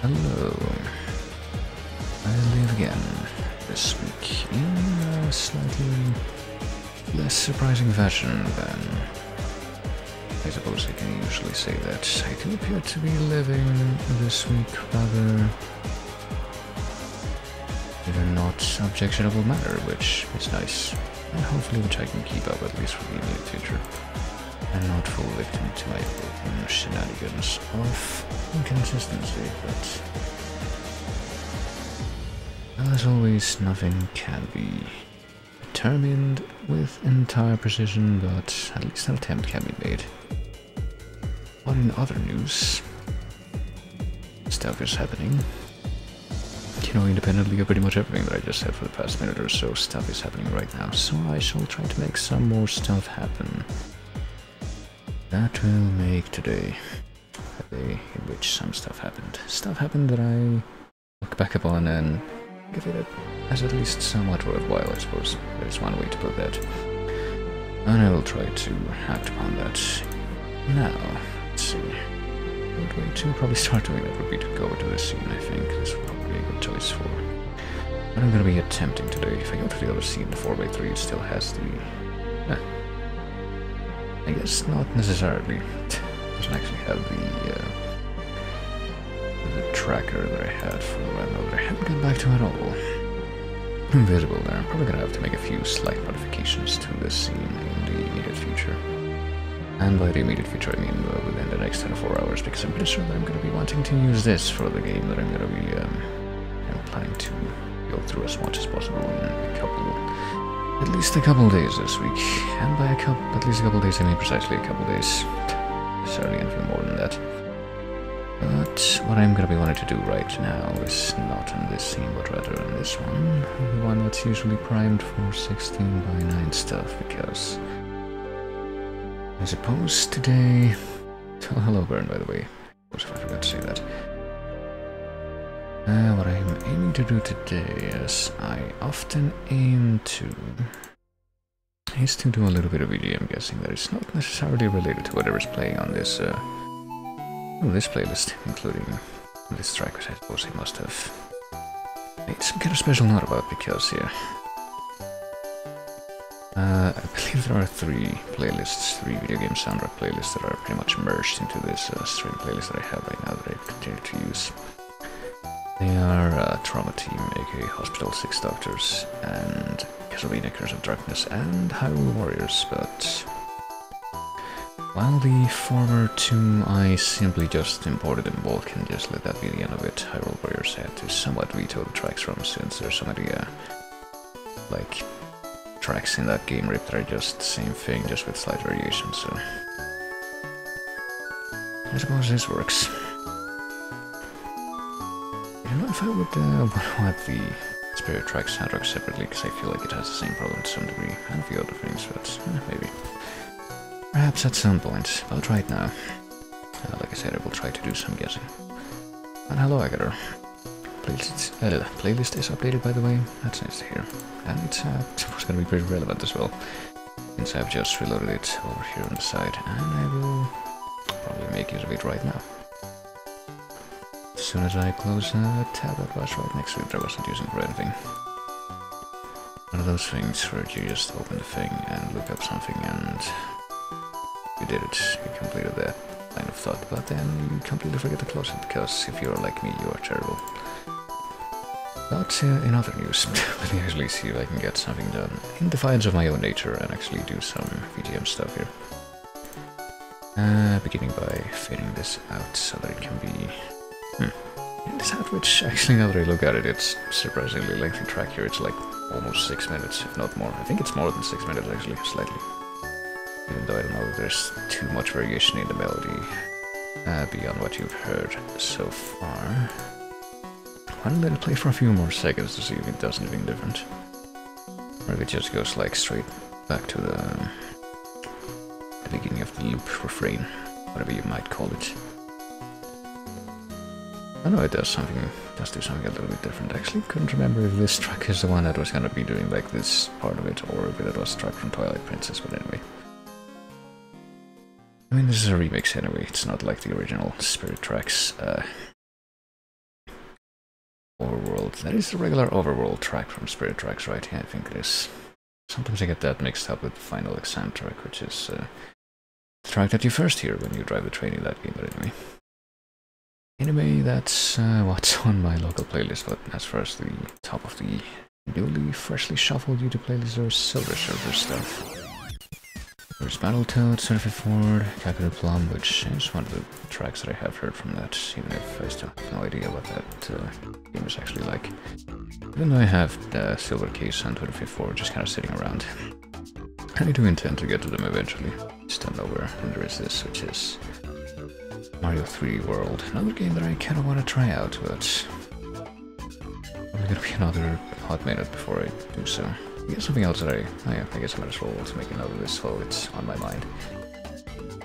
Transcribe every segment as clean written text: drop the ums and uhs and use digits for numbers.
Hello. I live again this week in a slightly less surprising fashion than I suppose I can usually say that. I do appear to be living this week rather in a not objectionable manner, which is nice, and hopefully which I can keep up at least for the immediate future, and not fall victim to my own shenanigans of inconsistency, but as always, nothing can be determined with entire precision, but at least an attempt can be made. But in other news, stuff is happening. You know, independently of pretty much everything that I just said for the past minute or so, stuff is happening right now, so I shall try to make some more stuff happen. That will make today a day in which some stuff happened. Stuff happened that I look back upon and give it as at least somewhat worthwhile, I suppose. There's one way to put that. And I will try to act upon that now. Let's see. A good way to probably start doing that would be to go to the scene, I think. This would probably be a good choice for what I'm going to be attempting today. If I go to the other scene, the 4x3, it still has the... I guess not necessarily. It doesn't actually have the tracker that I had for the random that I haven't got back to at all. Invisible there. I'm probably going to have to make a few slight modifications to this scene in the immediate future. And by the immediate future, I mean within the next 24 hours, because I'm pretty sure that I'm going to be wanting to use this for the game that I'm going to be I'm planning to go through as much as possible in at least a couple days this week. And by at least a couple days, I mean precisely a couple days. Necessarily anything more than that. But what I'm going to be wanting to do right now is not in this scene, but rather in this one. The one that's usually primed for 16:9 stuff, because I suppose today... Oh, hello, Burn, by the way. Of course, I forgot to say that. What I'm aiming to do today, as I often aim to, is to do a little bit of EDM guessing that is not necessarily related to whatever is playing on this, this playlist, including this track, which I suppose I must have made some kind of special note about, because, yeah. I believe there are three video game soundtrack playlists that are pretty much merged into this string playlist that I have right now that I continue to use. They are Trauma Team, aka Hospital 6 Doctors, and Castlevania Curse of Darkness, and Hyrule Warriors, but while the former two I simply just imported in bulk and just let that be the end of it, Hyrule Warriors had to somewhat veto the tracks from, since there's so many, like, tracks in that game rip that are just the same thing, just with slight variations, so I suppose this works. I don't know if I would want the Spirit Track soundtrack separately, because I feel like it has the same problem to some degree, and a few other things, but maybe. Perhaps at some point, but right now, like I said, I will try to do some guessing. And hello, Agatha. Playlist is updated, by the way. That's nice to hear. And it's going to be pretty relevant as well, since I've just reloaded it over here on the side, and I will probably make use of it right now. As soon as I close a tab that was right next to it, I wasn't using it for anything. One of those things where you just open the thing and look up something and you did it, you completed that line of thought, but then you completely forget to close it, because if you're like me, you are terrible. But in other news, let me actually see if I can get something done in defiance of my own nature and actually do some VGM stuff here. Beginning by fading this out so that it can be... This out, which actually, now that I look at it, it's surprisingly lengthy track here. It's like almost 6 minutes, if not more. I think it's more than 6 minutes actually, slightly. Even though I don't know if there's too much variation in the melody beyond what you've heard so far. I'll let it play for a few more seconds to see if it does anything different. Or if it just goes like straight back to the beginning of the loop refrain, whatever you might call it. I know it does do something a little bit different. Actually, couldn't remember if this track is the one that was gonna be doing like this part of it, or if it was a track from Twilight Princess, but anyway. I mean, this is a remix anyway, it's not like the original Spirit tracks. Overworld. That is the regular Overworld track from Spirit Tracks, right? Yeah, I think it is. Sometimes I get that mixed up with the final exam track, which is the track that you first hear when you drive the train in that game, but anyway. Anyway, that's what's on my local playlist, but as far as the top of the newly, freshly shuffled YouTube playlist, there's Silver Surfer stuff. There's Battletoads, Certified Ford, Capital Plum, which is one of the tracks that I have heard from that, even if I still have no idea what that game is actually like. Even though I have the Silver Case and 25th Ford just kind of sitting around. I do intend to get to them eventually, just don't know where, and there is this, which is Mario 3 World, another game that I kind of want to try out, but probably gonna be another hot minute before I do so. I guess something else that I guess I might as well also make a note of this while it's on my mind.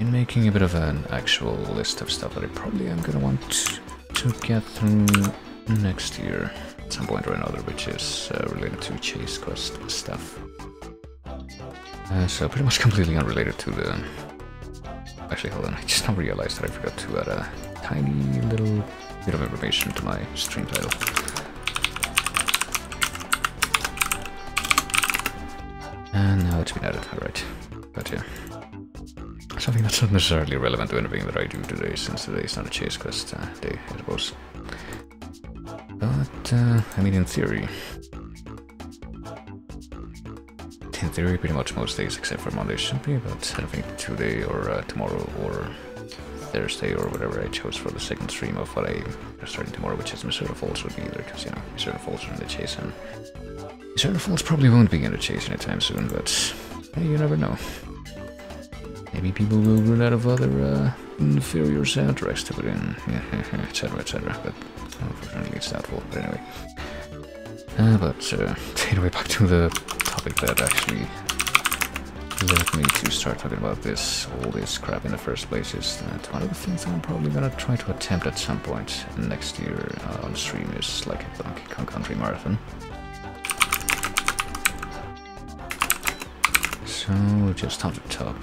In making a bit of an actual list of stuff that I probably am gonna want to get through next year at some point or another, which is related to Chase Quest stuff. So pretty much completely unrelated to the... Actually, hold on, I just now realized that I forgot to add a tiny little bit of information to my stream title. And now it's been added, alright. But yeah. Something that's not necessarily relevant to anything that I do today, since today is not a Chase Quest day, I suppose. But, I mean, in theory, pretty much most days except for Monday should be, but I don't think today or tomorrow or Thursday or whatever I chose for the second stream of what I'm starting tomorrow, which is Missouri Falls, would be either, because, you know, Missouri Falls are in the chase, and Missouri Falls probably won't be in the chase anytime soon, but hey, you never know. Maybe people will run out of other inferior soundtracks to put in, etc., but unfortunately it's doubtful, but anyway. Anyway, back to the topic that actually led me to start talking about all this crap in the first place, is that one of the things that I'm probably gonna try to attempt at some point next year on stream is like a Donkey Kong Country marathon. So, just on the top,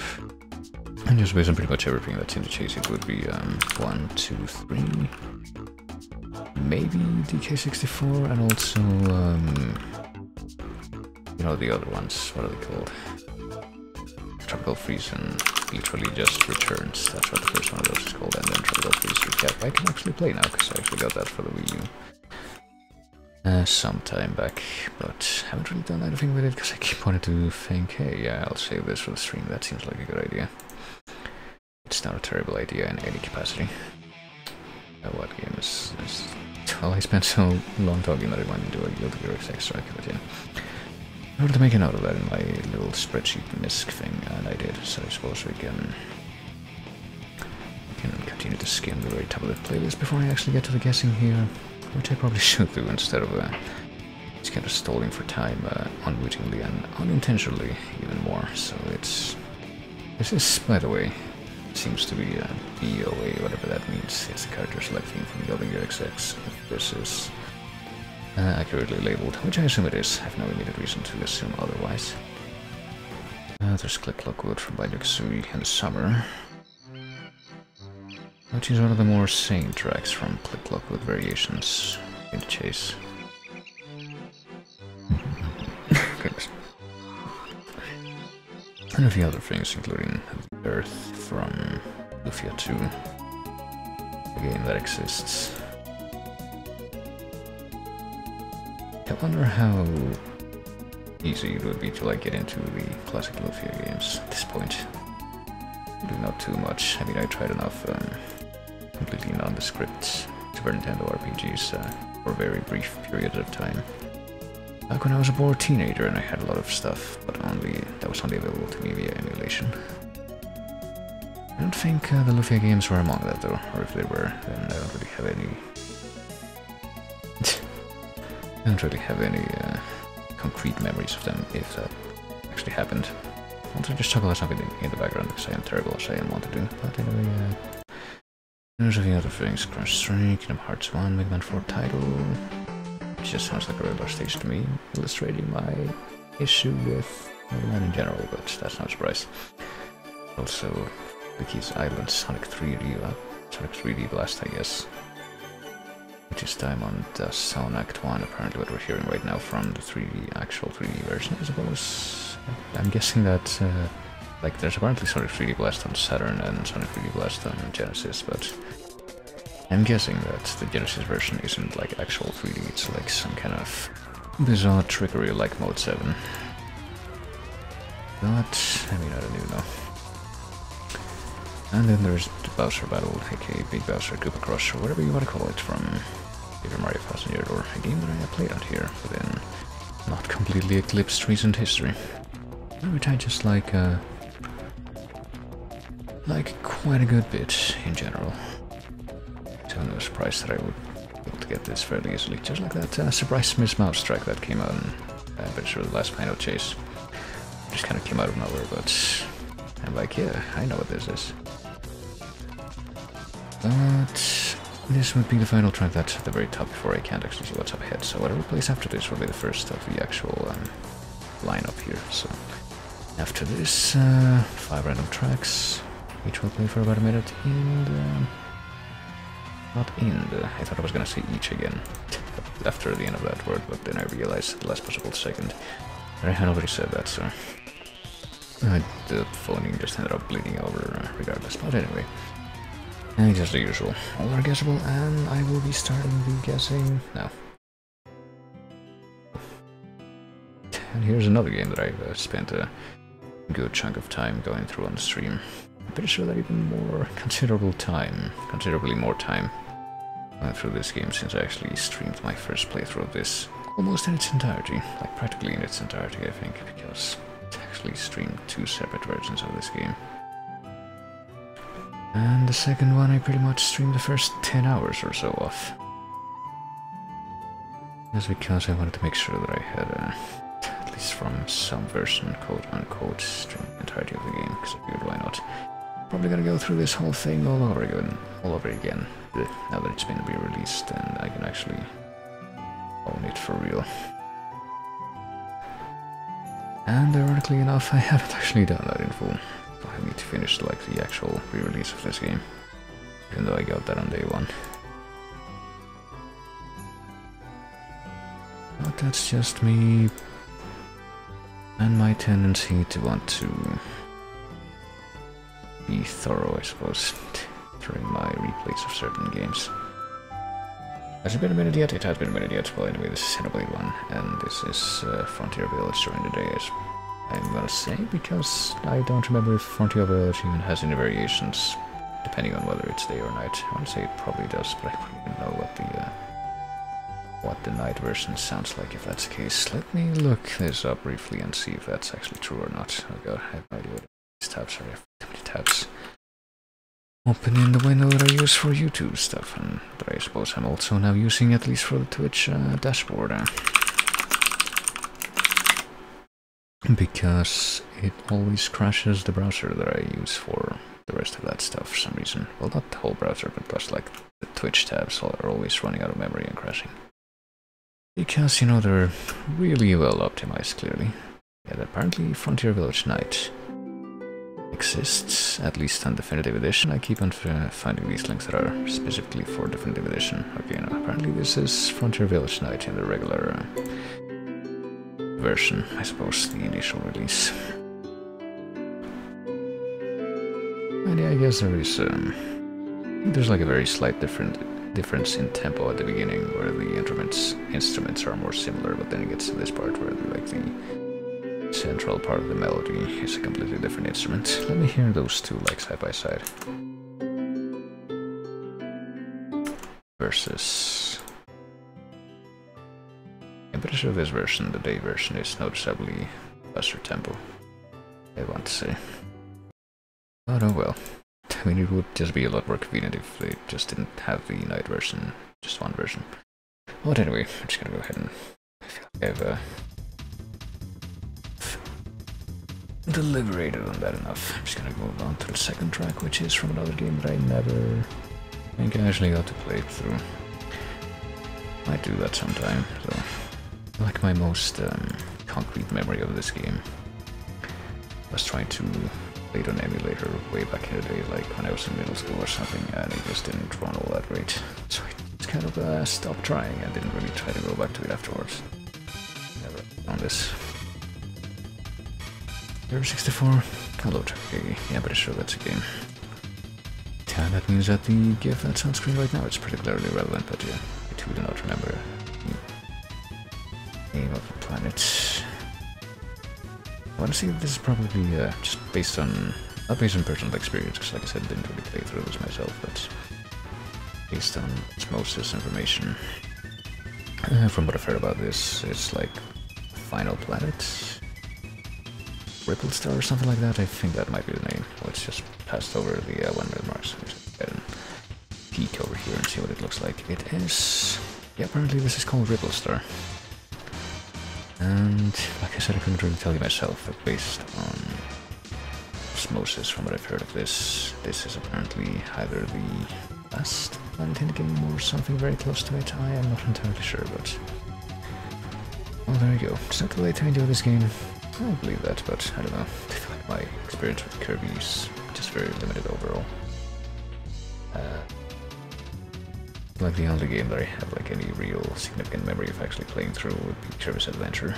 and just based on pretty much everything that's in the chase, it would be 1, 2, 3, maybe DK64, and also, you know, the other ones, what are they called? Tropical Freeze and literally just Returns, that's what the first one of those is called, and then Tropical Freeze, which I can actually play now, because I actually got that for the Wii U some time back, but haven't really done anything with it, because I keep wanting to think, hey, yeah, I'll save this for the stream, that seems like a good idea. It's not a terrible idea in any capacity. What game is this? Well, I spent so long talking that I went into a Guilty Gear extract, but yeah. In order to make a note of that in my little spreadsheet misc thing, and I did, so I suppose we can continue to skim the very top of the playlist before I actually get to the guessing here, which I probably should do instead of just kind of stalling for time unwittingly and unintentionally even more. So this is, by the way, seems to be a BOA, whatever that means. It's the character selecting from Guilty Gear XX. If this is accurately labeled, which I assume it is. I have no immediate reason to assume otherwise. There's Click Lockwood from Banjo-Kazooie in the summer, which is one of the more sane tracks from Click Lockwood Variations in the chase. Goodness. And a few other things, including The Earth from Lufia 2, a game that exists. I wonder how easy it would be to get into the classic Lufia games at this point. Really not too much. I mean, I tried enough completely nondescript Super Nintendo RPGs for very brief periods of time. Back when I was a bored teenager and I had a lot of stuff, but that was only available to me via emulation. I don't think the Lufia games were among that though, or if they were, then I don't really have any... I don't really have any concrete memories of them, if that actually happened. I want to just talk about something in the background, because I am terrible as I am want to do, but anyway, there's a few other things. Crash Strike, Kingdom Hearts 1, Mega Man 4 title, which just sounds like a regular stage to me, illustrating my issue with Mega Man in general, but that's no surprise. Also, Vicky's Island, Sonic 3D Blast, I guess. which is Diamond Sound Act 1, apparently what we're hearing right now from the 3D, actual 3D version, I suppose. I'm guessing that, like, there's apparently Sonic 3D Blast on Saturn and Sonic 3D Blast on Genesis, but I'm guessing that the Genesis version isn't, like, actual 3D, it's like some kind of bizarre trickery like Mode 7. But, I mean, I don't even know. And then there's the Bowser Battle, aka Big Bowser Koopa Crush, or whatever you want to call it, from Super Mario 1000 Year Door, a game that I played on here, within not completely eclipsed recent history. Which I just like quite a good bit in general. So no surprise that I would be able to get this fairly easily, just like that surprise Miss Mouse track that came out in Adventure of the Last Final Chase. Just kind of came out of nowhere, but I'm like, yeah, I know what this is. But this would be the final track that's at the very top before I can't actually see what's up ahead, so whatever plays after this will be the first of the actual lineup here. So after this, 5 random tracks, each will play for about a minute, and not end. I thought I was gonna say each again after the end of that word, but then I realized at the last possible second that I had already said that, so the phoning just ended up bleeding over regardless. But anyway, just the usual. All are guessable, and I will be starting the guessing now. And here's another game that I've spent a good chunk of time going through on the stream. I'm pretty sure that even more considerably more time through this game since I actually streamed my first playthrough of this almost in its entirety, like practically in its entirety I think, because I actually streamed 2 separate versions of this game. And the second one I pretty much streamed the first 10 hours or so off. That's because I wanted to make sure that I had at least from some version, quote unquote, stream the entirety of the game, because I figured why not. Probably gonna go through this whole thing all over again, now that it's been re-released and I can actually own it for real. And ironically enough, I haven't actually done that in full. I need to finish like the actual re-release of this game, even though I got that on day 1. But that's just me and my tendency to want to be thorough, I suppose, during my replays of certain games. Has it been a minute yet? It has been a minute yet. Well, anyway, this is Xenoblade 1, and this is Frontier Village during the day, I'm gonna say, because I don't remember if Frontier Village even has any variations, depending on whether it's day or night. I want to say it probably does, but I wouldn't even know what the night version sounds like if that's the case. Let me look this up briefly and see if that's actually true or not. Oh god, I have no idea what these tabs are. I have too many tabs open in the window that I use for YouTube stuff, and that I suppose I'm also now using at least for the Twitch dashboard. Because it always crashes the browser that I use for the rest of that stuff for some reason. Well, not the whole browser, but just like the Twitch tabs are always running out of memory and crashing. Because, you know, they're really well optimized, clearly. Yeah, apparently Frontier Village Night exists, at least on Definitive Edition. I keep on finding these links that are specifically for Definitive Edition. Okay, now apparently this is Frontier Village Night in the regular version, I suppose, the initial release. And yeah, I guess there is there's like a very slight difference in tempo at the beginning, where the instruments are more similar, but then it gets to this part where like the central part of the melody is a completely different instrument. Let me hear those two like side by side. Versus, I'm pretty sure this version, the day version, is noticeably faster tempo, I want to say. But oh well. I mean, it would just be a lot more convenient if they just didn't have the night version, just one version. But anyway, I'm just gonna go ahead and I feel like I've deliberated on that enough. I'm just gonna move on to the second track, which is from another game that I never think I actually got to play through. Might do that sometime, so like my most concrete memory of this game was trying to play it on emulator way back in the day, like when I was in middle school or something, and it just didn't run all that great. So I just kind of stopped trying and didn't really try to go back to it afterwards. Never found this. 64. Hello, Turkey. Yeah, pretty sure that's a game. Yeah, that means that the GIF that's on screen right now is particularly relevant, but yeah, I too do not remember the name of the planet. I want to see if this is probably just based on, not based on personal experience, because like I said, I didn't really play through this myself, but based on osmosis information. From what I've heard about this, it's like Final Planet, Ripple Star or something like that. I think that might be the name. Well, it's just passed over the 1 minute mark, so just go ahead and peek over here and see what it looks like. It is, yeah, apparently this is called Ripple Star. And like I said, I couldn't really tell you myself, but based on osmosis, from what I've heard of this, this is apparently either the last planet in the game or something very close to it. I am not entirely sure, but well, there you go. It's not too late to enjoy this game. I believe that, but I don't know. I feel like my experience with Kirby is just very limited overall. Like the only game that I have like any real significant memory of actually playing through would be Kirby's Adventure.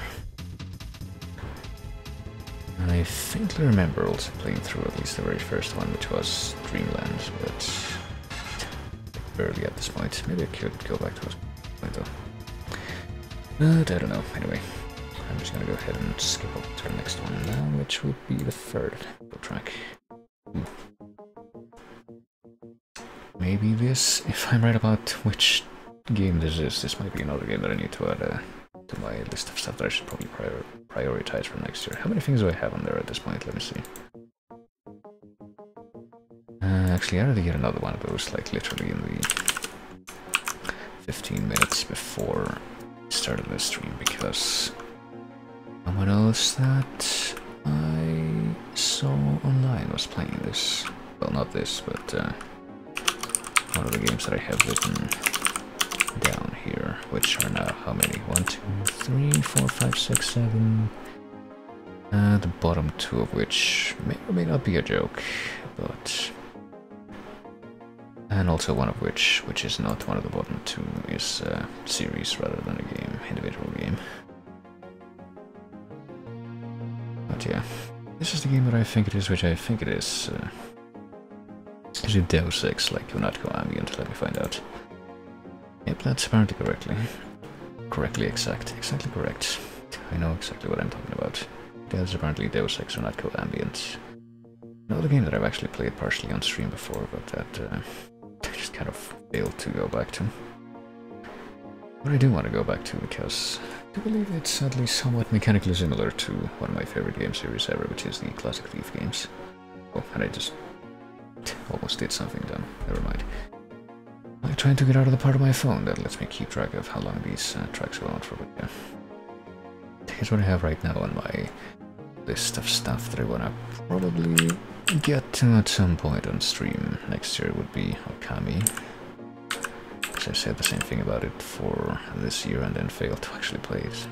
And I faintly remember also playing through at least the very first one, which was Dreamland, but barely at this point. Maybe I could go back to this point though. But I don't know. Anyway, I'm just gonna go ahead and skip up to the next one now, which would be the third track. Maybe this, if I'm right about which game this is, this might be another game that I need to add to my list of stuff that I should probably prioritize for next year. How many things do I have on there at this point? Let me see. Actually, I had to get another one of those, like literally in the 15 minutes before I started the stream, because someone else that I saw online was playing this. Well, not this, but one of the games that I have written down here, which are now how many? 1, 2, 3, 4, 5, 6, 7. The bottom two of which may or may not be a joke, but and also one of which is not one of the bottom two, is a series rather than a game, individual game. But yeah, this is the game that I think it is, which I think it is. Is it Deus Ex, like Unatco Ambient? Let me find out. Yep, that's apparently exactly correct. I know exactly what I'm talking about. That's apparently Deus Ex Unatco Ambient. Another game that I've actually played partially on stream before, but that I just kind of failed to go back to. But I do want to go back to, because I believe it's at least somewhat mechanically similar to one of my favorite game series ever, which is the classic Thief games. Oh, and I just almost did something dumb. Never mind. I'm trying to get out of the part of my phone that lets me keep track of how long these tracks go on for. But yeah, here's what I have right now on my list of stuff that I want to probably get to at some point on stream next year. Would be Okami, because I said the same thing about it for this year and then failed to actually play it.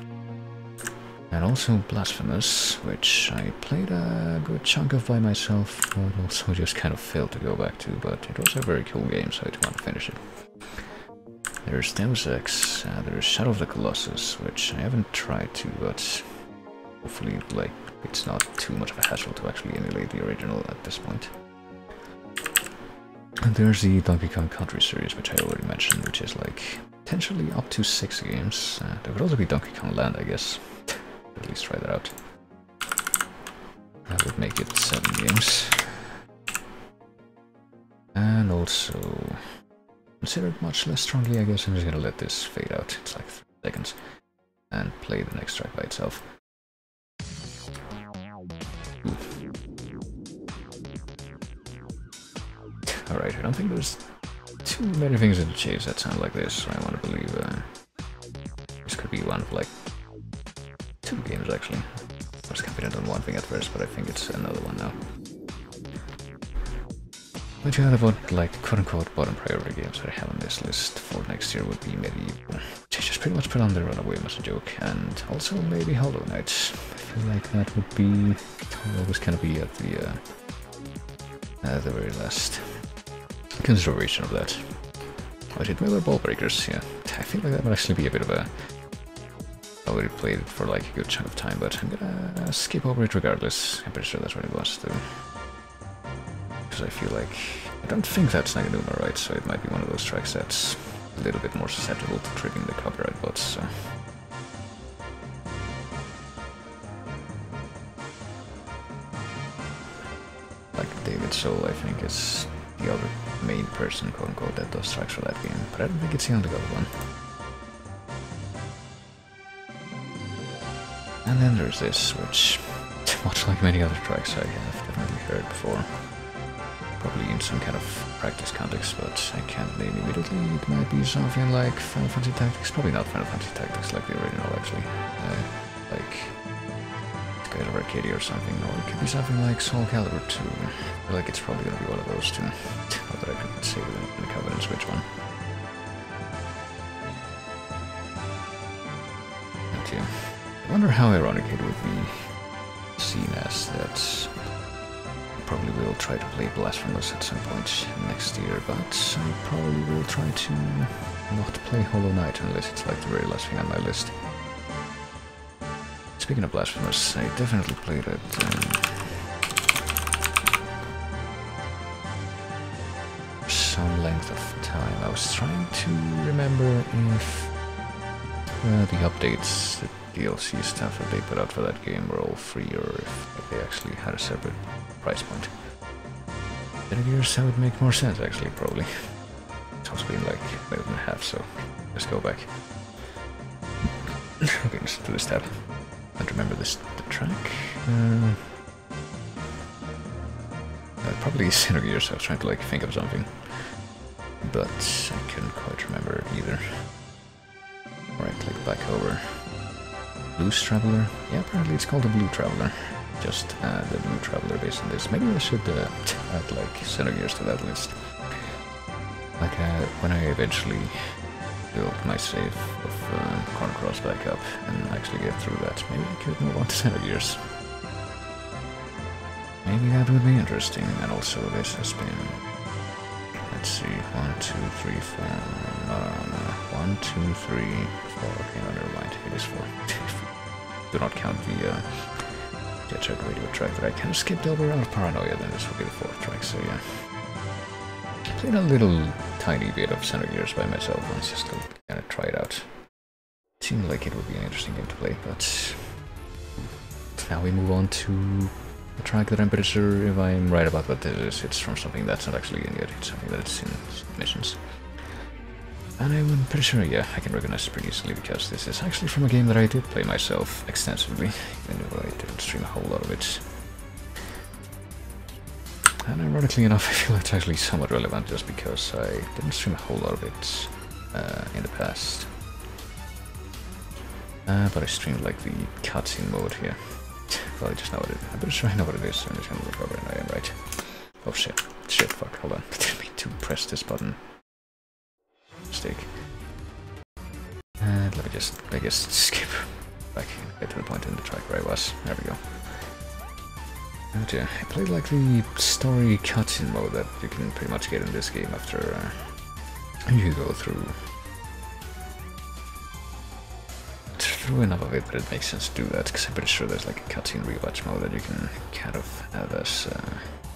And also Blasphemous, which I played a good chunk of by myself, but also just kind of failed to go back to, but it was a very cool game, so I do want to finish it. There's Deus Ex, there's Shadow of the Colossus, which I haven't tried to, but hopefully, like, it's not too much of a hassle to actually emulate the original at this point. And there's the Donkey Kong Country series, which I already mentioned, which is like potentially up to 6 games. There would also be Donkey Kong Land, I guess. At least try that out. That would make it 7 games. And also, considered much less strongly, I guess I'm just gonna let this fade out. It's like 3 seconds. And play the next track by itself. Alright, I don't think there's too many things in the chase that sound like this, so I want to believe this could be one of like 2 games actually. I was confident on one thing at first, but I think it's another one now. But yeah, the like quote-unquote bottom priority games that I have on this list for next year would be Medieval, which I just pretty much put on there on a whim as a joke, and also maybe Hollow Knight. I feel like that would be always kind of be at the very last consideration of that. Was it Miller Ball Breakers? Yeah, I feel like that would actually be a bit of a... I already played it for like a good chunk of time, but I'm gonna skip over it regardless. I'm pretty sure that's what it was too. Because I feel like... I don't think that's Naganuma, right? So it might be one of those tracks that's a little bit more susceptible to triggering the copyright bots, so... Like David Soul, I think, is the other main person, quote-unquote, that does tracks for that game, but I don't think it's the only other one. And then there's this, which, much like many other tracks I have definitely heard before. Probably in some kind of practice context, but I can't name immediately. It might be something like Final Fantasy Tactics. Probably not Final Fantasy Tactics like the original, actually. Like Skies of Arcadia or something, or it could be something like Soul Calibur 2. I feel like it's probably gonna be one of those two. Not that I couldn't say with any confidence which one. And yeah. I wonder how ironic it would be seen as that I probably will try to play Blasphemous at some point next year, but I probably will try to not play Hollow Knight unless it's like the very last thing on my list. Speaking of Blasphemous, I definitely played it for some length of time. I was trying to remember if the updates, the DLC stuff that they put out for that game were all free, or if they actually had a separate price point. Then I guess that would make more sense, actually, probably. It's also been like a minute and a half, so let's go back. Okay, let's do this tab. And remember the track? Probably Xenogears. I was trying to like think of something, but I couldn't quite remember it either. Alright, click back over. Blues Traveler? Yeah, apparently it's called the Blue Traveler. Just the Blue Traveler based on this. Maybe I should add like Xenogears to that list. Like when I eventually build my save of Chrono Cross back up and actually get through that, maybe I could move on to Xenogears. Maybe that would be interesting. And also this has been... Let's see, 1, 2, 3, 4... No. 1, 2, 3, 4... Okay, no, never mind. It is 4. Do not count the Jet Set Radio track that I kind of skipped over out of paranoia, then this will be the 4th track, so yeah. I played a little tiny bit of Xenogears by myself once, just to kind of try it out. It seemed like it would be an interesting game to play, but... Now we move on to a track that I'm pretty sure, if I'm right about what this is, it's from something that's not actually in yet, it's something that's in missions. And I'm pretty sure, yeah, I can recognize it pretty easily, because this is actually from a game that I did play myself extensively, even though I didn't stream a whole lot of it. And ironically enough, I feel it's actually somewhat relevant just because I didn't stream a whole lot of it in the past. But I streamed like the cutscene mode here. Well, I just know what it is. I'm pretty sure I know what it is, so I'm just gonna look over and I am right. Oh shit. Shit, fuck, hold on. I didn't mean to press this button. Mistake. And let me just, I guess, skip back and get to the point in the track where I was. There we go. And yeah, I played like the story cutscene mode that you can pretty much get in this game after you go through enough of it, but it makes sense to do that, because I'm pretty sure there's like a cutscene rewatch mode that you can kind of have as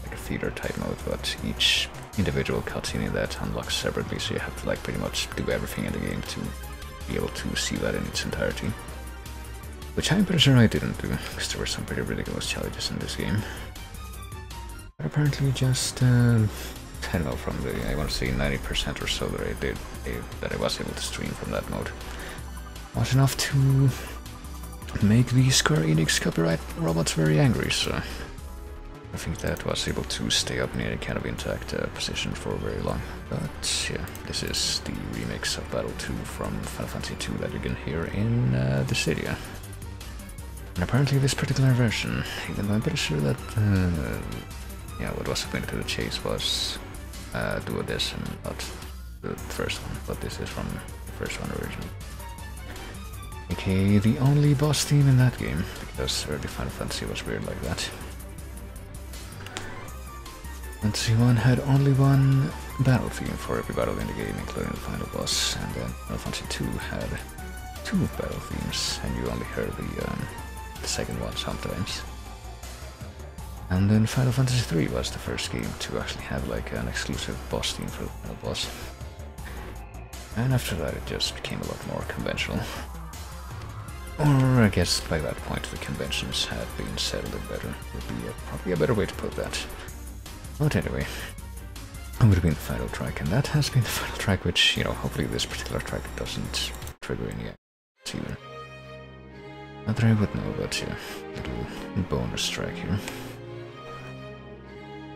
like a feeder type mode, but each individual cutscene in that unlocks separately, so you have to like pretty much do everything in the game to be able to see that in its entirety. Which I'm pretty sure I didn't do, because there were some pretty ridiculous challenges in this game. But apparently just, I don't know, from the, I want to say 90% or so that I did, that I was able to stream from that mode, was enough to make the Square Enix copyright robots very angry, so I think that was able to stay up in a kind of intact position for very long. But yeah, this is the remix of Battle 2 from Final Fantasy 2 that you can hear in Theresia. And apparently this particular version, even though I'm pretty sure that yeah, what was submitted to the chase was Duodecim, not the first one, but this is from the first one originally. AKA the only boss theme in that game, because early Final Fantasy was weird like that. Let's see, one had only one battle theme for every battle in the game, including the final boss, and then Final Fantasy 2 had 2 battle themes, and you only heard the second one sometimes. And then Final Fantasy 3 was the first game to actually have like an exclusive boss theme for the final boss. And after that it just became a lot more conventional. Or I guess by that point the conventions had been settled in better, would be probably a better way to put that. But anyway, it would have been the final track, and that has been the final track, which, you know, hopefully this particular track doesn't trigger any actions either. Not that I would know, but yeah, little bonus track here.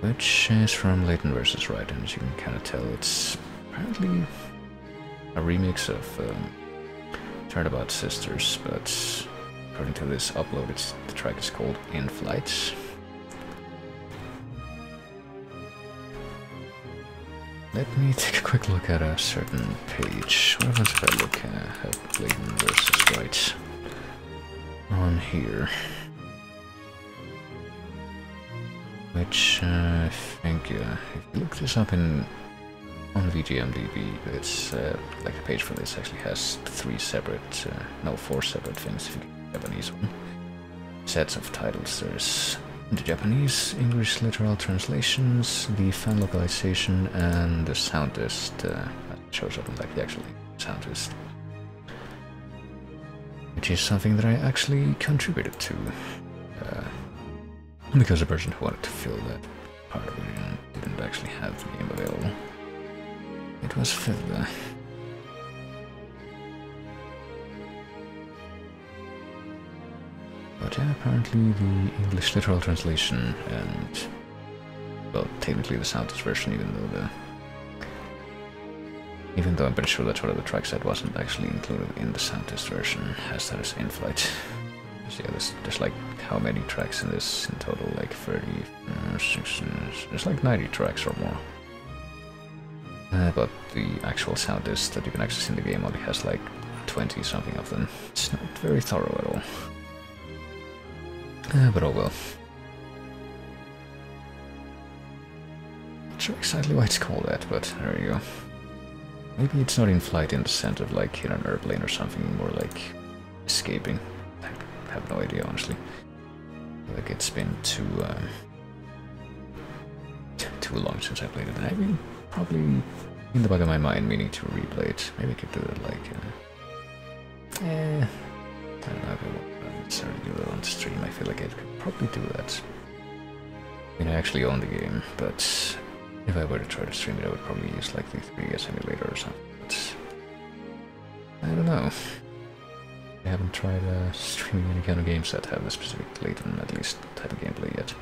Which is from Leighton vs. Right, and as you can kind of tell, it's apparently a remix of Turnabout Sisters, but according to this upload, the track is called In Flight. Let me take a quick look at a certain page. What happens if I look at Leighton vs. Right on here? Which I think, if you look this up on VGMDB, it's like the page for this actually has 4 separate things if you get the Japanese one. Sets of titles. There's the Japanese, English literal translations, the fan localization, and the soundist that shows up in like the actual soundist. Which is something that I actually contributed to. Because the person who wanted to fill that part of it didn't actually have the game available. It was filled there. But yeah, apparently the English literal translation and, well, technically the soundless version, even though I'm pretty sure that's one of the tracks that wasn't actually included in the soundless version, has that as in-flight. So yeah, there's like how many tracks in this in total? Like 30, there's like 90 tracks or more. But the actual soundlist that you can access in the game only has like 20 something of them. It's not very thorough at all. But oh well. Not sure exactly why it's called that, but there you go. Maybe it's not in flight in the sense of like in an airplane or something, more like escaping. I have no idea, honestly. Like it's been too long since I played it. I've been probably in the back of my mind meaning to replay it. Maybe I could do it like I don't know if I won't necessarily do that on stream. I feel like I could probably do that. I mean, I actually own the game, but if I were to try to stream it, I would probably use like the 3DS emulator or something. But I don't know. I haven't tried streaming any kind of games that have a specific Leighton, at least, type of gameplay yet.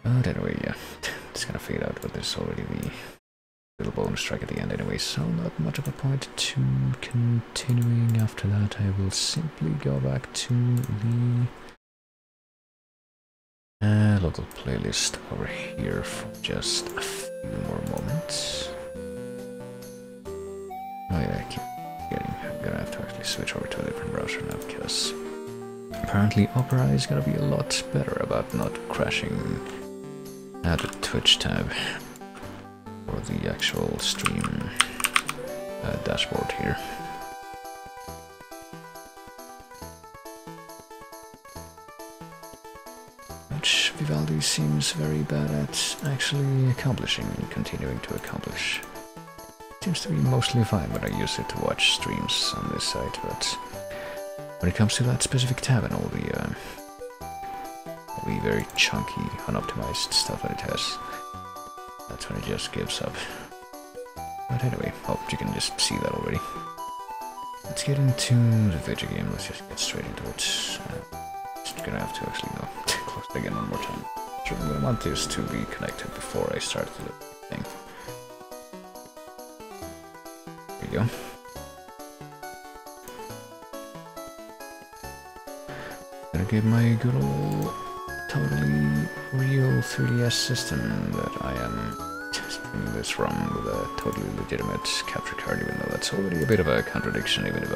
But anyway, yeah, it's gonna fade out, but there's already the little bonus track at the end anyway, so not much of a point to continuing. After that, I will simply go back to the local playlist over here for just a few more moments. Oh yeah, I keep I'm gonna have to actually switch over to a different browser now, because apparently Opera is gonna be a lot better about not crashing at the Twitch tab or the actual stream dashboard here. Which Vivaldi seems very bad at actually accomplishing and continuing to accomplish. Seems to be mostly fine when I use it to watch streams on this site, but when it comes to that specific tab and all the very chunky, unoptimized stuff that it has, that's when it just gives up. But anyway, hope you can just see that already. Let's get into the video game. Let's just get straight into it. Just gonna have to actually close it again one more time. Sure, I'm gonna want this to be connected before I start the thing. There you go. Gonna get my good old, totally real 3DS system that I am testing this from with a totally legitimate capture card, even though that's already a bit of a contradiction, even if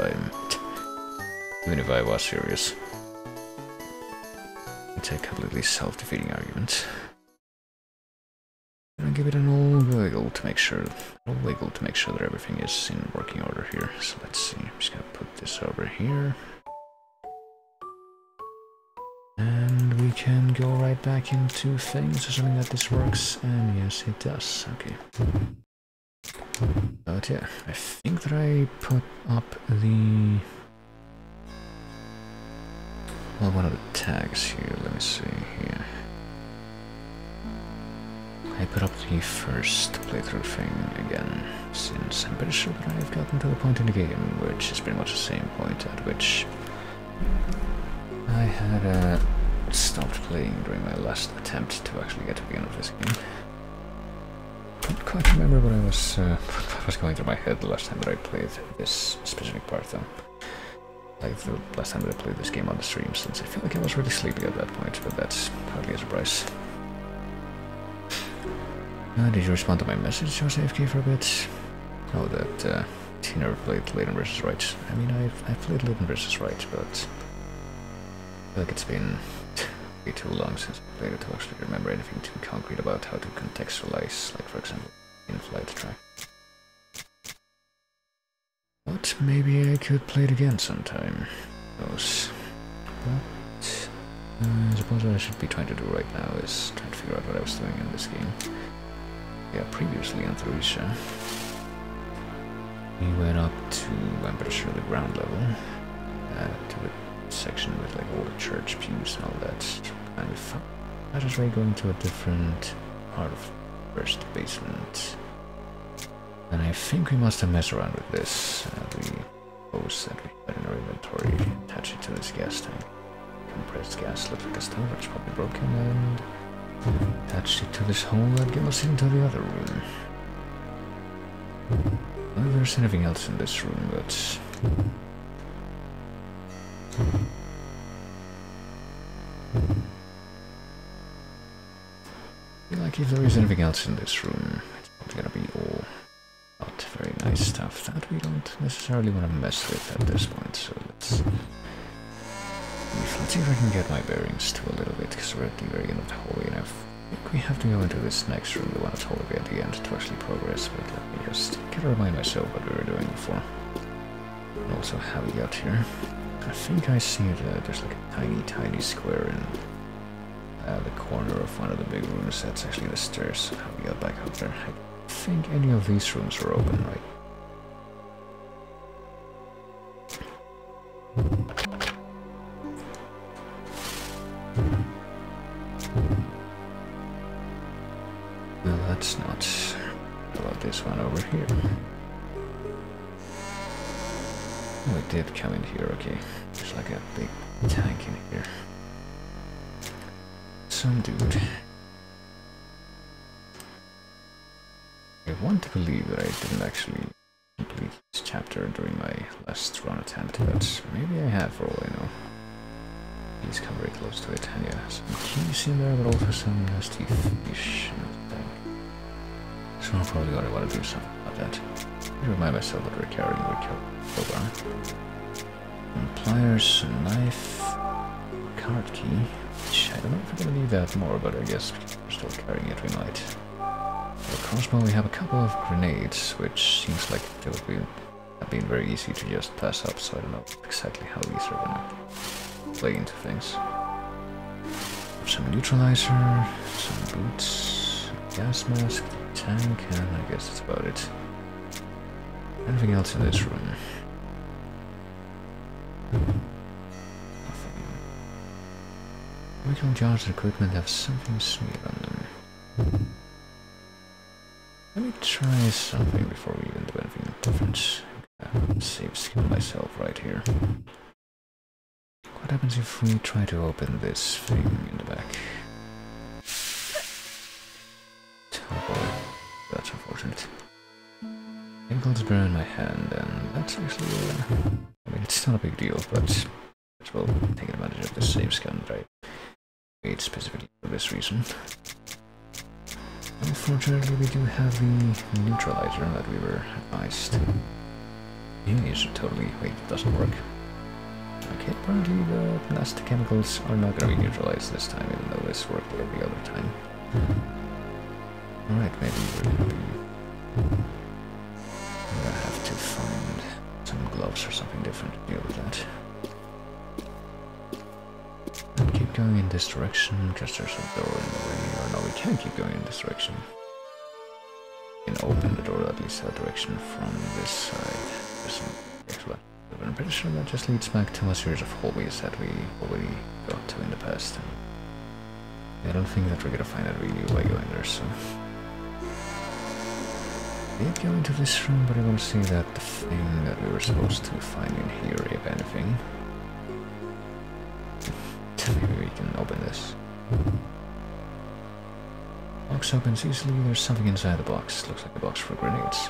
I was serious. It's a completely self-defeating argument. Gonna give it an all good to make sure, wiggle to make sure that everything is in working order here. So let's see, I'm just gonna put this over here. And we can go right back into things, assuming that this works, and yes, it does. Okay. But yeah, I think that I put up the... well, one of the tags here, let me see here. I put up the first playthrough thing again, since I'm pretty sure that I've gotten to the point in the game, which is pretty much the same point at which I had stopped playing during my last attempt to actually get to the end of this game. I don't quite remember what I was going through my head the last time that I played this specific part though. Like the last time that I played this game on the stream, since I feel like I was really sleepy at that point, but that's hardly a surprise. Did you respond to my message, or AFK for a bit? Oh, that he never played Leighton vs. Right. I mean, I've played Leighton vs. Right, but I feel like it's been way too long since I played it to actually remember anything too concrete about how to contextualize, like for example, in-flight track. But maybe I could play it again sometime. Those. But I suppose what I should be trying to do right now is trying to figure out what I was doing in this game. Yeah, previously on Theresia, we went up to, I'm pretty sure, the ground level, to the section with like all the church pews and all that. And we found that was right going to a different part of the first basement. And I think we must have messed around with this. The hose that we had in our inventory, attach it to this gas tank. Compressed gas looks like a stove that's probably broken, and attached it to this hole that gave us into the other room. I don't know if there's anything else in this room, but... I feel like if there is anything else in this room, it's probably gonna be all not very nice stuff that we don't necessarily want to mess with at this point, so let's see if I can get my bearings to a little bit, because we're at the very end of the hallway, and I think we have to go into this next room, the one that's all the way at the end, to actually progress, but let me just kind of remind myself what we were doing before, and also how we got here. I think I see that there's like a tiny square in the corner of one of the big rooms. That's actually the stairs, so how we got back up there. I think any of these rooms were open, right? Well, that's not... How about this one over here? Oh, it did come in here, okay. There's like a big tank in here. Some dude. I want to believe that I didn't actually complete this chapter during my last run attempt, but maybe I have for all I know. Please come very close to it, and yeah, some keys in there, but also some nasty fish in the tank. So I'm probably gonna want to do something about that. I remind myself that we're carrying a crowbar. And pliers, a knife, card key, which I don't know if we're gonna need that more, but I guess because we're still carrying it, we might. For the crossbow, we have a couple of grenades, which seems like they would have been very easy to just pass up, so I don't know exactly how these are gonna play into things. Some neutralizer, some boots, a gas mask, a tank, and I guess that's about it. Anything else in this room? Nothing. Original jars of equipment have something smeared on them. Let me try something before we even do anything different. Save skill myself right here. What happens if we try to open this thing in the back? Oh boy, that's unfortunate. Chemicals burn my hand, and that's actually, I mean, it's not a big deal, but as well take advantage of this save scan that I made specifically for this reason. Unfortunately, we do have the neutralizer that we were advised. Yeah, you should totally... Wait, it doesn't work. Okay, apparently the last chemicals are not going to be neutralized this time, even though this worked every other time. Alright, maybe we're going to be I'm gonna have to find some gloves or something different to deal with that. And keep going in this direction because there's a door in the way. Or no, we can't keep going in this direction. We can open the door at least that direction from this side. Excellent. But I'm pretty sure that just leads back to a series of hallways that we already got to in the past. And I don't think that we're gonna find that really by going there, so... We did go into this room, but I don't see that the thing that we were supposed to find in here, if anything. Maybe we can open this. Box opens easily, there's something inside the box. Looks like a box for grenades.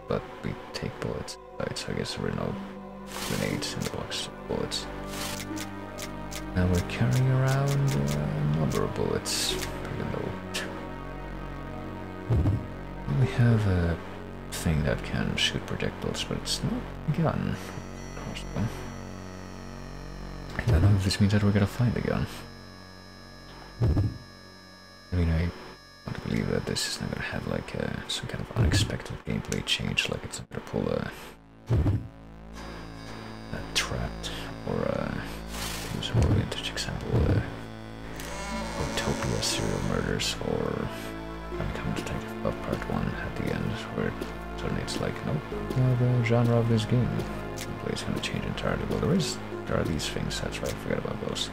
But we take bullets. Right, so I guess there were no grenades in the box. Bullets. Now we're carrying around a number of bullets. Pretty low. We have a thing that can shoot projectiles, but it's not a gun. Crossbow. I don't know if this means that we're gonna find a gun. I mean, I want to believe that this is not gonna have like some kind of unexpected gameplay change, like it's not gonna pull a trap or use a more vintage example, Utopia serial murders or Uncommon Detective Buff Part 1 at the end, where suddenly it's like, nope, the genre of this game gameplay is gonna change entirely. Well, there are these things, that's right, I forgot about those.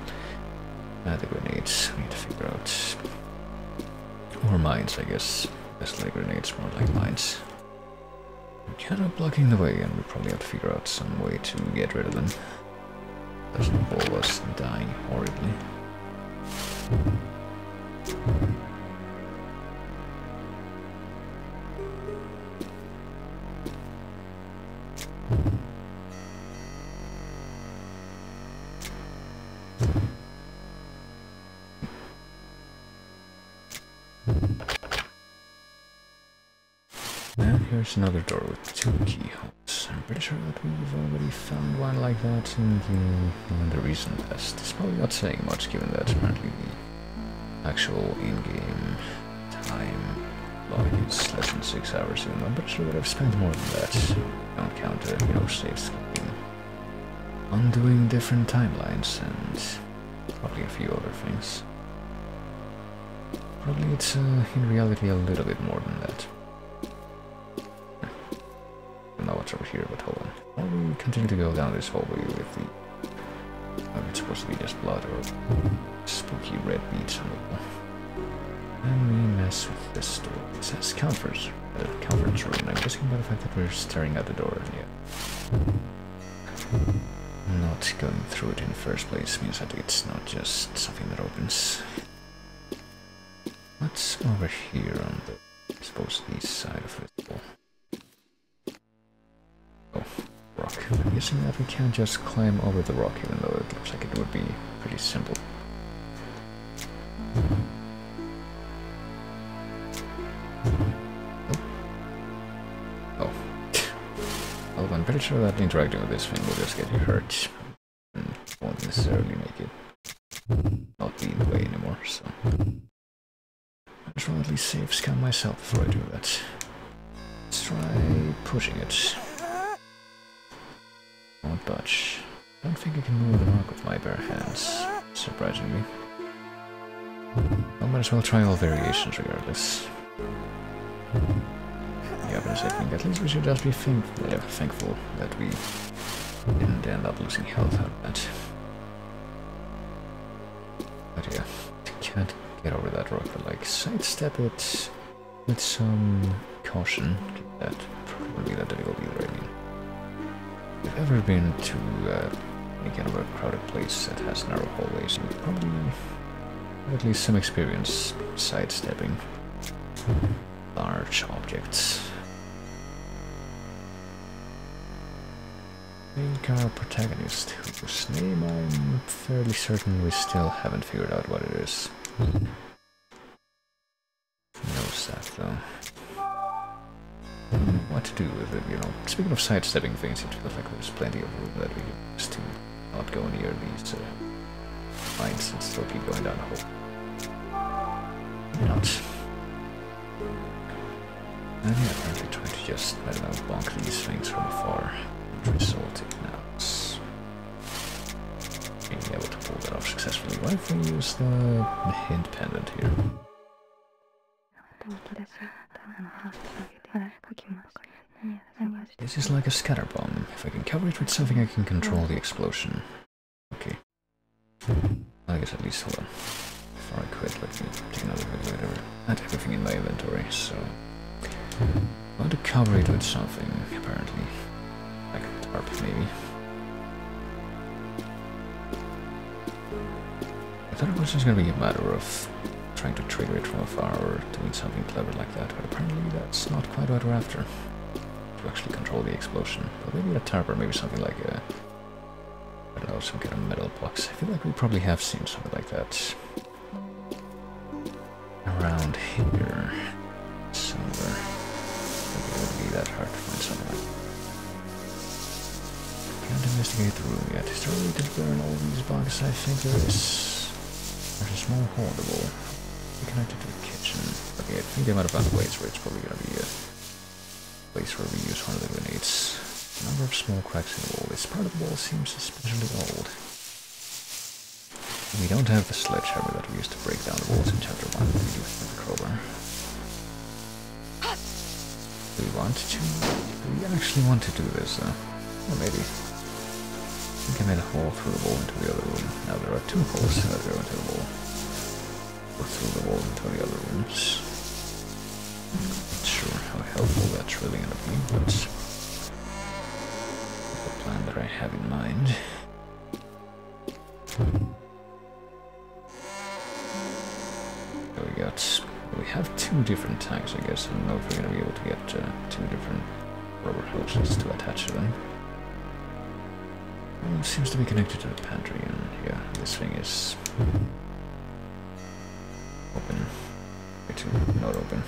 The grenades, we need to figure out. Or mines, I guess. Less like grenades, more like mines. We're kind of blocking the way, and we probably have to figure out some way to get rid of them. Doesn't involve us dying horribly. And here's another door with 2 keyholes. I'm pretty sure that we've already found one like that in the recent past. It's probably not saying much given that apparently the actual in-game time log is less than 6 hours, even though I'm pretty sure that I've spent more than that. Don't count save skipping, undoing different timelines, and probably a few other things. Probably it's in reality a little bit more than that. I don't know what's over here, but hold on. Or we continue to go down this hallway with the... it's supposed to be just blood or spooky red beads on the wall. And we mess with this door. It says conference room, and I'm guessing by the fact that we're staring at the door, yeah. Not going through it in the first place means that it's not just something that opens. What's over here on the, I suppose, east side of this wall? Oh, rock. I'm guessing that we can't just climb over the rock, even though it looks like it would be pretty simple. Oh. Well, I'm pretty sure that interacting with this thing will just get you hurt. And won't necessarily make it not be in the way anymore, so... I should at least save scan myself before I do that. Let's try pushing it. Won't budge. I don't think I can move the rock with my bare hands, surprisingly. I might as well try all variations regardless. Yeah, but I think at least we should just be thankful that we didn't end up losing health out of that. But yeah, can't get over that rock, but like sidestep it with some caution. That probably won't be that difficult either. I mean, if you've ever been to any kind of a crowded place that has narrow hallways, you probably have at least some experience sidestepping large objects. I think our protagonist, whose name I'm fairly certain we still haven't figured out what it is. Knows that though. What to do with it, you know. Speaking of sidestepping things, it feels like there's plenty of room that we can just not go near these mines and still keep going down the hole. Maybe not. And yeah, apparently trying to just, I don't know, bonk these things from afar. Result it now. Being able to pull that off successfully. What if we use the hint pendant here? This is like a scatter bomb. If I can cover it with something, I can control the explosion. Okay. I guess at least, hold on. Before I quit, let me take another look later at everything in my inventory, so... I want to cover it with something, apparently. Like a tarp, maybe. I thought it was just gonna be a matter of trying to trigger it from afar or doing something clever like that, but apparently that's not quite what we're after. To actually control the explosion. But maybe a tarp or maybe something like a... I don't know, some kind of metal box. I feel like we probably have seen something like that around here somewhere. Maybe it wouldn't be that hard to find something like that. Can't investigate the room yet. Is there a way to burn all these bugs? I think there is. There's a small hoardable connected to the kitchen. Okay, I think they might have found a place where it's probably gonna be a place where we use one of the grenades. A number of small cracks in the wall. This part of the wall seems especially old. We don't have the sledgehammer that we used to break down the walls in chapter 1. We do have the crowbar. Do we want to? Do we actually want to do this? Or maybe. I think I made a hole through the wall into the other room. Now there are 2 holes that go into the wall. Or through the wall into the other rooms. Not sure how helpful that's really gonna be, but the plan that I have in mind. We have 2 different tanks, I guess. I don't know if we're gonna be able to get 2 different rubber hoses to attach to them. It seems to be connected to the pantry, and yeah, this thing is open. Way too not open.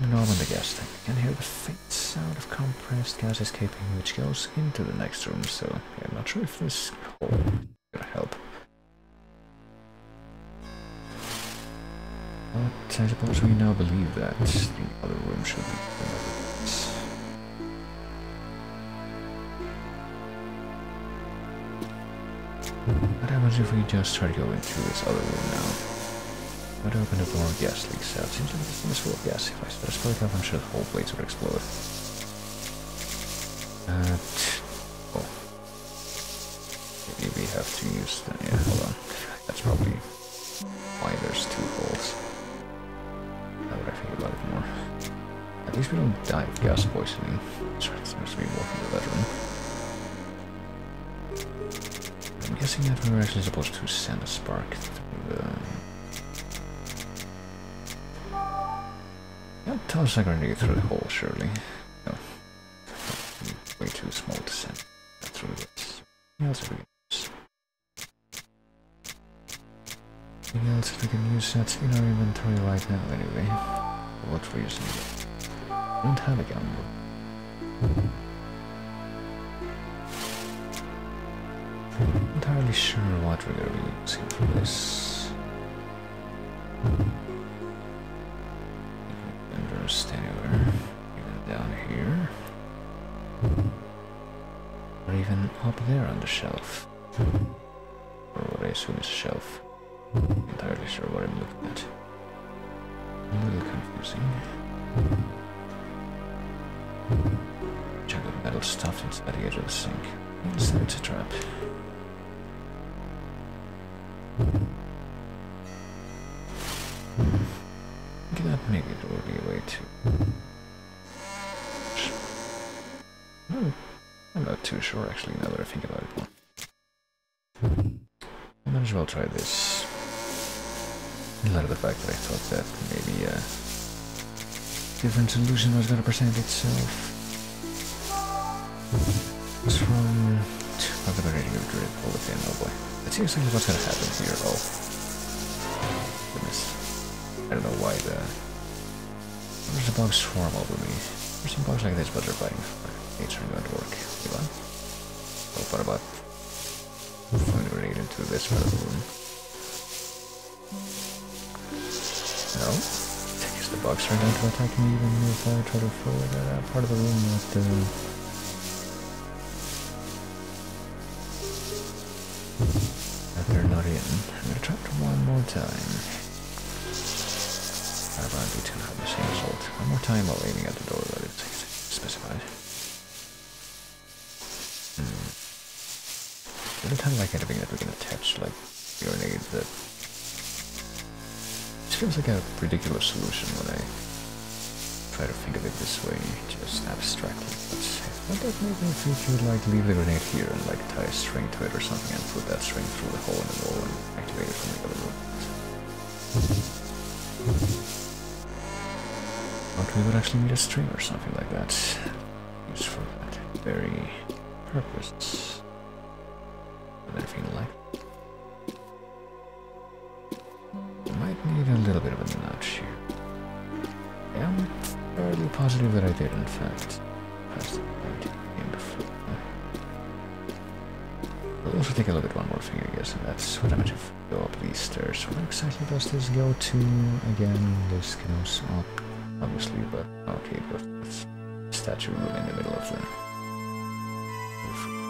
Knob on the gas tank. I can hear the faint sound of compressed gas escaping, which goes into the next room. So yeah, I'm not sure if this hole is gonna help. But I suppose we now believe that the other room should be another place. What happens if we just try to go into this other room now? I'd open the door, gas leaks out. Seems like this thing is full of gas. If I set a spark up, I'm sure the whole place would explode. Oh. Maybe we have to use the... yeah, hold on. That's probably why there's 2 holes. Now that I think about it more. At least we don't die of gas poisoning. So it seems to be walking to that room. I'm guessing that we were actually supposed to send a spark through the... That tells us I'm gonna get through the hole, surely. No. Way too small to send through this. What else have we got? Anything else we can use that's in our inventory right now, anyway? For what reason? I don't have a gun. Not entirely sure what we're gonna be using for this. Just anywhere, even down here, or even up there on the shelf, or what I assume is a shelf. Not entirely sure what I'm looking at. A little confusing. Chunk of metal stuffed inside the edge of the sink. So it's a trap. That maybe it will be a way to... No, I'm not too sure actually now that I think about it more. I might as well try this. In light of the fact that I thought that maybe a different solution was going to present itself. It's from... I've got a rating of grid, hold it in, oh boy. Let's see exactly what's going to happen here. Oh. Goodness. I don't know why there's a bug swarm over me. There's some bugs like this, but they're biting. It's not going to work. Hold on. Oh, what about throwing a grenade into this part of the room? No? It's the bugs are going to attack me even if I try to throw it at that part of the room that they're not in. I'm gonna try it one more time. Probably to have the same result. One more time while aiming at the door that it's specified. Really kind of like anything that we can attach, like grenade that. It feels like a ridiculous solution when I try to think of it this way, just abstractly. But that maybe if you could like leave the grenade here and like tie a string to it or something and put that string through the hole in the wall and activate it from the other room. But we would actually need a string or something like that. Used for that very purpose. Anything like that. I might need a little bit of a nudge here. Yeah, I'm fairly positive that I did, in fact. Press the right game before. I'll also take a look at one more thing, I guess, and that's what I'm going to go up these stairs. Where exactly does this go to? Again, this goes up, obviously, but okay, it goes to this statue room in the middle of the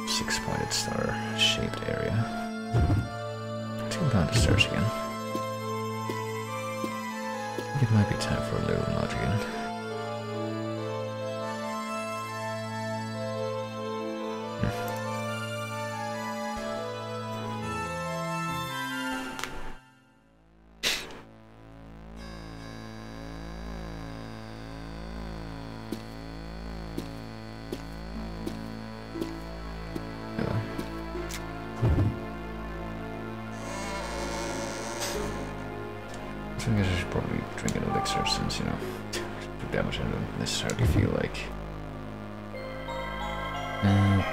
six-pointed star-shaped area. Let's go down the stairs again. I think it might be time for a little nudge again. I guess I should probably drink an elixir since, you know, damage I don't necessarily feel like.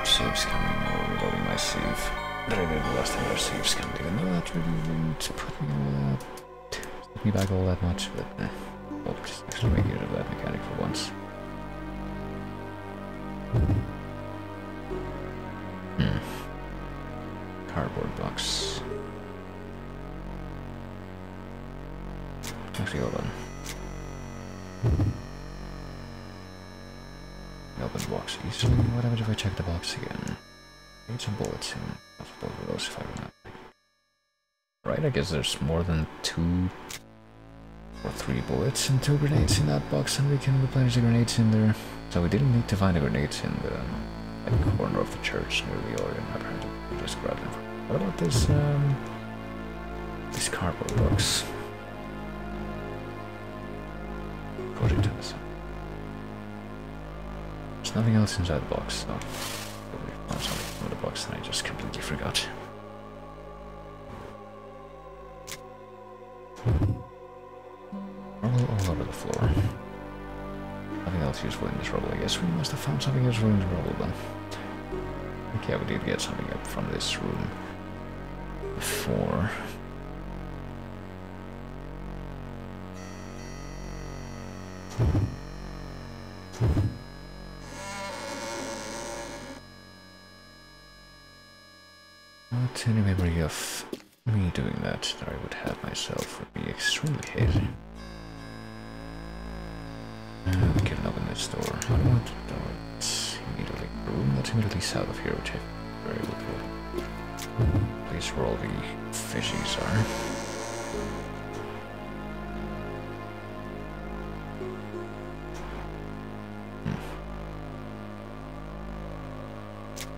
Save's coming, or reloading my save. That I did the last time our save's coming, even though that really didn't put me back all that much, but I'll just actually make use of that mechanic for once. Cardboard box. Actually, hold on. Open the box easily. What happens if I check the box again? I need some bullets in both of those if I remember. Right, I guess there's more than 2 or 3 bullets and 2 grenades in that box, and we can replenish the grenades in there. So we didn't need to find the grenades in the corner of the church near the organ. Apparently, we just grabbed them. What about this cardboard box? Put it to the side. There's nothing else inside the box, so probably found something in the box and I just completely forgot. Rubble all over the floor. Nothing else useful in this rubble. I guess we must have found something useful in the rubble then. Okay, we did get something up from this room before. Not any memory of me doing that I would have myself would be extremely hazy. We can open this door. I don't want to know it's immediately a room that's immediately south of here, which I'm very good for. Place where all the fishies are.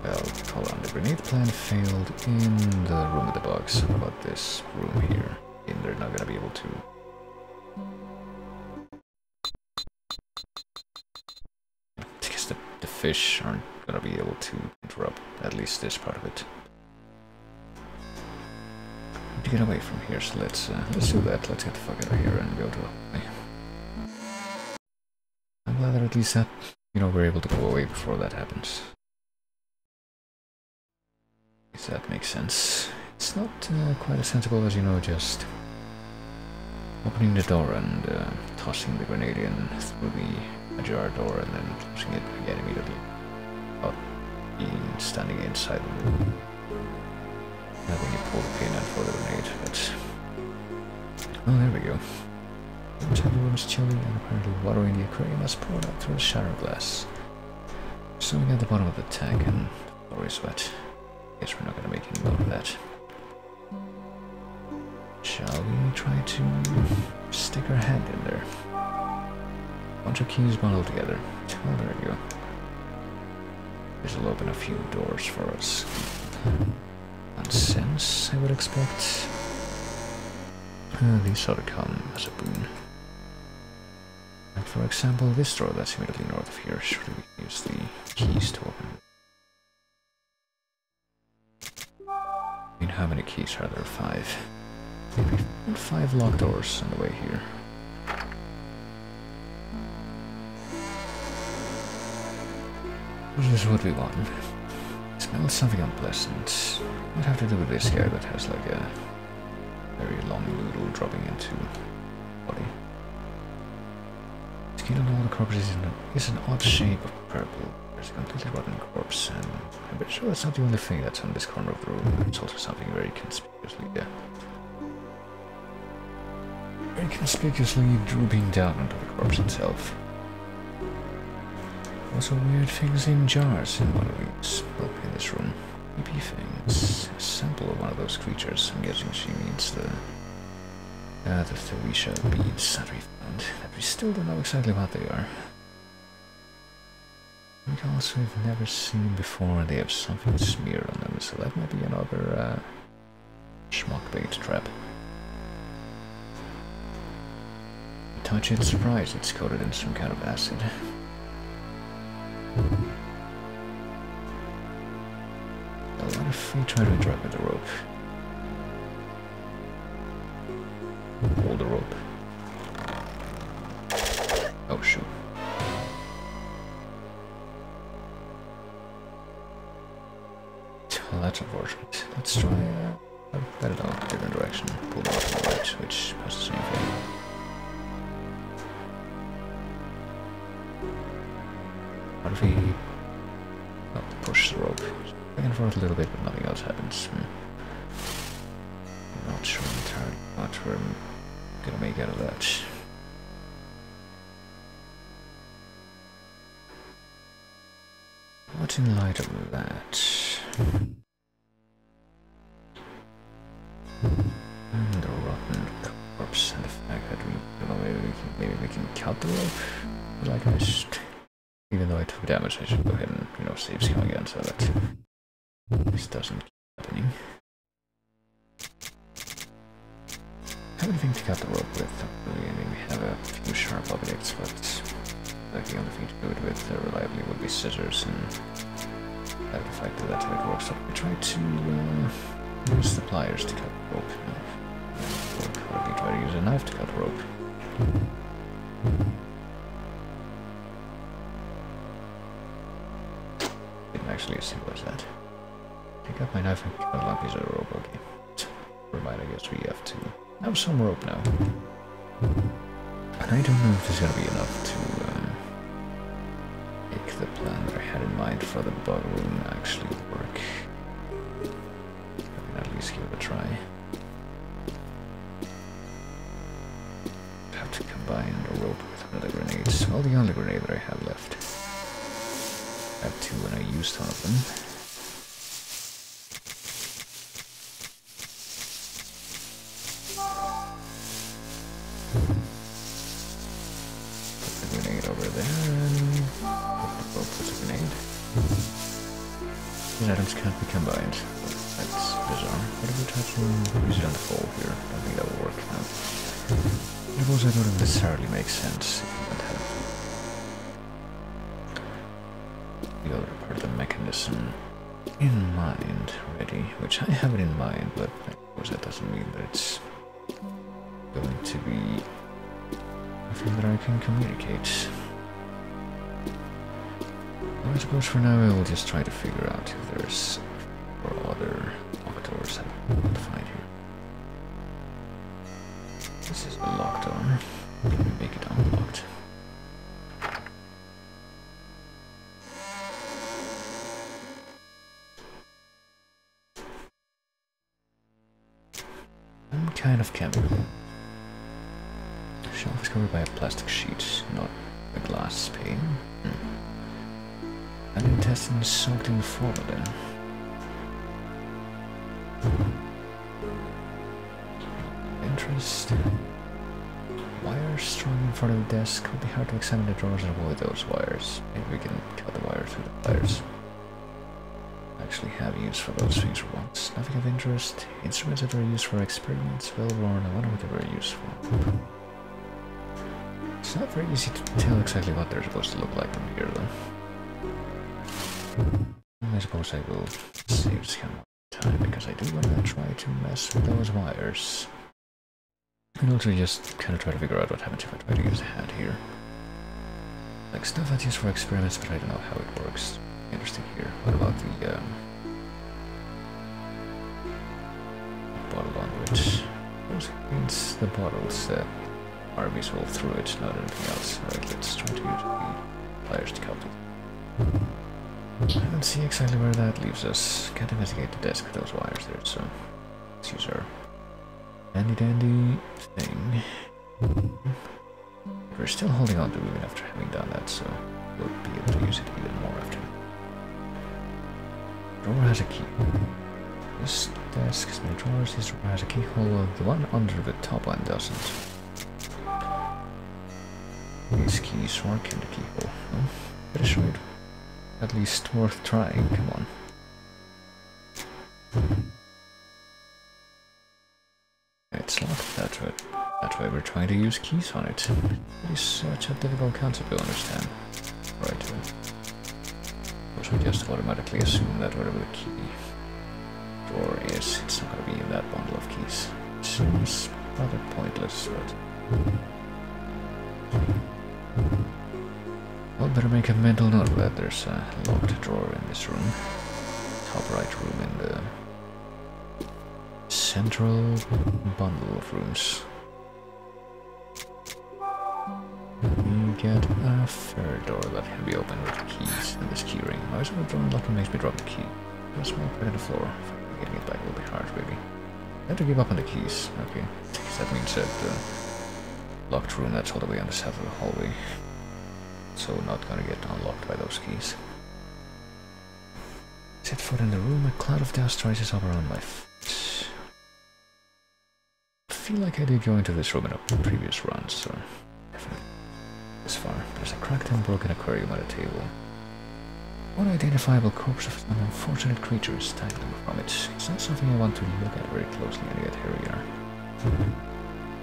Well, hold on, the grenade plan failed in the room with the bugs. What about this room here? And they're not gonna be able to... Because the fish aren't gonna be able to interrupt at least this part of it. To get away from here, so let's do that. Let's get the fuck out of here and go to... I'm glad that at least that, you know, we're able to go away before that happens. If that makes sense. It's not quite as sensible as, you know, just opening the door and tossing the grenade in through the ajar door and then closing it again immediately. Without being standing inside the room. Having you pull the pin out for the grenade, but... Oh, there we go. Don't have a room is chilly and apparently water in the aquarium has poured out through the shower glass. Swimming at the bottom of the tank and the floor is wet. Guess we're not gonna make any more of that. Shall we try to stick our hand in there? Bunch of keys bundled together. Oh, there we go. This will open a few doors for us. Nonsense, I would expect. These ought to come as a boon. Like for example, this door that's immediately north of here. Surely we can use the keys to open it. I mean, how many keys are there? 5. Maybe 5 locked doors on the way here. This is what we want. It smells something unpleasant. Might have to do with this guy that has like a very long noodle dropping into body. Skin on all the corpses is an odd shape of purple. There's a completely rotten corpse, and I'm pretty sure that's not the only thing that's on this corner of the room. It's also something very conspicuously, very conspicuously drooping down onto the corpse itself. Also weird things in jars in one of these. Well, in this room. Creepy things. A sample of one of those creatures. I'm guessing she means the Theresia beads that we found. That we still don't know exactly what they are. Because we've never seen before, they have something smeared on them, so that might be another schmuck bait trap. You touch it, surprise, it's coated in some kind of acid. Well, what if we try to interact with the rope? Hold the rope. Oh shoot. Well, that's unfortunate. Let's try, I don't know, different direction. Pull the rope on the right, which passes the same thing. What if we push the rope back and forth a little bit, but nothing else happens? I'm not sure entirely what we're gonna make out of that. What in light of that? And the rotten corpse and the fact that we, you know, maybe we can cut the rope. Like I just. Even though I took damage, I should go ahead and, you know, save scum again so that this doesn't keep happening. Have anything to cut the rope with? Really, I mean, we have a few sharp objects, but like the only thing to do it with reliably would be scissors, and I have the fact that that's how it works. So we try to use the pliers to cut the rope. Or probably try to use a knife to cut the rope. Actually as simple as that. Pick up my knife and cut a long piece of the rope, okay. Never mind, I guess we have to have some rope now. And I don't know if this is gonna be enough to make the plan that I had in mind for the bug room actually work. I can at least give it a try. Have to combine the rope with another grenade. Well, the only grenade that I have left. I have 2 and I used one of them. Put the grenade over there and put the rope with the grenade. These items can't be combined. That's bizarre. What if we try to use it on the pole here? I don't think that will work now. I suppose that wouldn't necessarily make sense if we don't have the other part of the mechanism in mind already, which I have it in mind, but of course that doesn't mean that it's going to be a thing that I can communicate. Well, I suppose for now I will just try to figure out if there's other locked doors that I want to find here. This is a locked door. Can we make it unlocked? Kind of chemical. Shelf is covered by a plastic sheet, not a glass pane. An intestine soaked in formalin. Interest. Wires strung in front of the desk. Would be hard to examine the drawers and avoid those wires. Maybe we can cut the wire through the pliers. Actually have use for those things for once. Nothing of interest. Instruments that were used for experiments. Well worn. I wonder what they were used for. It's not very easy to tell exactly what they're supposed to look like from here though. I suppose I will save some time because I do want to try to mess with those wires. And also just kind of try to figure out what happens if I try to use a hand here. Like stuff that's used for experiments, but I don't know how it works. Interesting here. What about the bottle on which those means the bottles that are visible through it, not anything else. Alright, let's try to use the pliers to cut it. I don't see exactly where that leaves us. Can't investigate the desk with those wires there, so let's use our handy dandy thing. We're still holding on to it even after having done that, so we'll be able to use it even more after. Drawer has a key. This desk has many drawers. This drawer has a keyhole. The one under the top one doesn't. These keys work in the keyhole. No? Pretty sure it at least worth trying. Come on. It's locked that way. That's why we're trying to use keys on it. It is such a difficult concept to understand. Right. Of course, we just automatically assume that whatever the key drawer is, it's not going to be in that bundle of keys. It seems rather pointless, but well, better make a mental note of that. There's a locked drawer in this room. Top right room in the central bundle of rooms. We get a third door that can be opened with keys and this key ring. Why is it a door unlocking makes me drop the key? A small crack in the floor. Getting it back will be hard, really. I have to give up on the keys. Okay. That means that the locked room that's all the way on the side of the hallway. So not gonna get unlocked by those keys. Set foot in the room, a cloud of dust rises up around my feet. I feel like I did go into this room in a previous run, so definitely this far. There's a cracked and broken aquarium on a table. Unidentifiable corpse of an unfortunate creature is dangling from it. It's not something I want to look at very closely, and yet here we are.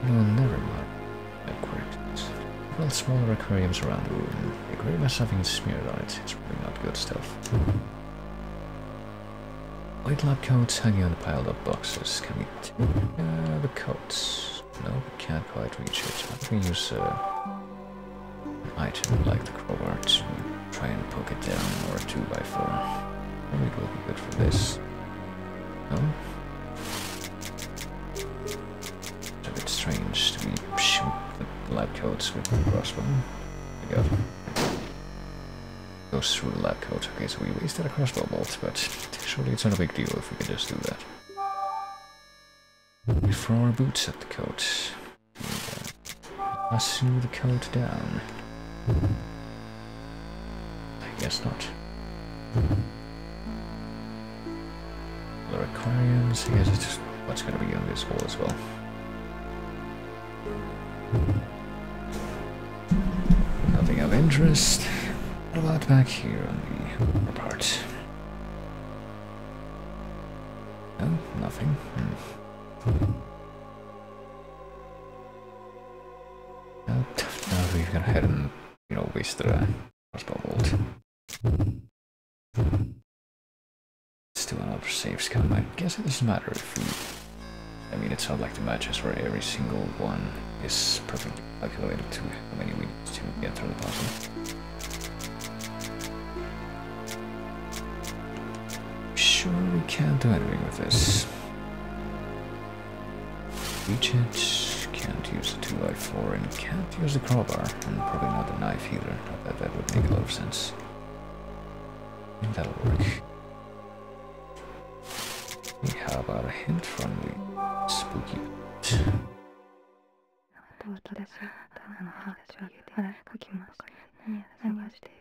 No, never mind. Several smaller aquariums around the room. The aquarium has something smeared on it. It's probably not good stuff. White lab coats hanging on the piled up boxes. Can we take the coats? No, we can't quite reach it. How do we use an item like the crowbar to try and poke it down, or a 2x4? Maybe it will be good for this. No? It's a bit strange to be shoot the lab coats with the crossbow. There we go. Goes through the lab coat. Okay, so we wasted a crossbow bolt, but surely it's not a big deal if we can just do that. We throw our boots at the coat. And, lasso the coat down. I guess not. Other aquariums. I guess it's just what's going to be on this wall as well. Nothing of interest. What about back here on the upper part? No, nothing. Now we've gone ahead and, wasted a crossbow bolt. Let's do another save scan. I guess it doesn't matter if we... I mean, it's not like the matches where every single one is perfectly calculated to how many we need to get through the puzzle. Sure, we can't do anything with this. Reach it. Can't use the 2x4 and can't use the crowbar, and probably not the knife either. Not that that would make a lot of sense. And that'll work. How about a hint from the spooky bit?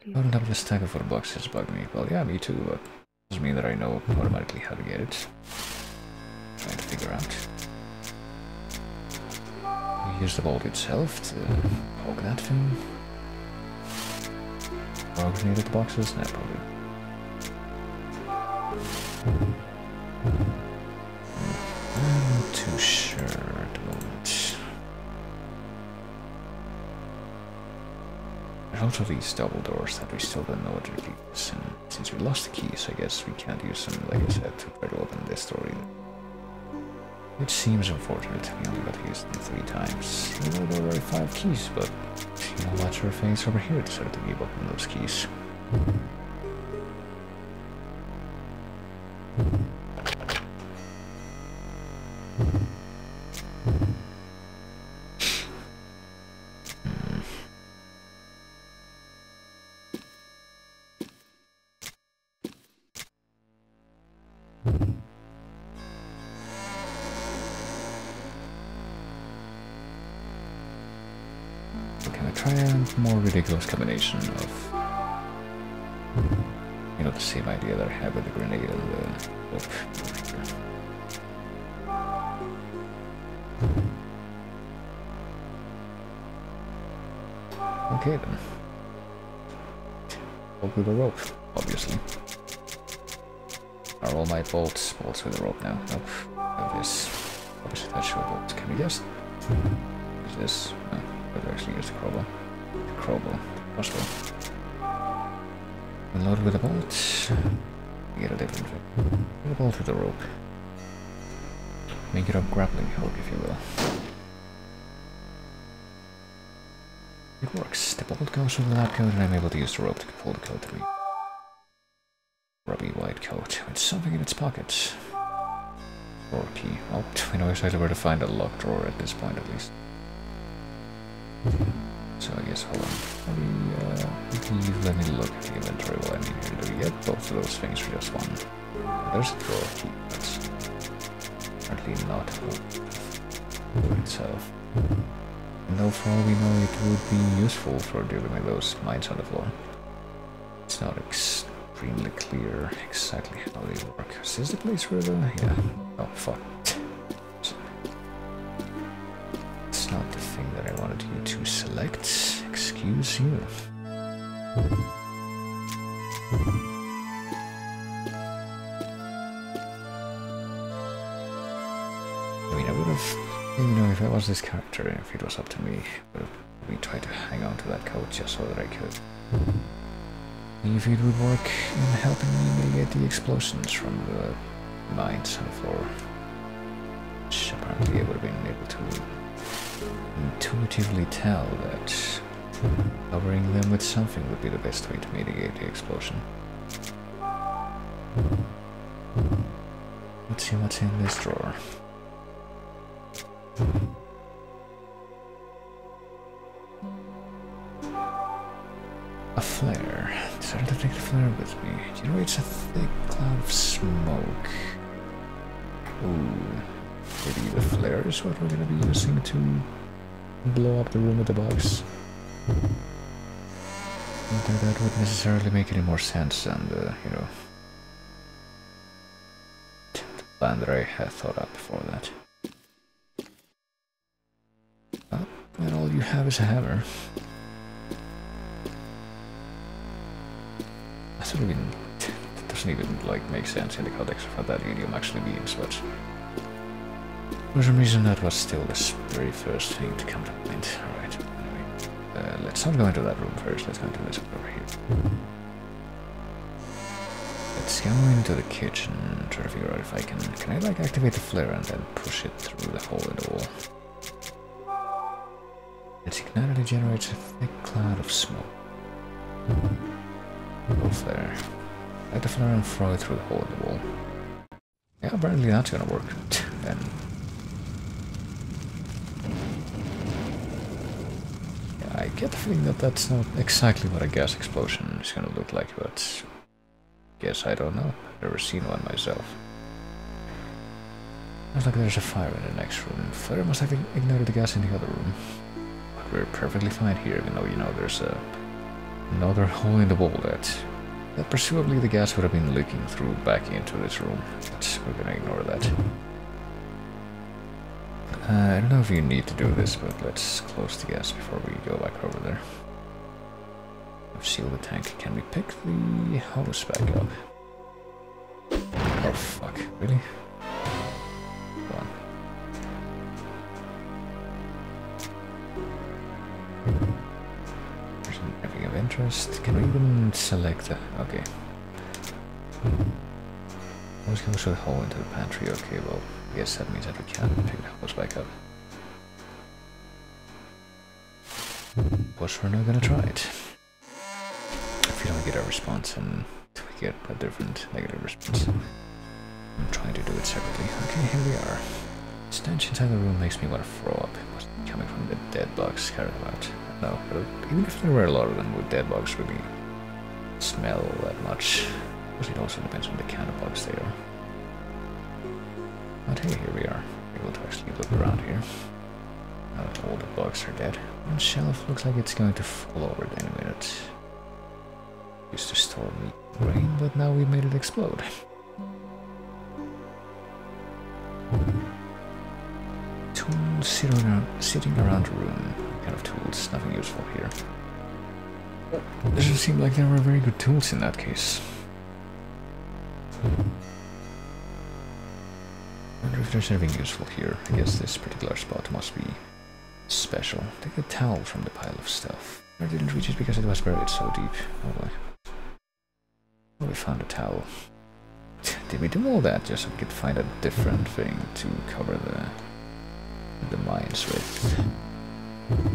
Loading up the stack of food boxes bug me. Well, yeah, me too, but doesn't mean that I know automatically how to get it. Trying to figure out. Use the bolt itself to poke that thing. Or grenade at the boxes? Nah, probably. I'm not too sure at the moment. There's also these double doors that we still don't know what they're keys, and since we lost the keys, I guess we can't use them, like I said, to try to open this door either. Which seems unfortunate, we only got to use them 3 times. Even though there were 5 keys, but you know what, your face over here decided to give up on those keys. Can I try a more ridiculous combination of, you know, the same idea that I had with the grenade and the rope? Okay then. Bolt with a rope, obviously. Are all my bolts with a rope now? Nope. Have this. Obviously that should bolt. Can we just use this? No. I've actually used the crowbar. The crowbar. Possible. And load with a bolt. You get a different thing. Get a bolt with a rope. Make it a grappling hook, if you will. It works. The bolt goes with the lab coat and I'm able to use the rope to pull the coat through. Rubby white coat with something in its pockets. Drawer key. Oh, we know exactly where to find a locked drawer at this point at least. So I guess, hold on. Let me look at the inventory while I'm in here. Do we get both of those things for just one? There's a drawer key, that's apparently not for itself. And though for all we know it would be useful for dealing with those mines on the floor. It's not extremely clear exactly how they work. Is this the place where the... yeah. Oh, fuck. It's not the thing that I wanted you to select. Excuse you. I mean, I would have... you know, if I was this character, if it was up to me, I would have tried to hang on to that coat just so that I could. If it would work in helping me mitigate the explosions from the mines on the floor. Which apparently I would have been able to intuitively tell that covering them with something would be the best way to mitigate the explosion. Let's see what's in this drawer. A flare. Decided to take the flare with me. Generates a thick cloud of smoke. Ooh. Maybe the flare is what we're gonna be using to blow up the room with the bugs. Although that wouldn't necessarily make any more sense than the, you know, the plan that I had thought up before that. Oh, and all you have is a hammer. That doesn't even like make sense in the context of what that idiom actually means, but for some reason that was still the very first thing to come to mind. Alright, anyway, let's not go into that room first, let's go into this one over here. Let's go into the kitchen and try to figure out if I can I like activate the flare and then push it through the hole in the wall. It ignited and generates a thick cloud of smoke. Go flare. Light the flare and throw it through the hole in the wall. Yeah, apparently that's gonna work. Then. Yeah, I get the feeling that that's not exactly what a gas explosion is gonna look like, but guess I don't know. I've never seen one myself. Looks like there's a fire in the next room. Fire must have ignited the gas in the other room. we're perfectly fine here, even though, you know, there's another hole in the wall that presumably the gas would have been leaking through back into this room. But we're gonna ignore that. I don't know if you need to do this, but let's close the gas before we go back over there. I've sealed the tank. Can we pick the hose back up? Oh fuck, really? Go on. There's nothing of interest. Can we even select the... okay. Hose goes through the hole into the pantry. Okay, well, I guess that means that we can't pick the hose back up. But we're not gonna try it. If we don't get a response and we get a different negative response. I'm trying to do it separately. Okay, here we are. Stench inside the room makes me want to throw up. It was coming from the dead bugs carried about. No, but even if there were a lot of them, would dead bugs really smell that much? Because it also depends on the kind of bugs they are. But hey, here we are. Able to actually look around here. Now that all the bugs are dead. One shelf looks like it's going to fall over any minute. Used to store me rain, but now we made it explode. Tools sitting around the room. What kind of tools? Nothing useful here. Doesn't seem like there were very good tools in that case. I wonder if there's anything useful here. I guess this particular spot must be special. Take a towel from the pile of stuff. I didn't reach it because it was buried so deep. Oh boy. Oh, we found a towel. Did we do all that just so we could find a different thing to cover the mines with?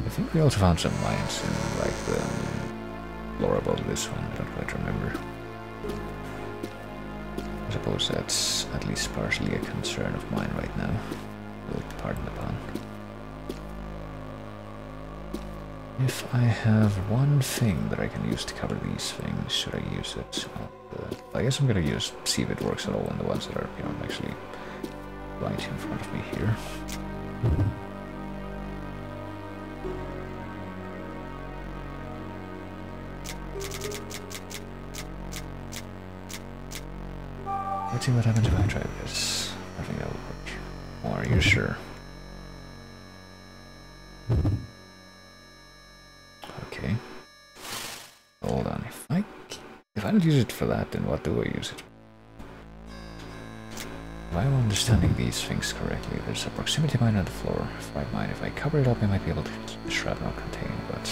I think we also found some mines in like the floor above this one. I don't quite remember. I suppose that's at least partially a concern of mine right now. We'll pardon the pun. If I have one thing that I can use to cover these things, should I use it? I guess I'm gonna see if it works at all on the ones that are, you know, actually right in front of me here. Let's see what happens if I try this. I think that will work. Or are you sure? Okay. Hold on. If I don't use it for that, then what do I use it? If I'm understanding these things correctly, there's a proximity mine on the floor. If I cover it up, I might be able to keep the shrapnel contained, but...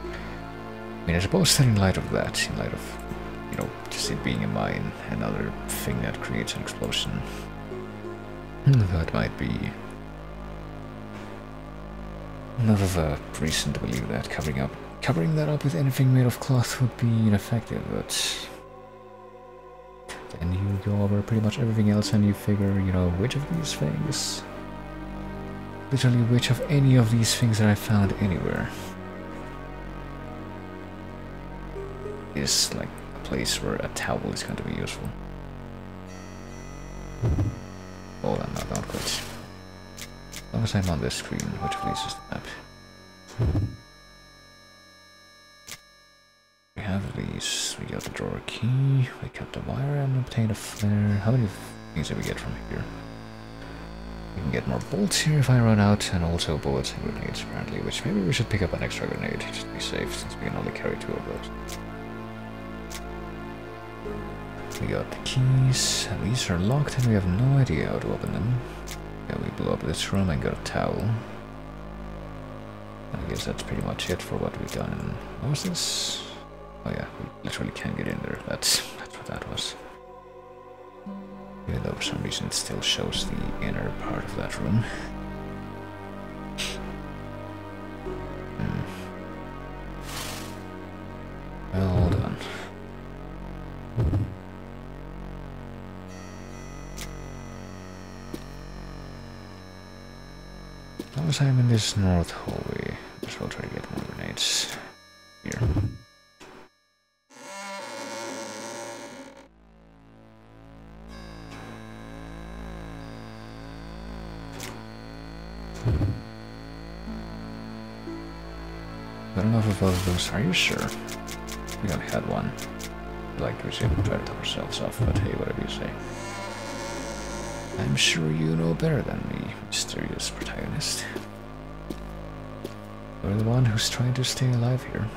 I mean, I suppose that in light of that, in light of, you know, just it being a mine, another thing that creates an explosion, that might be enough of a reason to believe that covering that up with anything made of cloth would be ineffective, but then you go over pretty much everything else and you figure, you know, which of these things, literally which of any of these things that I found anywhere is like a place where a towel is going to be useful. Hold on, no, don't quit. As long as I'm on this screen, which of these is the map? We have these. We got the drawer key, we cut the wire and obtained a flare. How many things did we get from here? We can get more bolts here if I run out, and also bullets and grenades apparently, which maybe we should pick up an extra grenade just to be safe, since we can only carry 2 of those. We got the keys, and these are locked and we have no idea how to open them. Yeah, we blew up this room and got a towel. I guess that's pretty much it for what we've done. And what was this? Oh yeah, we literally can't get in there. That's what that was. Even though for some reason it still shows the inner part of that room. Well, hold on. As long as I'm in this north hallway, I guess I'll try to get more grenades here. got enough of both of those. Are you sure? We only had one. Like we should try to top ourselves off, but hey, whatever you say. I'm sure you know better than me, mysterious protagonist. You're the one who's trying to stay alive here.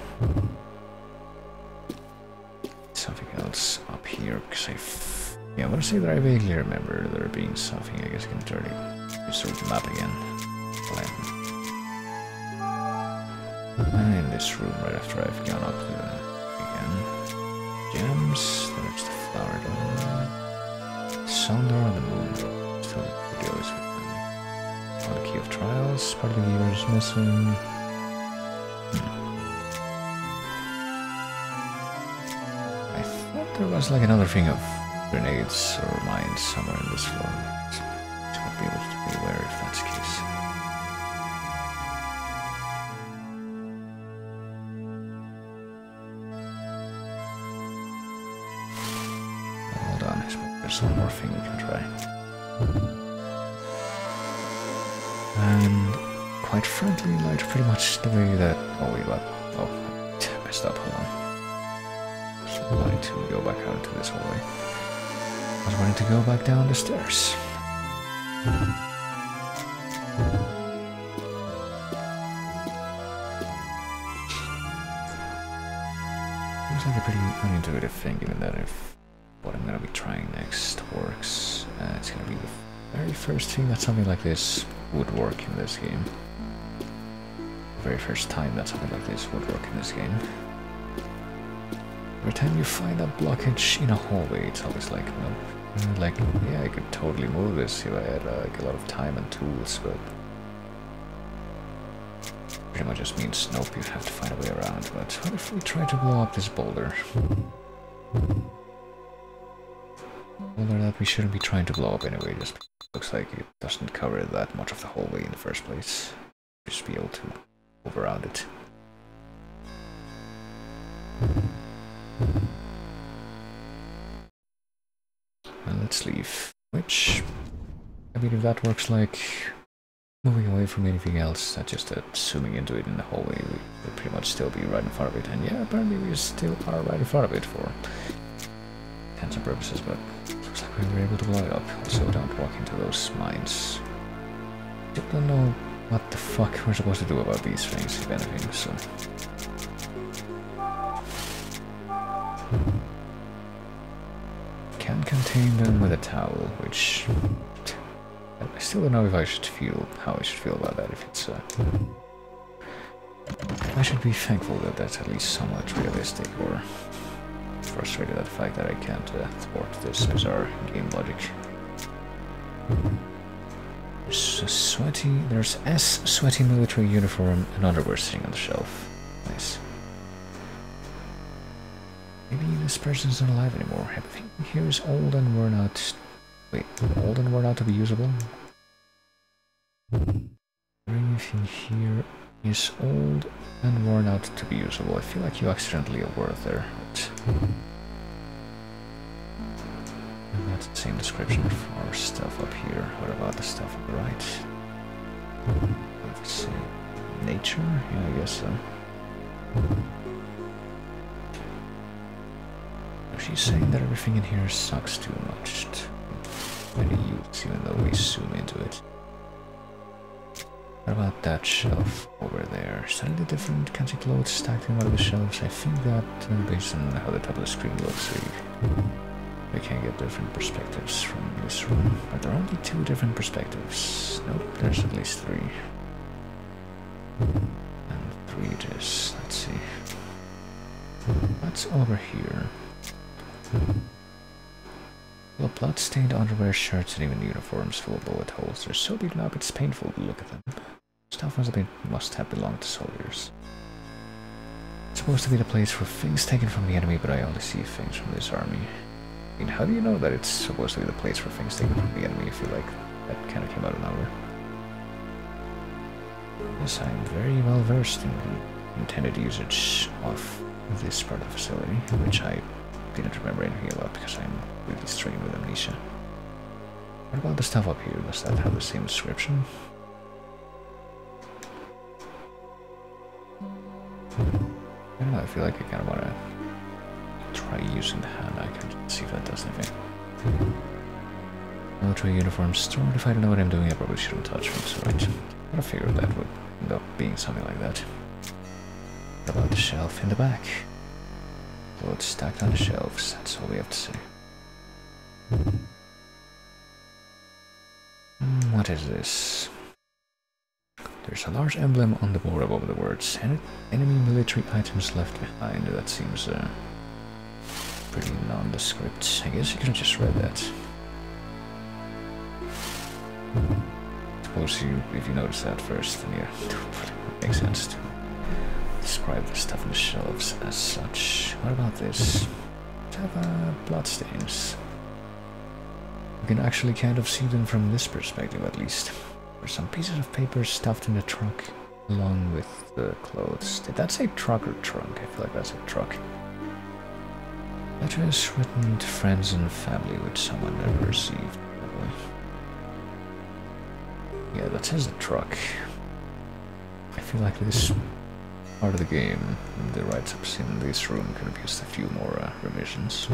Something else up here, because I want to say that I vaguely remember there being something. I guess I can turn it, restore the map again. In this room, right after I've gone up here again. Gems, there's the flower door. Sun door on the moon. Still the deal is with them. Oh, the key of trials, part of the gear is missing. I thought there was like another thing of grenades or mines somewhere in this floor. So I'll be able to be aware if that's the case. Hold on, there's one more thing we can try. And quite frankly, like pretty much the way that... Oh wait, what? Oh, I messed up, hold on. I wanted to go back out into this hallway. I was wanting to go back down the stairs. Seems like a pretty unintuitive thing, given that if what I'm gonna be trying next works, it's gonna be the very first thing that something like this would work in this game. The very first time that something like this would work in this game. Every time you find a blockage in a hallway, it's always like, nope. Like, yeah, I could totally move this if I had like a lot of time and tools, but pretty much just means nope, you have to find a way around. But what if we try to blow up this boulder? Boulder that we shouldn't be trying to blow up anyway, just looks like it doesn't cover that much of the hallway in the first place. Just be able to move around it. And let's leave. Which, I mean, if that works like moving away from anything else, not just zooming into it in the hallway, we would pretty much still be right in front of it. And yeah, apparently we still are right in front of it for intents and purposes, but looks like we were able to blow it up. Also, don't walk into those mines. Still don't know what the fuck we're supposed to do about these things, if anything, so... Can contain them with a towel, which I still don't know if I should feel how I should feel about that. If it's I should be thankful that that's at least somewhat realistic, or frustrated at the fact that I can't thwart this bizarre game logic. There's S sweaty military uniform and underwear sitting on the shelf. Nice. Maybe this person's not alive anymore. Everything here is old and worn out. Wait, old and worn out to be usable? Everything here is old and worn out to be usable. I feel like you accidentally a word there. But... And that's the same description for our stuff up here. What about the stuff on the right? Let's see. Nature? Yeah, I guess so. She's saying that everything in here sucks too much to many youths, even though we zoom into it. What about that shelf over there? Slightly different kinds of clothes stacked in one of the shelves. I think that, based on how the top of the screen looks, we can get different perspectives from this room. Are there only 2 different perspectives? Nope, there's at least 3. And 3 it is. Let's see. What's over here? Well, blood-stained underwear, shirts, and even uniforms full of bullet holes. They're so beaten up it's painful to look at them. Stuff must have belonged to soldiers. It's supposed to be the place for things taken from the enemy, but I only see things from this army. I mean, how do you know that it's supposed to be the place for things taken from the enemy? I feel like that kind of came out of nowhere. Yes, I'm very well versed in the intended usage of this part of the facility, which I didn't remember anything about because I'm really strained with amnesia. What about the stuff up here? Does that have the same description? don't know, I feel like I kind of want to try using the hand icon to see if that does anything. Military uniform stored. If I don't know what I'm doing, I probably shouldn't touch them, so I gotta figure that would end up being something like that. What about the shelf in the back? Well, it's stacked on the shelves, that's all we have to say. What is this? There's a large emblem on the board above the words enemy military items left behind. That seems pretty nondescript. I guess you could have just read that. Suppose if you notice that first, then yeah, it makes sense to describe the stuff on the shelves as such. What about this? Have bloodstains. You can actually kind of see them from this perspective, at least. There's some pieces of paper stuffed in the truck, along with the clothes. Did that say truck or trunk? I feel like that's a truck. Letters written to friends and family which someone never received. Yeah, that says the truck. I feel like this part of the game, the write-ups in this room, could have used a few more revisions.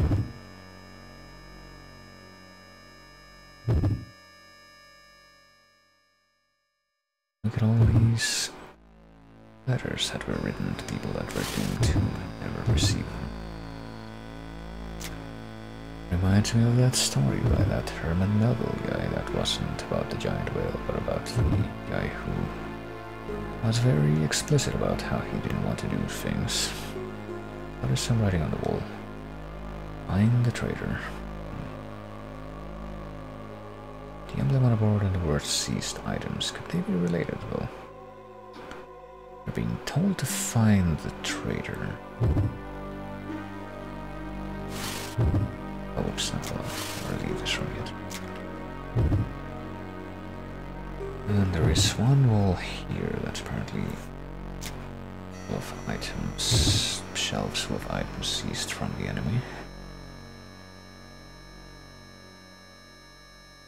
Look at all these letters that were written to people that were doomed to never receive them. Reminds me of that story by that Herman Melville guy that wasn't about the giant whale, but about the guy who was very explicit about how he didn't want to do things. What is some writing on the wall? Find the traitor. The emblem on the board and the words seized items. Could they be related? Well, we're being told to find the traitor. Oh, whoops, not allowed. I'll leave this room yet. And there is one wall here that's apparently full of items, shelves full of items seized from the enemy.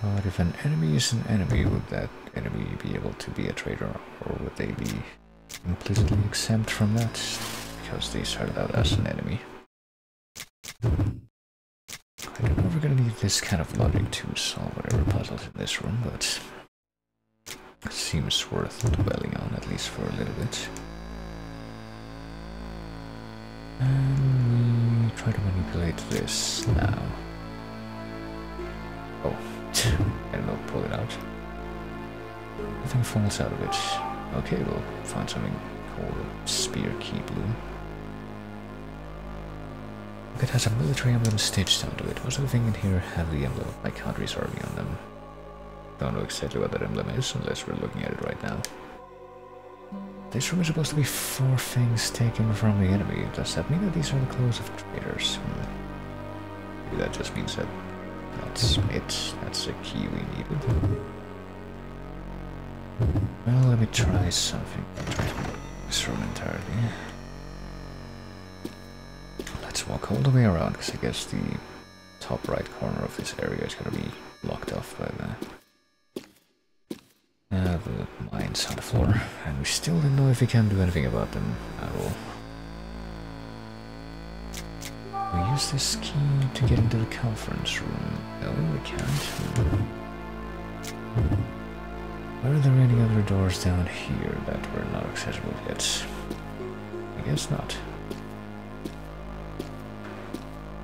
But if an enemy is an enemy, would that enemy be able to be a traitor, or would they be implicitly exempt from that because they started out as an enemy? I don't know if we're gonna need this kind of logic to solve whatever puzzles in this room, but it seems worth dwelling on, at least for a little bit. And we try to manipulate this now. Oh, I don't know, pull it out. Nothing falls out of it. Okay, we'll find something called a spear key bloom. It has a military emblem stitched onto it. Most of the things in here have the emblem of my country's army on them. Don't know exactly what that emblem is unless we're looking at it right now. This room is supposed to be 4 things taken from the enemy. Does that mean that these are the clothes of traitors? Maybe that just means that that's it. That's the key we needed. Well, let me try something. Try to make this room entirely. Let's walk all the way around, because I guess the top right corner of this area is going to be blocked off by the mines on the floor, and we still don't know if we can do anything about them at all. We use this key to get into the conference room. No, we can't. Are there any other doors down here that were not accessible yet? I guess not.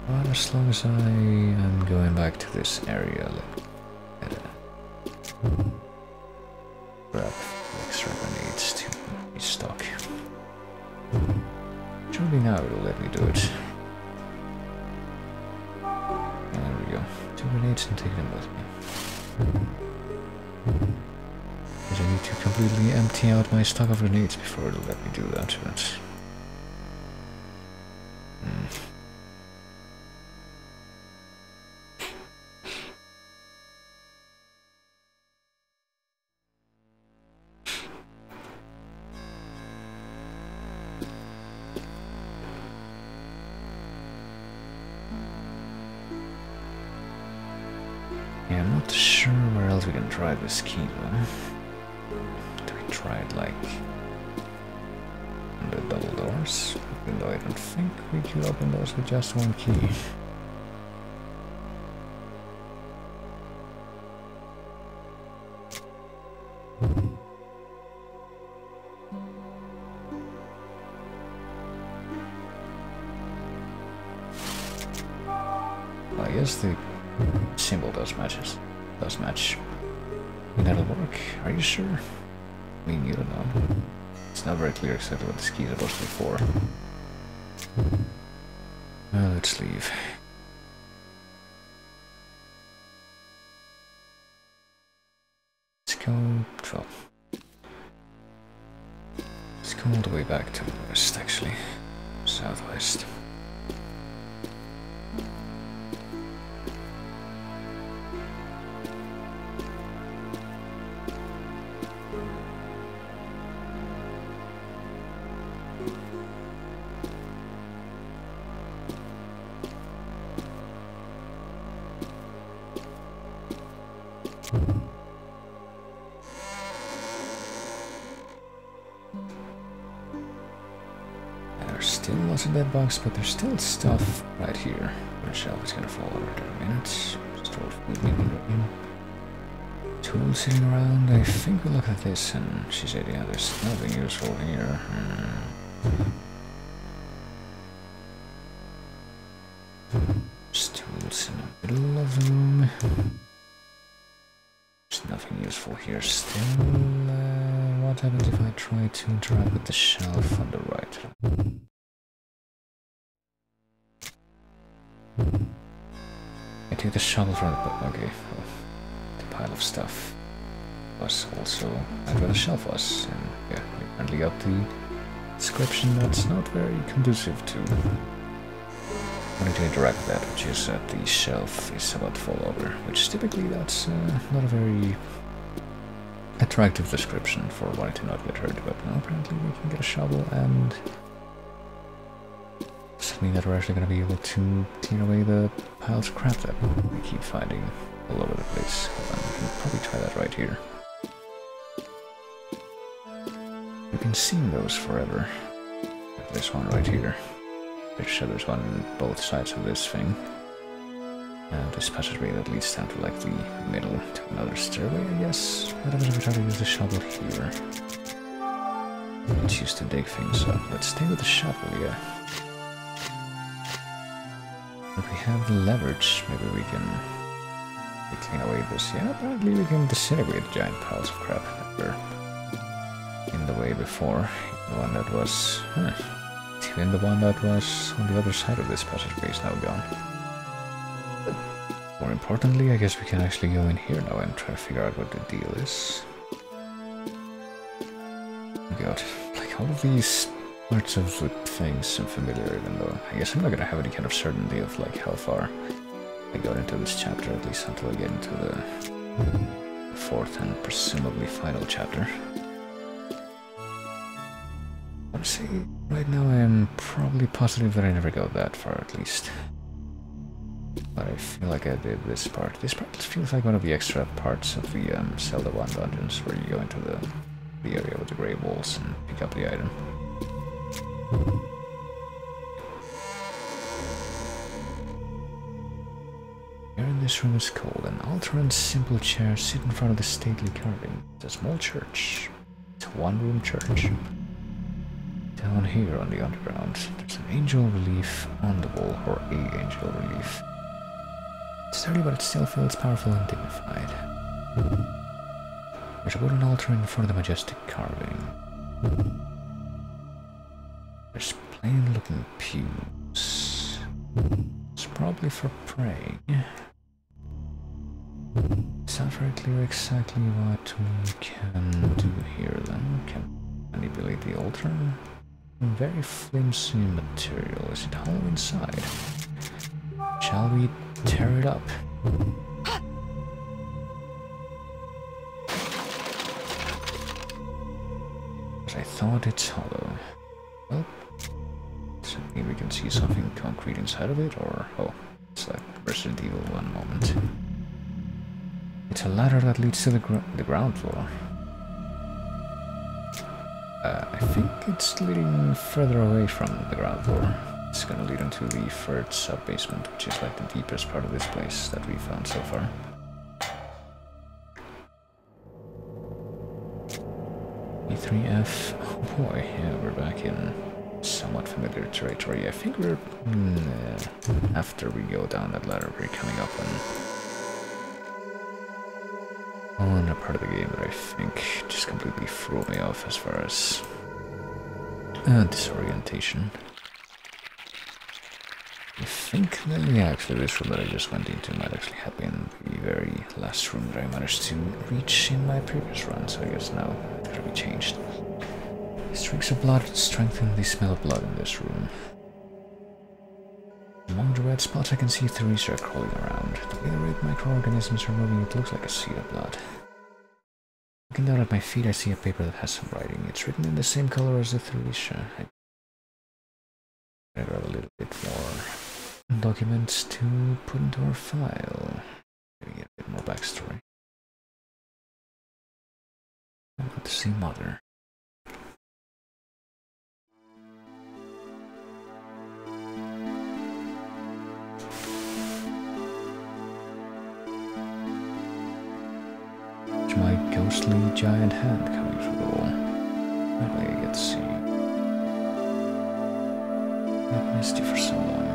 But as long as I am going back to this area, let grab extra grenades to restock. Surely now it'll let me do it. And there we go. 2 grenades and take them with me. Because I need to completely empty out my stock of grenades before it'll let me do that, but... Yeah, I'm not sure where else we can try this key though. Do we try it like... open the double doors, even though I don't think we could open those with just one key. I guess the symbol does match. And that'll work. Are you sure? I mean, you don't know. It's not very clear exactly what this key is supposed to be for. Well, let's leave. Let's go... well... let's go all the way back to the west, actually. Southwest. There's still lots of dead bugs, but there's still stuff right here. The shelf is gonna fall over in a minute. Stored food maybe. Tools sitting around. I think we look at this and she said, yeah, there's nothing useful here. There's tools in the middle of the room. There's nothing useful here still. What happens if I try to interact with the shelf on the right? I take the shovel from the... okay. The pile of stuff was also where the shelf was. And yeah, we apparently got the description that's not very conducive to wanting to interact with that, which is that the shelf is about to fall over, which typically that's not a very attractive description for wanting to not get hurt, but now apparently we can get a shovel and does that mean that we're actually going to be able to clear away the piles of crap that we keep finding all over the place. Hold on, we can probably try that right here. We've been seeing those forever. Like this one right here. Pretty sure there's one on both sides of this thing. And this passageway that leads down to like the middle to another stairway, I guess. What happens if we try to use the shovel here? It's used to dig things up. Let's stay with the shovel, yeah. If we have the leverage, maybe we can clean away this. Yeah, apparently we can disintegrate giant piles of crap that were in the way before. The one that was... even the one that was on the other side of this passageway is now gone. More importantly, I guess we can actually go in here now and try to figure out what the deal is. Oh god, like all of these parts of the things seem familiar, even though I guess I'm not gonna have any kind of certainty of like how far I got into this chapter, at least until I get into the fourth and presumably final chapter. I would say right now I am probably positive that I never got that far, at least. But I feel like I did this part. This part feels like one of the extra parts of the Zelda 1 dungeons, where you go into the area with the grey walls and pick up the item. Here in this room is cold. An altar and simple chair sit in front of the stately carving. It's a small church. It's a one-room church. Down here on the underground, there's an angel relief on the wall, or a angel relief. It's sturdy, but it still feels powerful and dignified. There's a wooden altar in front of the majestic carving. There's plain-looking pews. It's probably for praying. It's not very clear exactly what we can do here, then. We can manipulate the altar. Very flimsy material. Is it hollow inside? Shall we tear it up? Because I thought it's hollow. Well, does it mean we can see something concrete inside of it, or... oh, it's like Resident Evil 1 moment. It's a ladder that leads to the ground floor. I think it's leading further away from the ground floor. It's gonna lead into the third sub-basement, which is like the deepest part of this place that we found so far. E3F. Oh boy, yeah, we're back in somewhat familiar territory. I think we're... after we go down that ladder, we're coming up on a part of the game that I think just completely threw me off as far as disorientation. I think that, yeah, actually this room that I just went into might actually have been the very last room that I managed to reach in my previous run, so I guess now it's gotta be changed. Streaks of blood strengthen the smell of blood in this room. Among the red spots I can see Theresia crawling around. The way the red microorganisms are moving, it looks like a sea of blood. Looking down at my feet I see a paper that has some writing. It's written in the same color as the Theresia. I grab a little bit more documents to put into our file. Maybe get a bit more backstory. I want to see Mother. My ghostly giant hand coming through the wall. That way I get to see you. I've missed you for so long.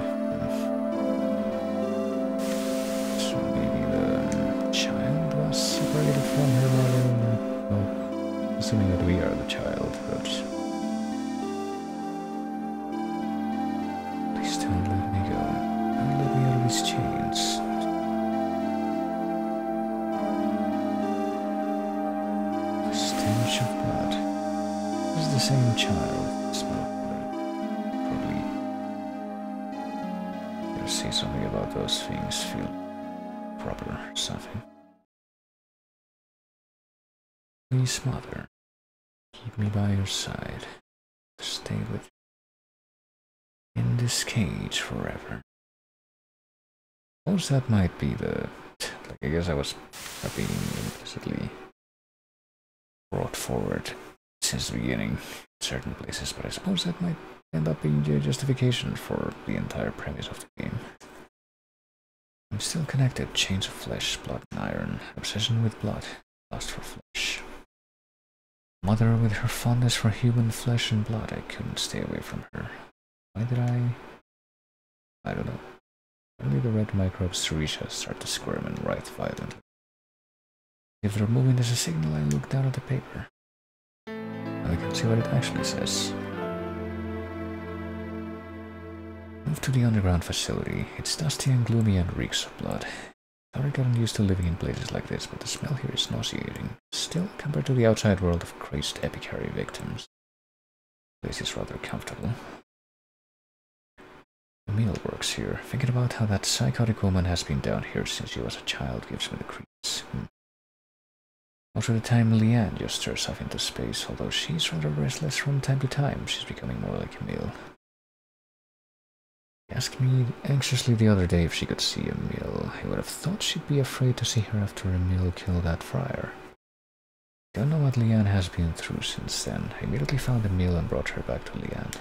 So maybe the child was separated from her mother. Well, assuming that we are the child, but please don't let me go. Don't let me out of these chains. Stench of blood. This is the same child. Smell of blood. Probably. Gotta say something about those things. Feel proper or something. Please, Mother, keep me by your side. Stay with you in this cage forever. Suppose that might be the... like, I guess I was being implicitly brought forward since the beginning in certain places, but I suppose that might end up being the justification for the entire premise of the game. I'm still connected, chains of flesh, blood and iron, obsession with blood, lust for flesh. Mother with her fondness for human flesh and blood, I couldn't stay away from her. Why did I don't know. Only the red microbes Theresia start to squirm and writhe violently. If they're moving as a signal, I look down at the paper. I can see what it actually says. Move to the underground facility. It's dusty and gloomy and reeks of blood. I've already gotten used to living in places like this, but the smell here is nauseating. Still, compared to the outside world of crazed epicary victims, the place is rather comfortable. Emile works here. Thinking about how that psychotic woman has been down here since she was a child gives me the creeps. Most of the time, Leanne just stirs off into space, although she's rather restless from time to time. She's becoming more like Emile. She asked me anxiously the other day if she could see Emile. I would have thought she'd be afraid to see her after Emile killed that friar. Don't know what Leanne has been through since then. I immediately found Emile and brought her back to Leanne.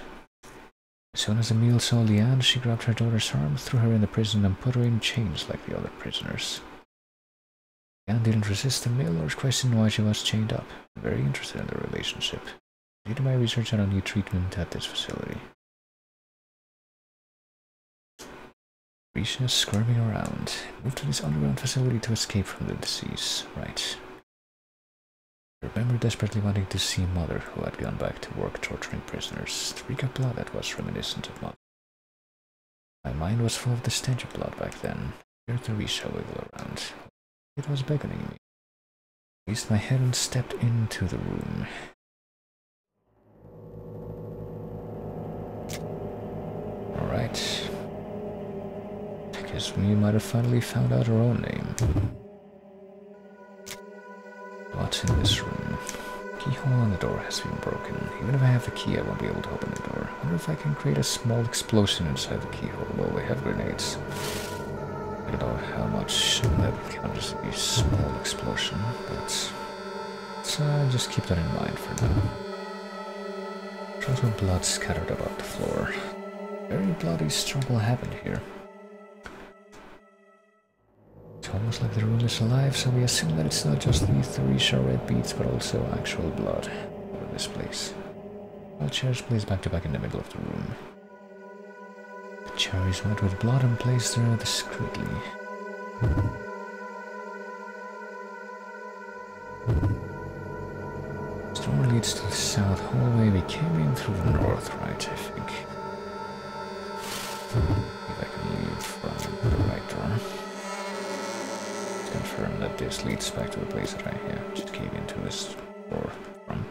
As soon as Emile saw Leanne, she grabbed her daughter's arm, threw her in the prison, and put her in chains like the other prisoners. Leanne didn't resist Emile or question why she was chained up. I'm very interested in their relationship. I did my research on a new treatment at this facility. Theresia squirming around. Moved to this underground facility to escape from the disease. Right. I remember desperately wanting to see Mother, who had gone back to work torturing prisoners. The reek of blood that was reminiscent of Mother. My mind was full of the stench of blood back then. I heard Theresia wiggle around. It was beckoning me. I raised my head and stepped into the room. Alright. I guess we might have finally found out our own name. What's in this room? Keyhole on the door has been broken. Even if I have the key, I won't be able to open the door. I wonder if I can create a small explosion inside the keyhole. Well, we have grenades. I don't know how much that would count as a small explosion, but let's just keep that in mind for now. There's also blood scattered about the floor. Very bloody struggle happened here. It's almost like the room is alive, so we assume that it's not just the Theresia red beads, but also actual blood over this place. All chairs placed back to back in the middle of the room. The chair is wet with blood and placed there discreetly. This door leads to the south hallway. We came in through the north, right, I think. If I can leave from the right door. Confirm that this leads back to the place that I just came into this door from.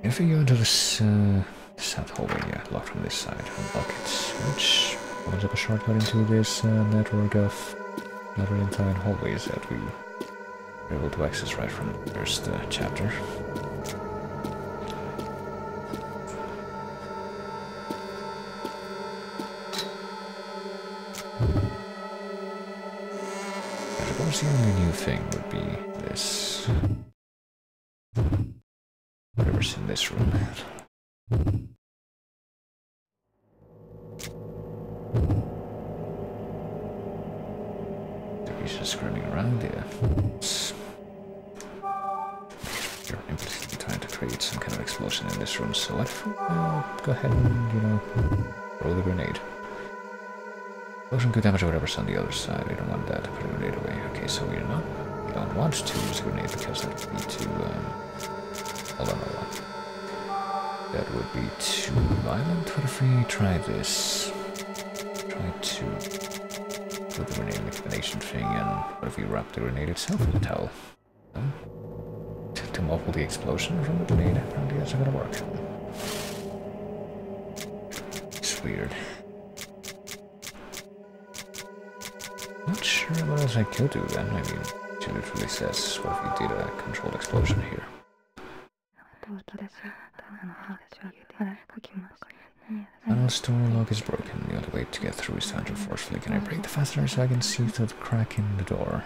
If we go into this south hallway, locked from this side, unlock it, which opens up a shortcut into this network of labyrinthine hallways that we were able to access right from the first chapter. I suppose the only new thing would be this. Whatever's in this room. He's just screaming around here. You're implicitly trying to create some kind of explosion in this room, so let's go ahead and, roll the grenade. Explosion could damage whatever's on the other side. We don't want that. Put a grenade away. Okay, so we don't want to use a grenade because that would be too, hold on. That would be too violent. What if we try this? Try to put the grenade in the combination thing, and what if we wrap the grenade itself in the towel? To muffle the explosion from the grenade? Apparently that's not gonna work. It's weird. Not sure what else I could do then. I mean, she literally says, what if we did a controlled explosion here? Tunnel's door lock is broken. The only way to get through is to enter forcefully. Can I break the fastener so I can see through the crack in the door?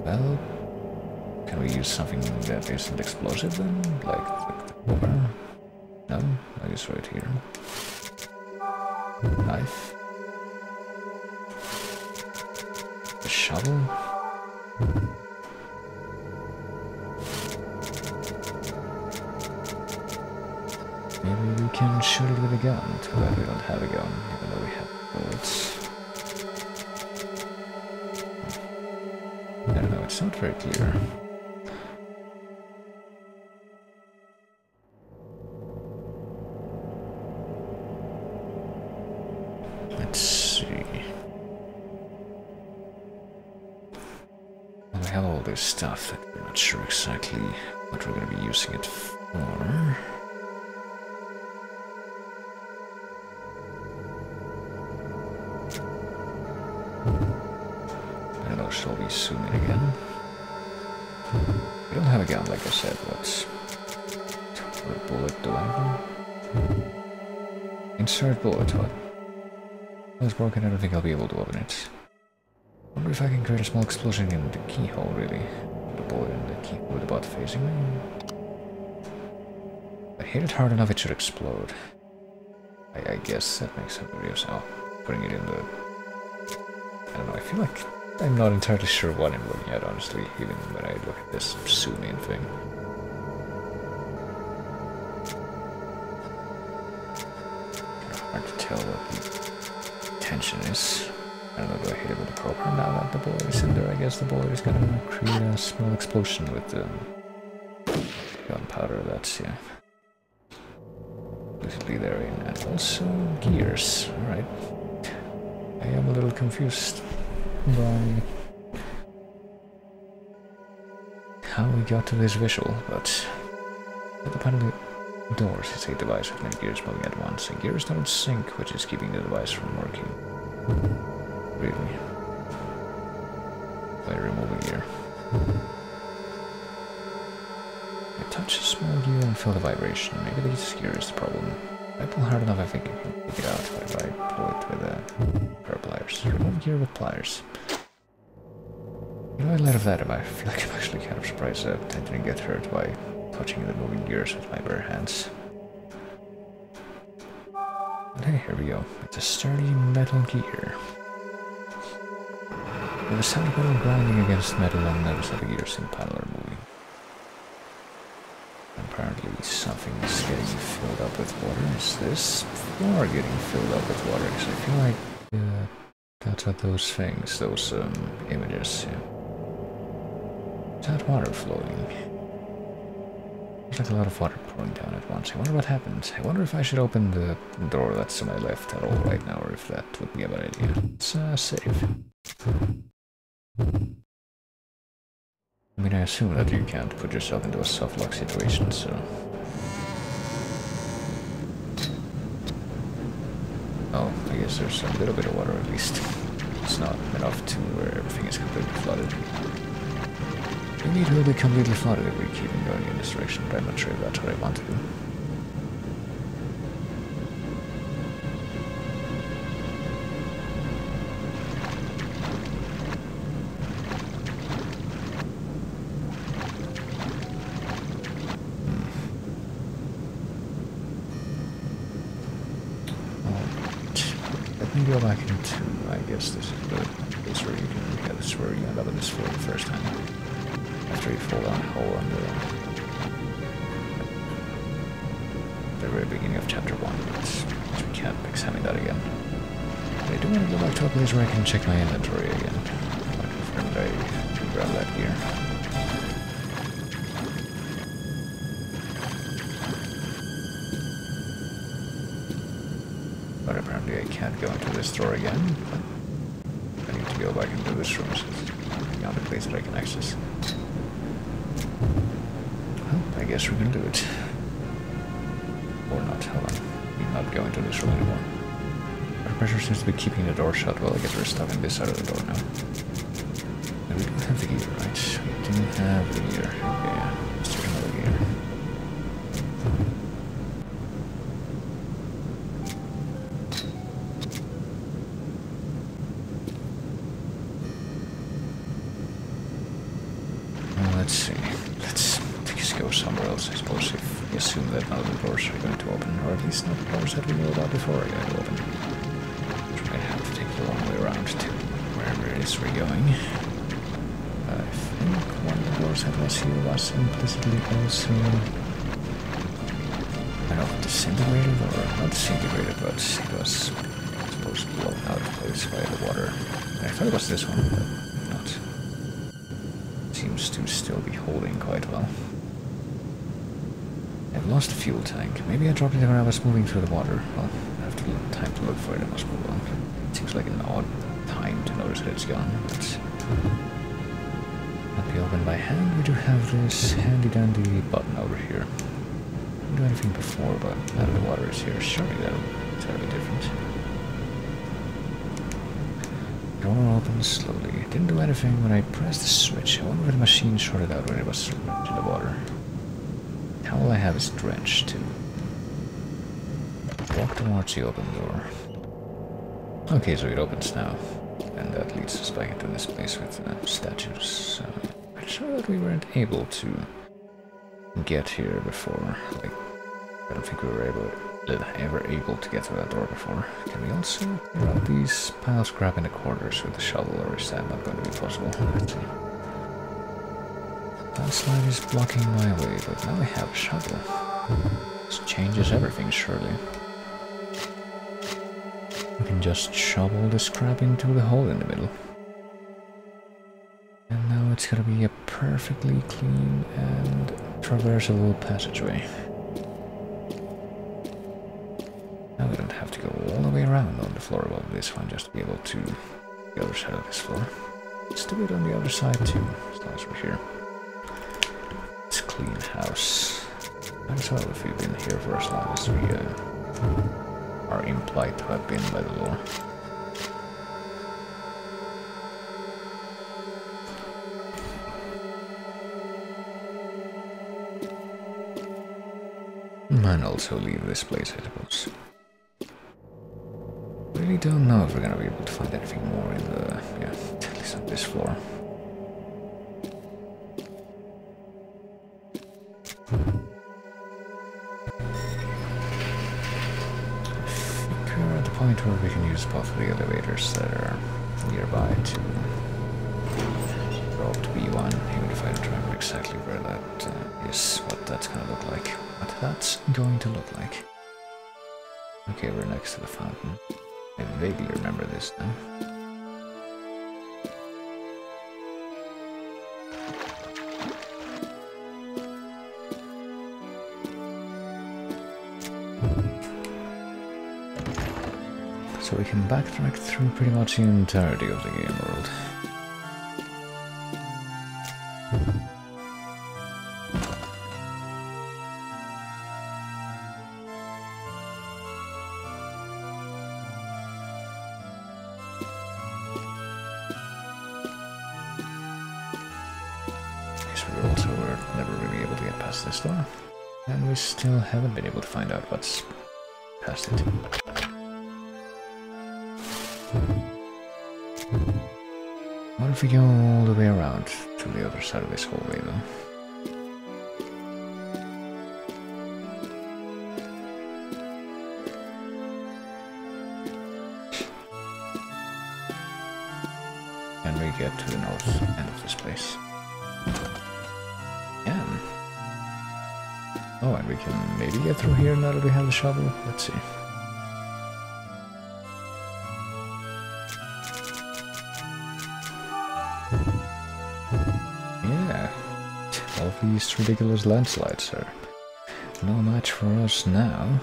Well, can we use something that isn't explosive then? Like the bar? No? I guess right here. Knife. The shovel. Maybe we can shoot it with a gun. Too bad we don't have a gun, even though we have bullets. I don't know, it's not very clear. Let's see. Well, we have all this stuff that we're not sure exactly what we're going to be using it for. I don't know, shall we zoom in again? We don't have a gun, like I said, but... a bullet do anything? Insert bullet, what? It's broken, I don't think I'll be able to open it. Wonder if I can create a small explosion in the keyhole, really. The bullet in the keyhole with the butt facing me. If I hit it hard enough, it should explode. I guess that makes sense. Oh, putting it in the... I don't know, I feel like I'm not entirely sure what I'm looking at, honestly, even when I look at this zoom in thing. Kind of hard to tell what the tension is. I don't know, do I hit it with the proper? Now that the bullet is in there, I guess the bullet is gonna create a small explosion with the gunpowder, that's, basically there in, and also gears, alright. I am a little confused by how we got to this visual, but at the panel doors, it's a device with many gears moving at once, and gears don't sync, which is keeping the device from working. Really. By removing gear. I touch a small gear and feel the vibration. Maybe this gear is the problem. If I pull hard enough, I think I can pick it out, but if I pull it with a here with pliers. You know, in light of that, I feel like I'm actually kind of surprised that I didn't get hurt by touching the moving gears with my bare hands. But hey, here we go. It's a sturdy metal gear. With a sound of metal grinding against metal and notice that the gears in the panel are moving. Apparently something is getting filled up with water. Is this floor getting filled up with water? Because I feel like that's what those things, those images. Yeah. Is that water flowing? There's like a lot of water pouring down at once. I wonder what happened. I wonder if I should open the door that's to my left at all right now, or if that would be a bad idea. Let's save. I mean, I assume that you can't put yourself into a soft lock situation, so... Oh, I guess there's a little bit of water at least. It's not enough to where everything is completely flooded. Maybe it will be completely flooded if we keep on going in this direction, but I'm not sure if that's what I want to do. Go back into, I guess this is the place where you can look at this, where you end up on this floor the first time. After you fall down a hole on the very beginning of chapter 1, but we can't examine that again. But I do want to go back to a place where I can check my inventory again. I confirm that I can grab that gear. But apparently I can't go into this door again. I need to go back into this room, so it's the only place that I can access. Well, I guess we can do it. Or not, hold on. We're not going to this room anymore. Our pressure seems to be keeping the door shut. Well, I guess we're stopping this side of the door now. And we don't have the gear, right? We didn't have the gear. Okay, yeah. Let's check another gear. Let's see. Let's just go somewhere else, I suppose, if we assume that none of the doors are going to open, or at least not the doors that we knew about before are going to open. Which we might have to take the long way around to wherever it is we're going. I think one of the doors that was here was implicitly also... I don't know, disintegrated, or not disintegrated, but it was supposed to blow out of place by the water. I thought it was this one, but not. Seems to still be holding quite well. I've lost the fuel tank. Maybe I dropped it when I was moving through the water. Well, I have time to look for it. I must move on. It seems like an odd time to notice that it's gone, but not be opened by hand. We do have this handy dandy button over here. Didn't do anything before, but now that the water is here, surely that'll be different. Door opens slowly. It didn't do anything when I pressed the switch. I wonder if the machine shorted out when it was submerged in the water. The towel I have is drenched too. Walk towards the open door. Okay, so it opens now. And that leads us back into this place with statues. I'm sure that we weren't able to get here before. Like, I don't think we were ever able to get to that door before. Can we also clear out these piles of crap in the corners with the shovel, or is that not going to be possible? Let's see. That slide is blocking my way, but now I have a shovel. This changes everything, surely. We can just shovel this crap into the hole in the middle. And now it's gonna be a perfectly clean and traversable passageway. Now we don't have to go all the way around on the floor above this one just to be able to the other side of this floor. Let's do it on the other side too, as long as we're here. It's a clean house. Might as well if we've been here for as long as we are implied to have been by the law. And also leave this place, I suppose. We really don't know if we're gonna be able to find anything more in the, yeah, at least on this floor. I think we're at the point where we can use both of the elevators that are nearby to go up to B1, even if I don't remember exactly where that is, what that's gonna look like. What that's going to look like. Okay, we're next to the fountain. I vaguely remember this now. So we can backtrack through pretty much the entirety of the game world. We're never really able to get past this door. And we still haven't been able to find out what's past it. What if we go all the way around to the other side of this hallway, though? And we get to the north end of this place. Yeah. Oh, and we can maybe get through here now that we have the shovel. Let's see. Yeah. All these ridiculous landslides are no match for us now.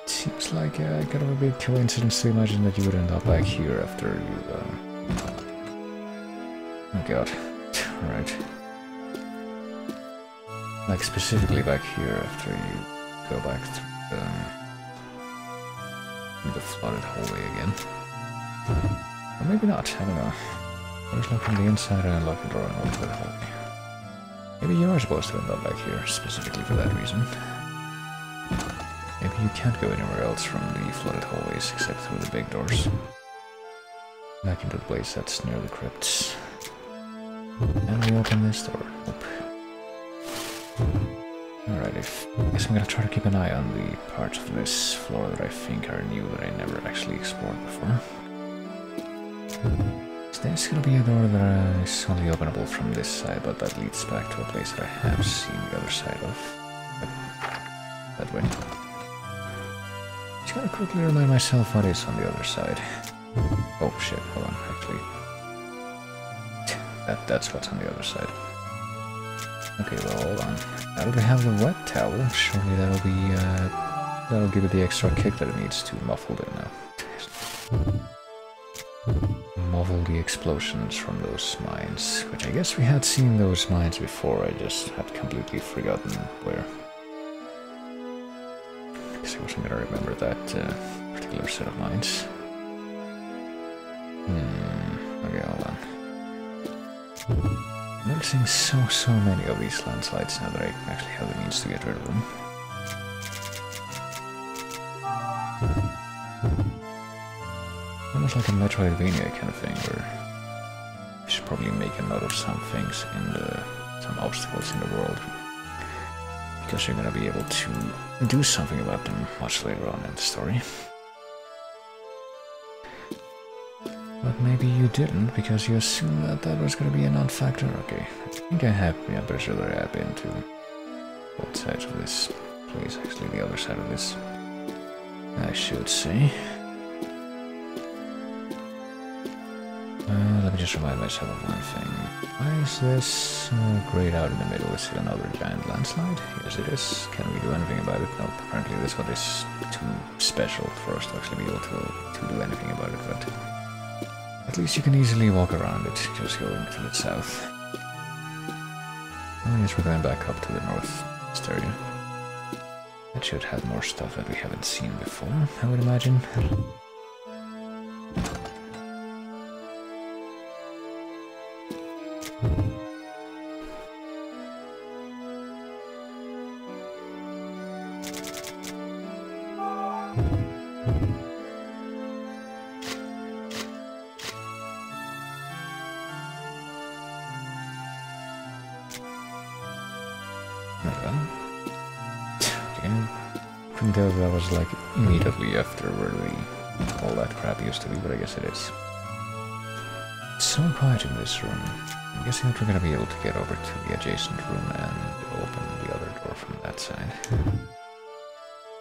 Seems like kind of a big coincidence to imagine that you would end up back here after you... Oh god. Alright. Like specifically back here after you go back through the flooded hallway again. Or maybe not, I don't know. There's look from the inside and unlock the door and open the hallway. Maybe you are supposed to end up back here specifically for that reason. Maybe you can't go anywhere else from the flooded hallways except through the big doors. Back into the place that's near the crypts. And we open this door. Nope. Alright, I guess I'm gonna try to keep an eye on the parts of this floor that I think are new that I never actually explored before. So there's gonna be a door that is only openable from this side, but that leads back to a place that I have seen the other side of. Yep. That way. Just gotta quickly remind myself what is on the other side. Oh shit, hold on, actually. That's what's on the other side. Okay, well, hold on. Now that we have the wet towel, surely that'll give it the extra kick that it needs to muffle it now. Muffle the explosions from those mines, which I guess we had seen those mines before, I just had completely forgotten where. I guess I wasn't gonna remember that particular set of mines. Okay, hold on. I'm noticing so many of these landslides now that I actually have the means to get rid of them. Almost like a Metroidvania kind of thing, where you should probably make a note of some things in some obstacles in the world, because you're gonna be able to do something about them much later on in the story. But maybe you didn't, because you assumed that that was going to be a non-factor. Okay, I think I have, yeah, I'm pretty sure that I have been to both sides of this place, actually the other side of this, I should say. Let me just remind myself of one thing. Why is this grayed out in the middle? Is it another giant landslide? Yes it is. Can we do anything about it? Nope, apparently this one is too special for us to actually be able to do anything about it, but... At least you can easily walk around it, just going to the south. I guess we're going back up to the north area. That should have more stuff that we haven't seen before, I would imagine. Okay. Couldn't tell if that was like immediately after where all that crap used to be, but I guess it is. It's so quiet in this room. I'm guessing that we're gonna be able to get over to the adjacent room and open the other door from that side.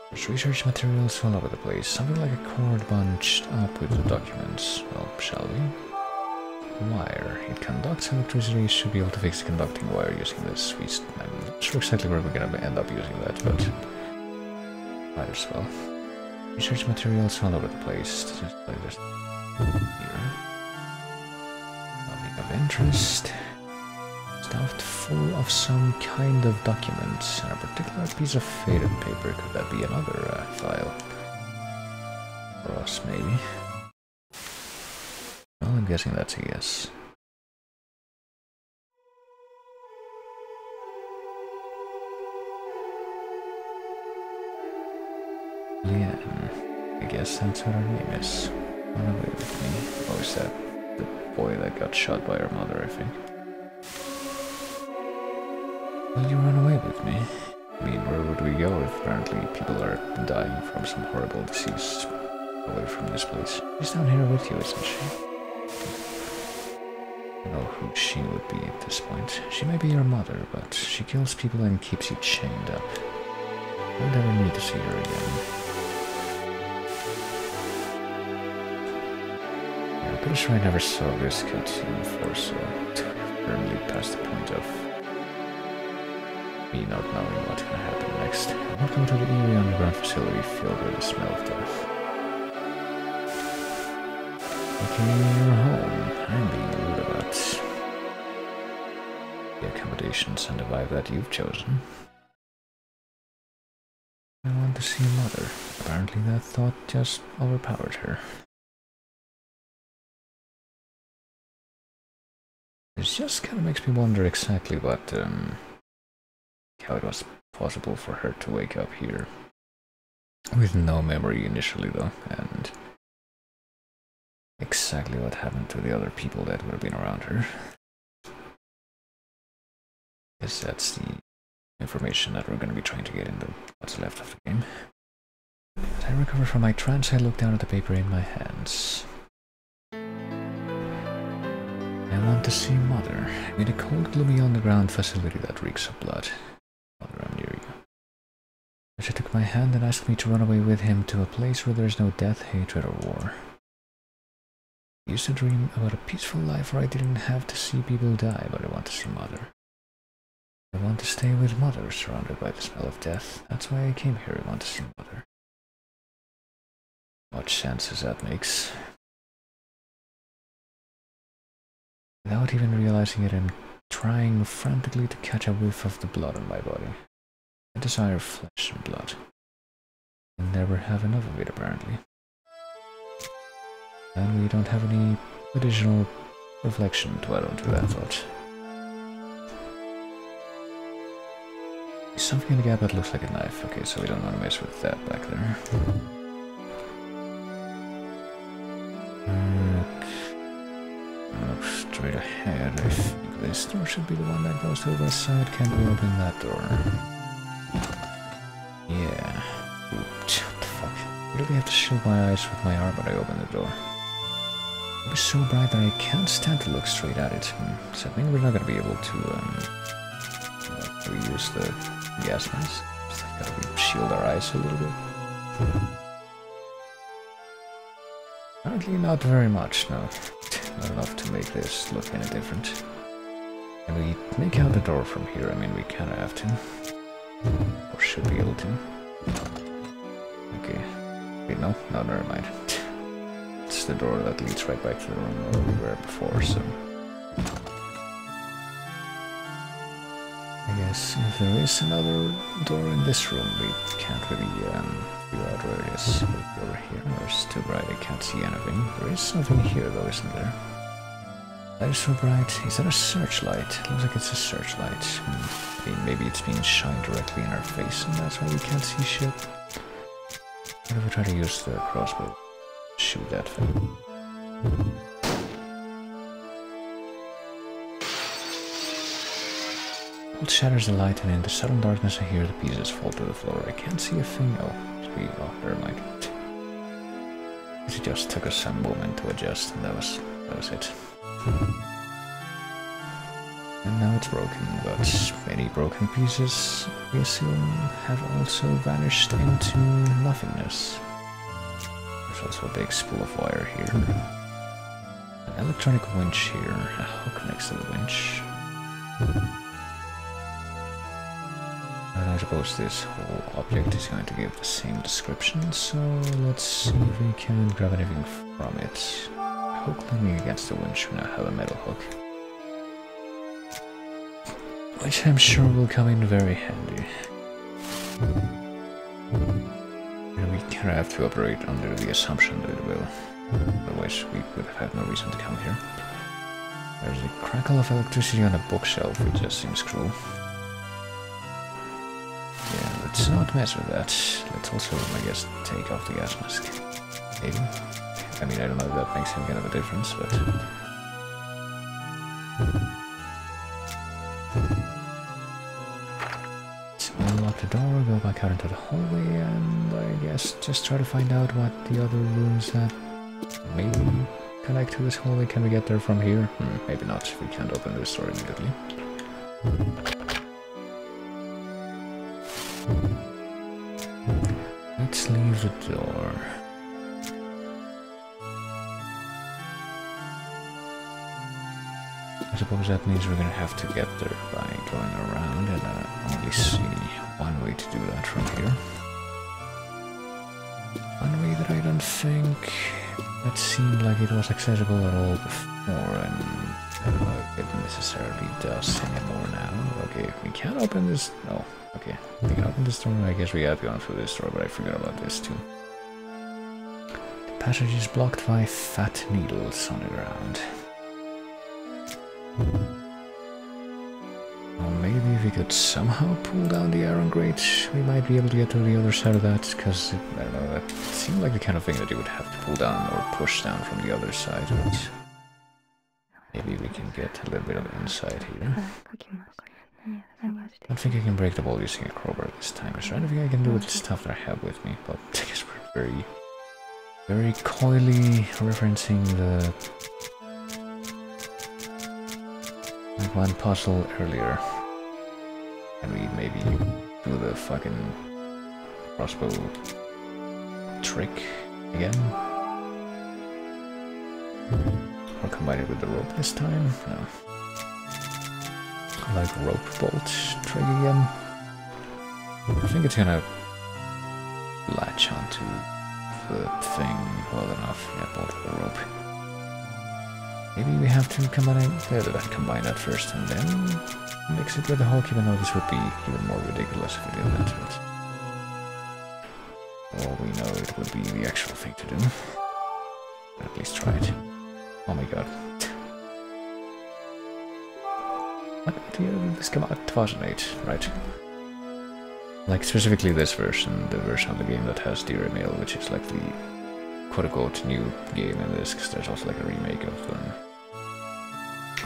There's research materials all over the place. Something like a cord bunched up with the documents. Well, shall we? Wire. It conducts electricity. Should be able to fix the conducting wire using this. I'm not sure exactly where we're gonna end up using that, but might as well. Research materials all over the place. Just like this here. Nothing of interest. Stuffed full of some kind of documents, and a particular piece of faded paper. Could that be another file? For us, maybe. Well, I'm guessing that's a yes. Leanne. I guess that's what her name is. Run away with me. Oh, is that the boy that got shot by her mother, I think? Will you run away with me? I mean, where would we go if apparently people are dying from some horrible disease away from this place? She's down here with you, isn't she? I don't know who she would be at this point. She may be your mother, but she kills people and keeps you chained up. I would never need to see her again. Yeah, I'm pretty sure I never saw this cutscene before, so firmly past the point of me not knowing what's gonna happen next. Welcome to the eerie underground facility filled with the smell of death. Okay, you're home. I'm being rude about the accommodations and the vibe that you've chosen. I want to see Mother. Apparently that thought just overpowered her. It just kind of makes me wonder exactly what, how it was possible for her to wake up here. With no memory initially though, and exactly what happened to the other people that would have been around her. Guess that's the information that we're going to be trying to get into what's left of the game. As I recover from my trance, I look down at the paper in my hands. I want to see Mother, in a cold, gloomy underground facility that reeks of blood. Mother, I'm near you. She took my hand and asked me to run away with him to a place where there's no death, hatred, or war. I used to dream about a peaceful life where I didn't have to see people die, but I want to see Mother. I want to stay with Mother, surrounded by the smell of death. That's why I came here. I want to see Mother. What chances that makes? Without even realizing it, I'm trying frantically to catch a whiff of the blood on my body. I desire flesh and blood. I never have enough of it, apparently. And we don't have any additional reflection to add on to that thought. There's something in the gap that looks like a knife. Okay, so we don't want to mess with that back there. Straight ahead, I think this door should be the one that goes to the west side. Can we open that door? Yeah. What the fuck? I really have to shield my eyes with my arm when I open the door. It was so bright that I can't stand to look straight at it. So I think we're not gonna be able to use the gas mask. Just gotta shield our eyes a little bit. Apparently not very much, no. Not enough to make this look any different. Can we make out the door from here? I mean, we kinda have to. Or should be able to. Okay. Wait, no, never mind. It's the door that leads right back to the room where we were before, so... I guess if there is another door in this room, we can't really figure out where it is. Over here, it's too bright, I can't see anything. There is something here though, isn't there? That is so bright. Is that a searchlight? It looks like it's a searchlight. I mean, maybe it's being shined directly in our face and that's why we can't see shit. What if we try to use the crossbow? Shoot that thing. Bolt shatters the light, and in the sudden darkness I hear the pieces fall to the floor. I can't see a thing. Oh, never mind. It just took us some moment to adjust, and that was it. And now it's broken, but many broken pieces, we assume, have also vanished into nothingness. There's also a big spool of wire here. An electronic winch here, a hook next to the winch. And I suppose this whole object is going to give the same description, so let's see if we can grab anything from it. A hook leaning against the winch, we now have a metal hook. Which I'm sure will come in very handy. And we kind of have to operate under the assumption that it will. Otherwise we would have had no reason to come here. There's a crackle of electricity on a bookshelf, which just seems cruel. Yeah, let's not mess with that. Let's also, I guess, take off the gas mask. Maybe? I mean, I don't know if that makes any kind of a difference, but... Let's unlock the door, go back out into the hallway, and I guess just try to find out what the other rooms that maybe connect to this hallway. Can we get there from here? Maybe not. We can't open this door immediately. Let's leave the door. I suppose that means we're gonna have to get there by going around, and I only see one way to do that from here. One way that I don't think that seemed like it was accessible at all before, and I don't know if it necessarily does anymore now. Okay, we can't open this. No, okay, we can open this door. I guess we have gone through this door, but I forgot about this too. The passage is blocked by fat needles on the ground. Or maybe if we could somehow pull down the iron grate, we might be able to get to the other side of that, because, I don't know, that seemed like the kind of thing that you would have to pull down or push down from the other side, but maybe we can get a little bit of insight here. I don't think I can break the wall using a crowbar this time. Is there anything I can do with the stuff that I have with me? But I guess we're very coyly referencing the one puzzle earlier. Can we maybe do the fucking crossbow trick again? Or combine it with the rope this time? No. Like rope bolt trick again? I think it's gonna latch onto the thing well enough. Yeah, bolt with the rope. Maybe we have to combine that first and then mix it with the hook, even though this would be even more ridiculous if we did that to it. For all we know, it would be the actual thing to do. But at least try it. Oh my god. What year did this come out? 2008, right? Like specifically this version, the version of the game that has Dear Emile, which is like the quote-unquote new game in this, because there's also like a remake of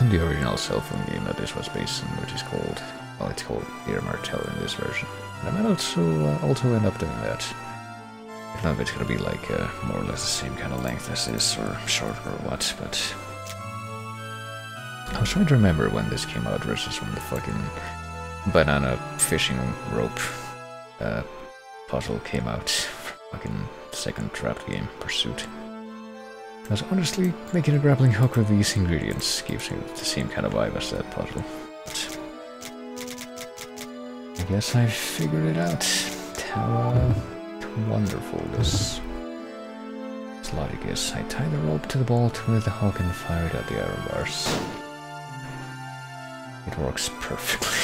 the original cell phone game that this was based on, which is called, well, it's called Dear Martell in this version. And I might also end up doing that. I don't know if it's gonna be like more or less the same kind of length as this, or shorter or what, but I was trying to remember when this came out versus when the fucking banana fishing rope puzzle came out. Fucking second trapped game, Pursuit. Because honestly, making a grappling hook with these ingredients gives me the same kind of vibe as that puzzle. But I guess I figured it out. How wonderful this logic is. I tie the rope to the bolt with the hook and fire it at the iron bars. It works perfectly.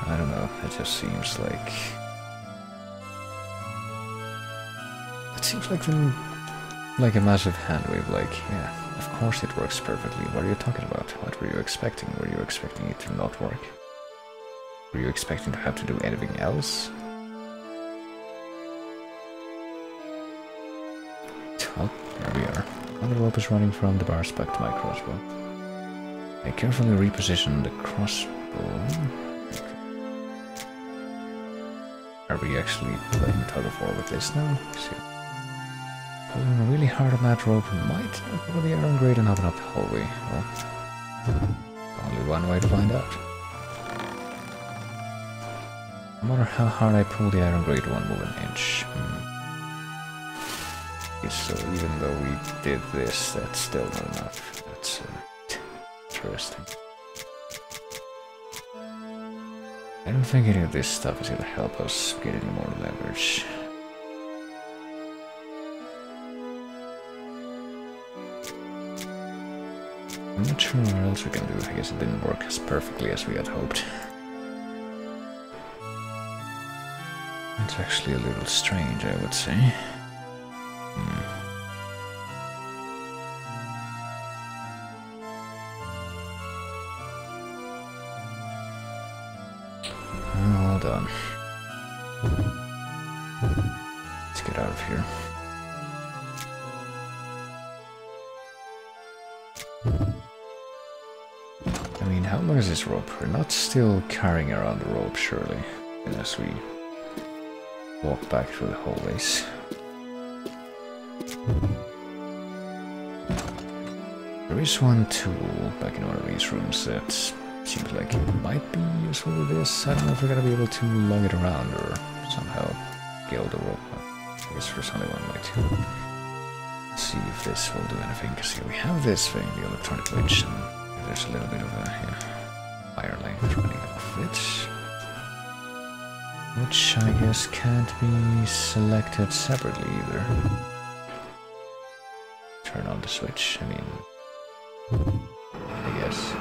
I don't know, it just seems like... It seems like a massive hand wave, like, yeah, of course it works perfectly. What are you talking about? What were you expecting? Were you expecting it to not work? Were you expecting to have to do anything else? Oh, there we are. Now the rope is running from the bars back to my crossbow. I carefully reposition the crossbow. Are we actually playing tug of war with this now? Pulling really hard on that rope might pull the iron grate and open up the hallway. Well, only one way to find out. No matter how hard I pull the iron grate, it won't move an inch. Okay, so even though we did this, that's still not enough. That's interesting. I don't think any of this stuff is going to help us get any more leverage. I'm not sure what else we can do. I guess it didn't work as perfectly as we had hoped. It's actually a little strange, I would say. Hold on. Let's get out of here. I mean, how long is this rope? We're not still carrying around the rope, surely, unless we walk back through the hallways. There is one tool back in one of these rooms that seems like it might be useful with this. I don't know if we're gonna be able to lug it around or somehow gild the rope. I guess there's only one way to see if this will do anything. Because here we have this thing, the electronic winch, and there's a little bit of a wire length running off it. Which I guess can't be selected separately either. Turn on the switch, I mean, I guess.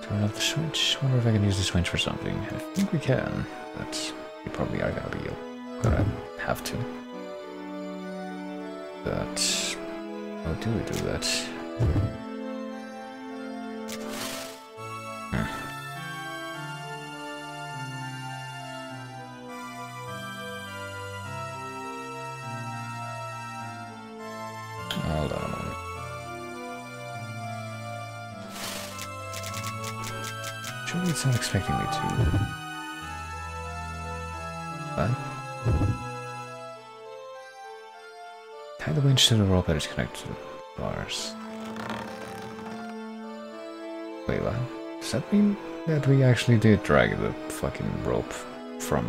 Turn off the switch. Wonder if I can use this winch for something. I think we can, but we probably are gonna have to. But how do we do that? Hold on a moment. Surely it's not expecting me to. What? Tie the winch to the rope that is connected to the bars. Wait, what? Does that mean that we actually did drag the fucking rope from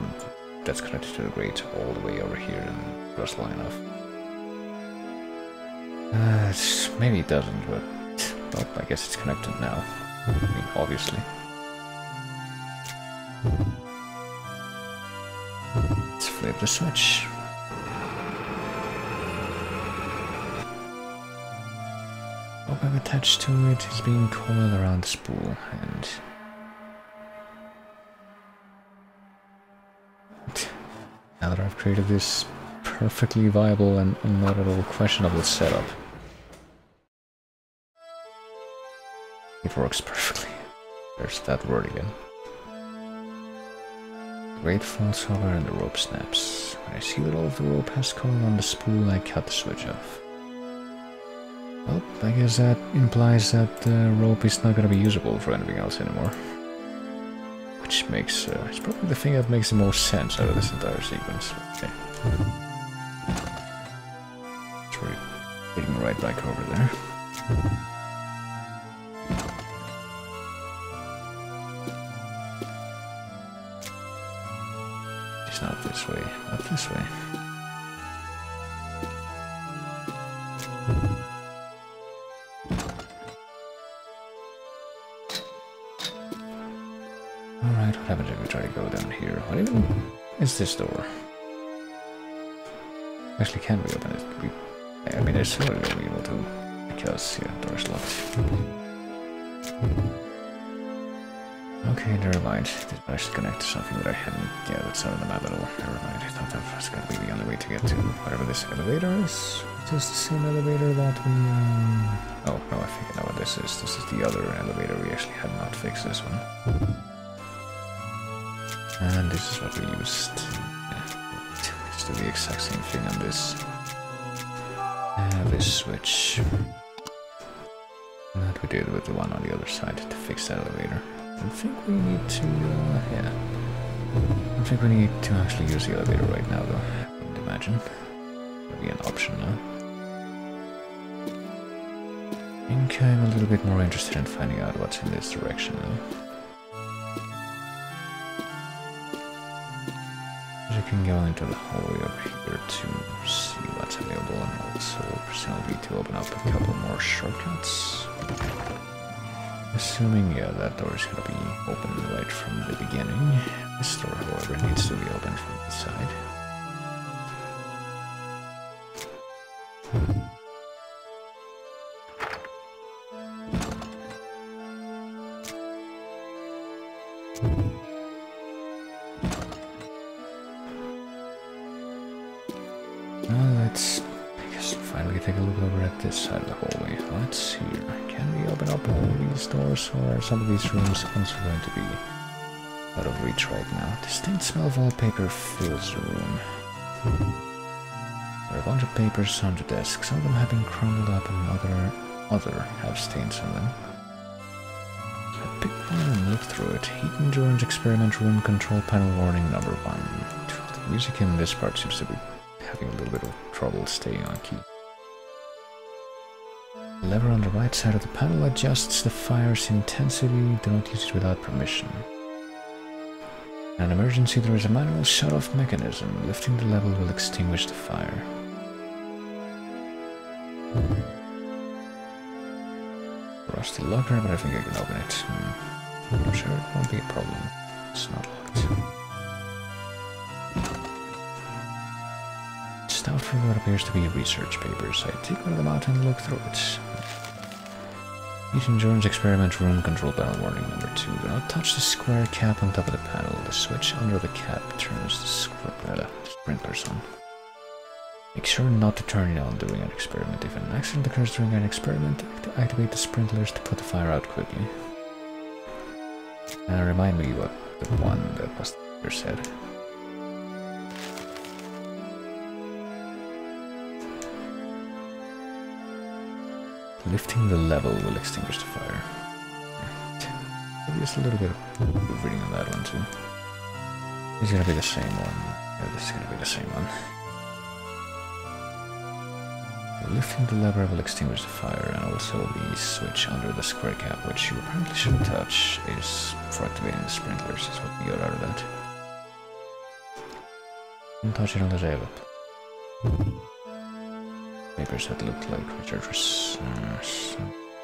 that's connected to the grate all the way over here and it was long enough? Maybe it doesn't, but well, I guess it's connected now. I mean, obviously. Let's flip the switch. Rope I've attached to it is being coiled around the spool, and now that I've created this perfectly viable and not at all questionable setup, it works perfectly. There's that word again. The grate falls over and the rope snaps. When I see that all of the rope has coiled on the spool, I cut the switch off. Well, I guess that implies that the rope is not going to be usable for anything else anymore. Which makes, it's probably the thing that makes the most sense out of this entire sequence. Okay. So we're getting right back over there. It's not this way, not this way. Alright, what happens if we try to go down here? What even is this door? Actually, can we open it? I mean, I assume we're gonna be able to, because, yeah, the door's locked. Okay, never mind. Did manage to connect to something that I hadn't. Yeah, that's not on the map at all. Never mind. I thought that was gonna be the only way to get to whatever this elevator is. Just the same elevator that we. Oh, no, I think I know what this is. This is the other elevator. We actually had not fixed this one. And this is what we used. Yeah. Let's do the exact same thing on this. This switch. That we did with the one on the other side to fix that elevator. I think we need to, yeah. I don't think we need to actually use the elevator right now, though. I wouldn't imagine. That'll be an option now. I think I'm a little bit more interested in finding out what's in this direction, though. You can go into the hallway over here to see what's available, and also presumably to open up a couple more shortcuts. Assuming, yeah, that door is gonna be open right from the beginning. This door, however, needs to be opened from the side. Let's, I guess, finally take a look over at this side of the hallway. Let's see here. Can we open up all these doors, or are some of these rooms also going to be out of reach right now? Distinct smell of wallpaper fills the room. There are a bunch of papers on the desk. Some of them have been crumbled up and other have stains on them. I picked one and looked through it. Heat endurance experiment room control panel warning number 1. The music in this part seems to be having a little bit of trouble staying on key. The lever on the right side of the panel adjusts the fire's intensity. Do not use it without permission. In an emergency, there is a manual shut-off mechanism. Lifting the lever will extinguish the fire. Rusty locker, but I think I can open it. I'm sure it won't be a problem. It's not locked. Stuffed for what appears to be research papers. I take one of them out and look through it. Heat endurance experiment room control panel warning number 2. Do not touch the square cap on top of the panel. The switch under the cap turns the sprinklers on. Make sure not to turn it on during an experiment. If an accident occurs during an experiment, activate the sprinklers to put the fire out quickly. Remind me what the one that was there said. Lifting the level will extinguish the fire. Maybe just a little bit of reading on that one too. It's gonna be the same one. Yeah, this is gonna be the same one. Lifting the lever will extinguish the fire, and also the switch under the square cap, which you apparently shouldn't touch, is for activating the sprinklers, is what we got out of that. Don't touch it unless I have it. Papers that look like researchers.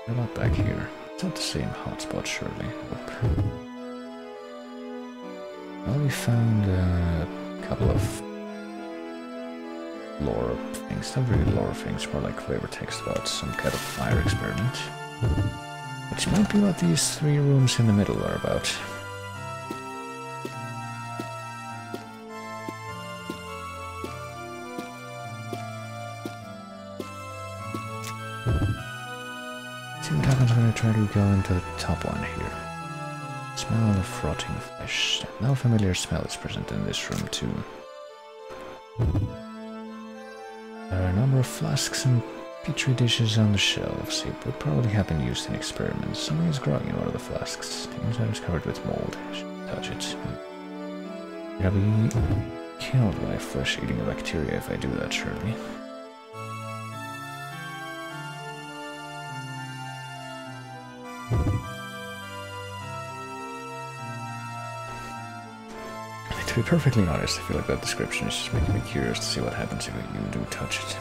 They're not back here. It's not the same hotspot, surely. Nope. Well, we found a couple of lore things. Not really lore things, more like flavor text about some kind of fire experiment. Which might be what these 3 rooms in the middle are about. See what happens when I try to go into the top one here. Smell of rotting flesh. No familiar smell is present in this room too. There are a number of flasks and petri dishes on the shelves. It would probably have been used in experiments. Something is growing in one of the flasks. The inside is covered with mold. I shouldn't touch it. I'll be killed by flesh-eating bacteria if I do that, surely. To be perfectly honest, I feel like that description is just making me curious to see what happens if you do touch it.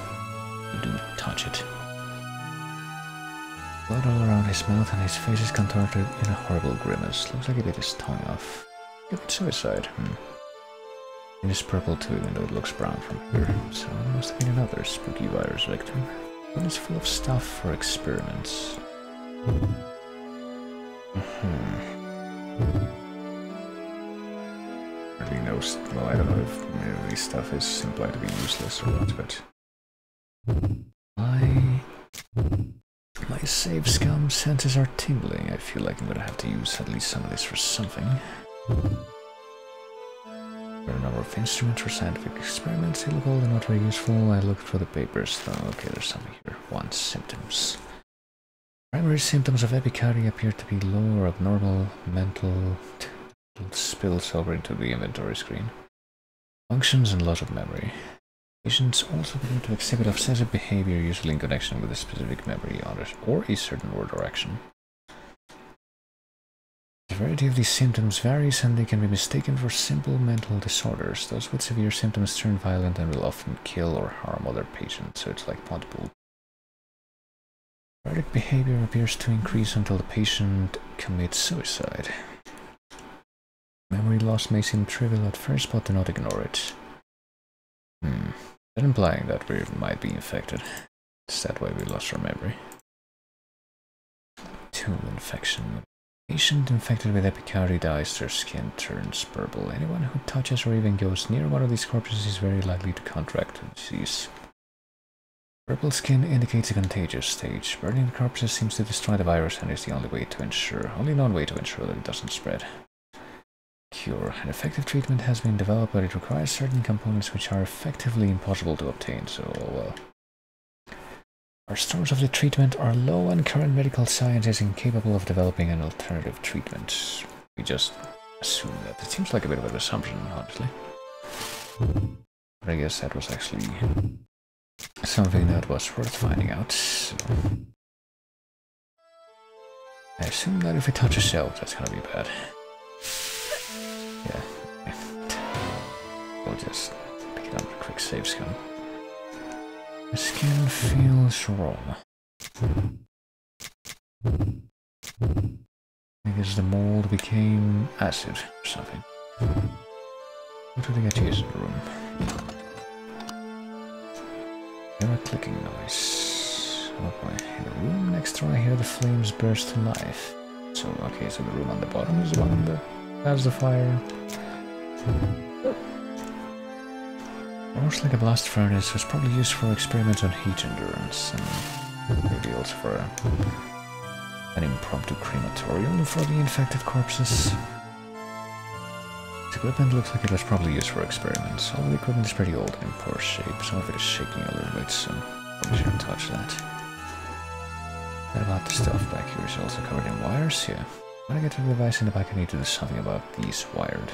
Blood all around his mouth and his face is contorted in a horrible grimace. Looks like he bit his tongue off. Good suicide. It is purple too, even though it looks brown from here. So it must have been another spooky virus victim. One is full of stuff for experiments. Really knows. Well, I don't know if this stuff is implied to be useless or not, but my save scum senses are tingling. I feel like I'm gonna have to use at least some of this for something. There are a number More of instruments for scientific experiments. They look old and not very useful. I looked for the papers though. Okay, there's something here. 1. Symptoms. Primary symptoms of epicardia appear to be low or abnormal mental spills over into the inventory screen. Functions and loss of memory. Patients also begin to exhibit obsessive behavior, usually in connection with a specific memory or a certain word or action. The severity of these symptoms varies and they can be mistaken for simple mental disorders. Those with severe symptoms turn violent and will often kill or harm other patients, so it's like multiple. Erratic behavior appears to increase until the patient commits suicide. Memory loss may seem trivial at first, but do not ignore it. That implying that we might be infected. It's that way we lost our memory. 2. Infection. Patient infected with epicardia dies, their skin turns purple. Anyone who touches or even goes near one of these corpses is very likely to contract the disease. Purple skin indicates a contagious stage. Burning the corpses seems to destroy the virus and is the only known way to ensure that it doesn't spread. Cure. An effective treatment has been developed, but it requires certain components which are effectively impossible to obtain, so, well. Our stores of the treatment are low and current medical science is incapable of developing an alternative treatment. We just assume that. It seems like a bit of an assumption, honestly. But I guess that was actually something that was worth finding out. So I assume that if we touch a cell, that's gonna be bad. Yeah. We'll just pick it up with a quick save scan. The skin feels raw. I guess the mold became acid or something. What did I get to use in the room? Hear a clicking noise. Oh boy. In the room next door I hear the flames burst to life. So, okay, so the room on the bottom is the one that has the fire. Almost like a blast furnace, was probably used for experiments on heat endurance, and maybe also for an impromptu crematorium for the infected corpses. The equipment looks like it was probably used for experiments. All the equipment is pretty old and in poor shape. Some of it is shaking a little bit, so probably shouldn't touch that. What about the stuff back here is also covered in wires? Yeah. When I get to the device in the back, I need to do something about these wired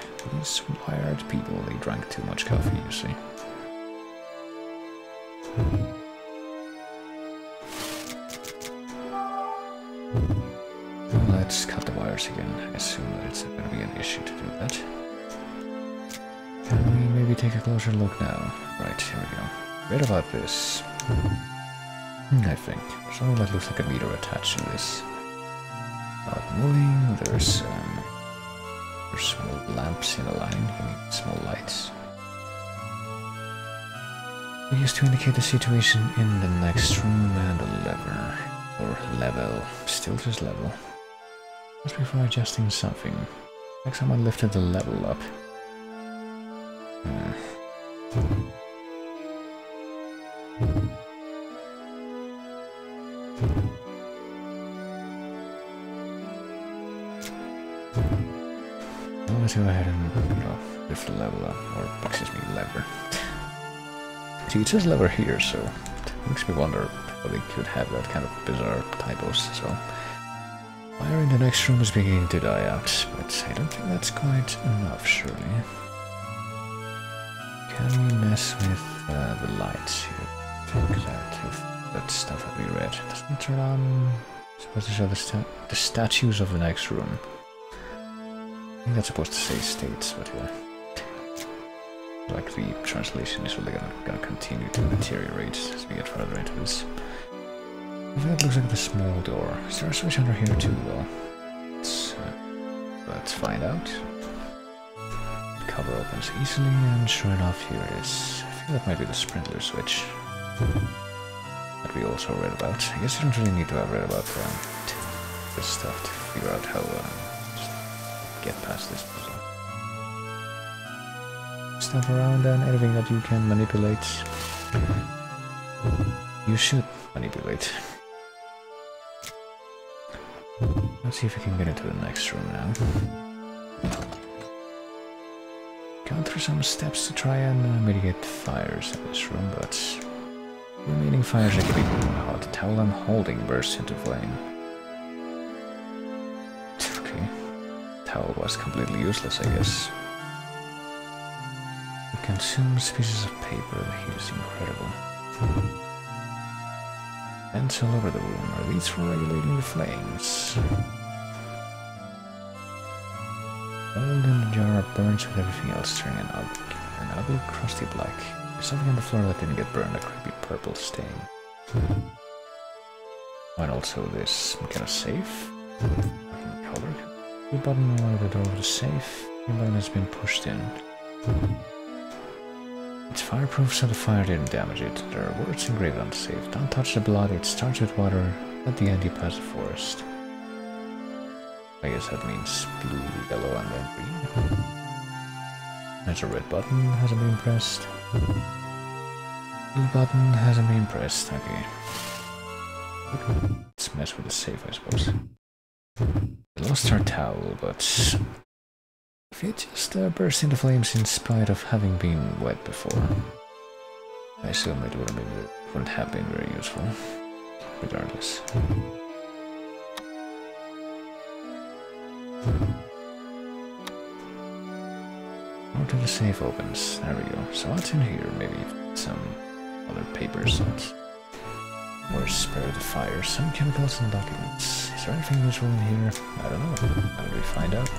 people. They drank too much coffee, you see. Well, let's cut the wires again. I assume that it's going to be an issue to do that. Can we maybe take a closer look now? Right, here we go. Read about this. I think. There's something that looks like a meter attached to this. Moving, there's small lamps in a line, you mean small lights. We used to indicate the situation in the next room and a lever, or level, still just level. Just before adjusting something, like someone lifted the level up. Let's go ahead and lift the level up, or excuse me, lever. See, it says lever here, so it makes me wonder how they could have that kind of bizarre typos as well. Fire in the next room is beginning to die out, but I don't think that's quite enough, surely. Can we mess with the lights here? I think that if that stuff that we read doesn't turn on, supposed to show the statues of the next room. I think that's supposed to say states, but yeah. Like the translation is really gonna continue to deteriorate as we get further into this. I think it looks like the small door. Is there a switch under here too? Well, let's find out. The cover opens easily, and sure enough, here it is. I think that might be the sprinkler switch that we also read about. I guess you don't really need to have read about this stuff to figure out how get past this puzzle. Stuff around and anything that you can manipulate, you should manipulate. Let's see if we can get into the next room now. Can't for some steps to try and mitigate fires in this room, but the remaining fires are getting hot. The towel I'm holding bursts into flame. Okay, towel was completely useless, I guess. It consumes pieces of paper. The heat is incredible. Vents all over the room. Are these for regulating the flames? Old in the jar burns with everything else, turning an ugly, crusty black. There's something on the floor that didn't get burned, a creepy purple stain. And also this kind of safe. Colored. The button on one of the door of the safe. The button has been pushed in. It's fireproof, so the fire didn't damage it. There are words engraved on the safe. Don't touch the blood, it starts with water. At the end you pass the forest. I guess that means blue, yellow, and then green. There's a red button, hasn't been pressed. Blue button hasn't been pressed, okay. Let's mess with the safe, I suppose. We lost our towel, but if it just burst into flames in spite of having been wet before, I assume it wouldn't have been very useful, regardless. More to the safe opens. There we go. So what's in here? Maybe some other papers that were spared the fire. Some chemicals and documents. Is there anything useful in here? I don't know. How do we find out?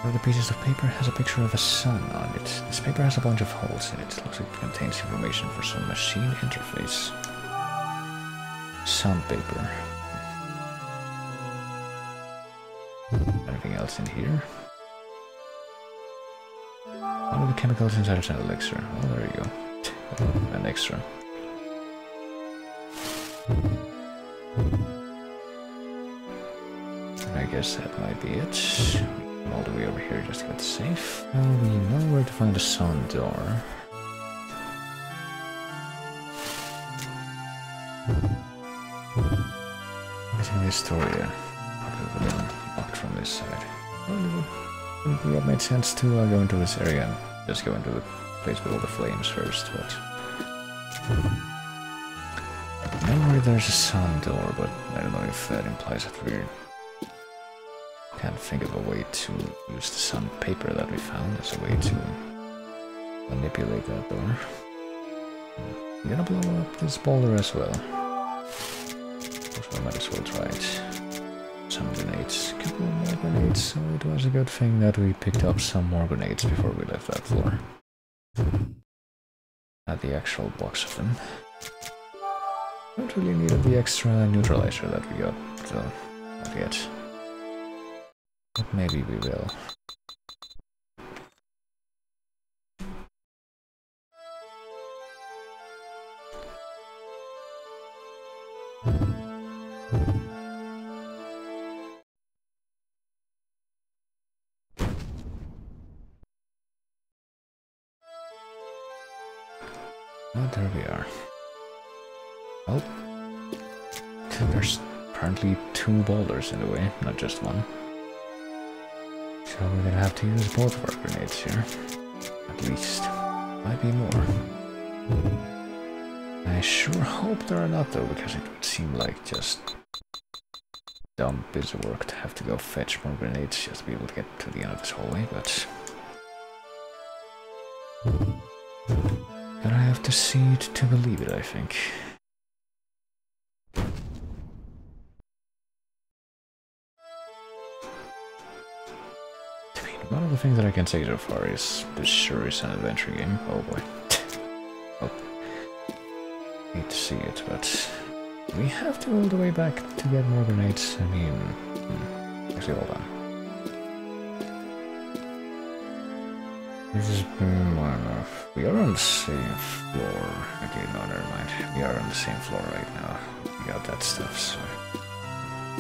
One of the pieces of paper has a picture of a sun on it. This paper has a bunch of holes in it. Looks like it contains information for some machine interface. Sun paper. Anything else in here? One of the chemicals inside is an elixir. Oh, there you go. An extra. I guess that might be it. All the way over here just to get safe. Well, we know where to find the sun door. Missing Theresia. Probably would have been locked from this side. Well, it would have made sense to go into this area and just go into the place with all the flames first, but nowhere there's a sun door, but I don't know if that implies that we can't think of a way to use the sun paper that we found as a way to manipulate that door. I'm gonna blow up this boulder as well. So I might as well try it. Some grenades, a couple more grenades, so it was a good thing that we picked up some more grenades before we left that floor. Not the actual box of them. Don't really need the extra neutralizer that we got, so not yet. But maybe we will. Oh, there we are. Oh, there's apparently 2 boulders in the way, not just one. So we're gonna have to use both of our grenades here. At least. Might be more. I sure hope there are not though, because it would seem like just dumb busy work to have to go fetch more grenades just to be able to get to the end of this hallway, but gonna have to see it to believe it, I think. One of the things that I can say so far is this sure is an adventure game. Oh boy. Oh. Hate to see it, but we have to go all the way back to get more grenades. I mean, actually, hold on. This is enough. We are on the same floor. Okay, no, never mind. We are on the same floor right now. We got that stuff, so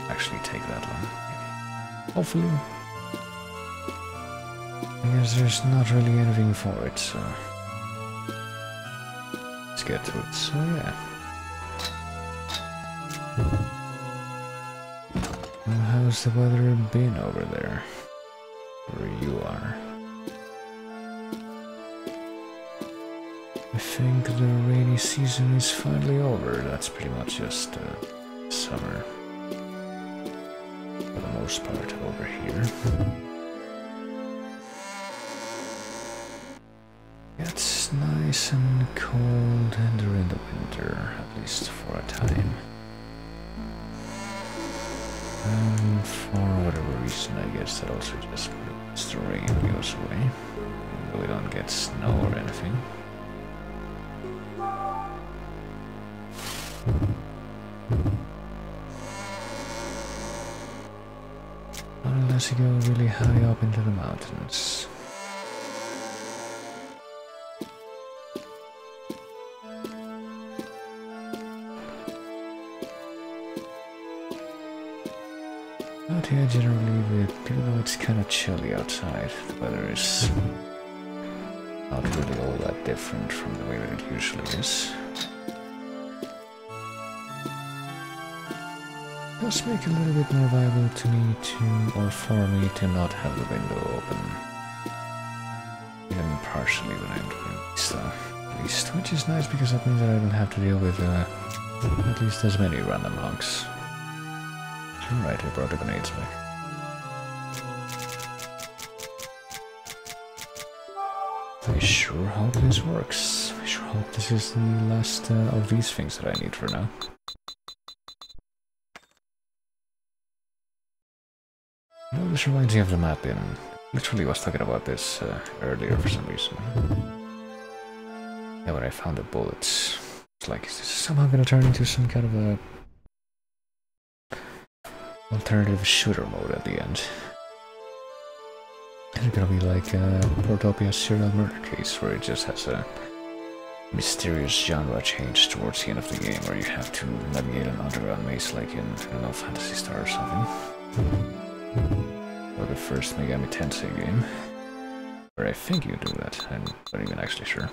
actually take that one. Hopefully. Because there's not really anything for it, so let's get to it. So yeah. Well, how's the weather been over there? where you are. I think the rainy season is finally over. That's pretty much just summer. For the most part over here. It's nice and cold during the winter, at least for a time. And for whatever reason, I guess that also just means the rain goes away. Even though we don't get snow or anything. Not unless you go really high up into the mountains. But yeah, generally, even though it's kind of chilly outside, the weather is not really all that different from the way that it usually is. It does make it a little bit more viable to me to, or for me, to not have the window open. Even partially when I'm doing stuff, at least, which is nice because that means that I don't have to deal with at least as many random bugs. Alright, I brought the grenades back. I sure hope this works. I sure hope this is the last of these things that I need for now. You know, this reminds me of the map in... Literally was talking about this earlier for some reason. Yeah, when I found the bullets. It's like, is this somehow gonna turn into some kind of a... alternative shooter mode at the end? Is it gonna be like Portopia's serial murder case, where it just has a mysterious genre change towards the end of the game, where you have to navigate an underground maze like in, I don't know, Phantasy Star or something? Or the first Megami Tensei game, where I think you do that, I'm not even actually sure.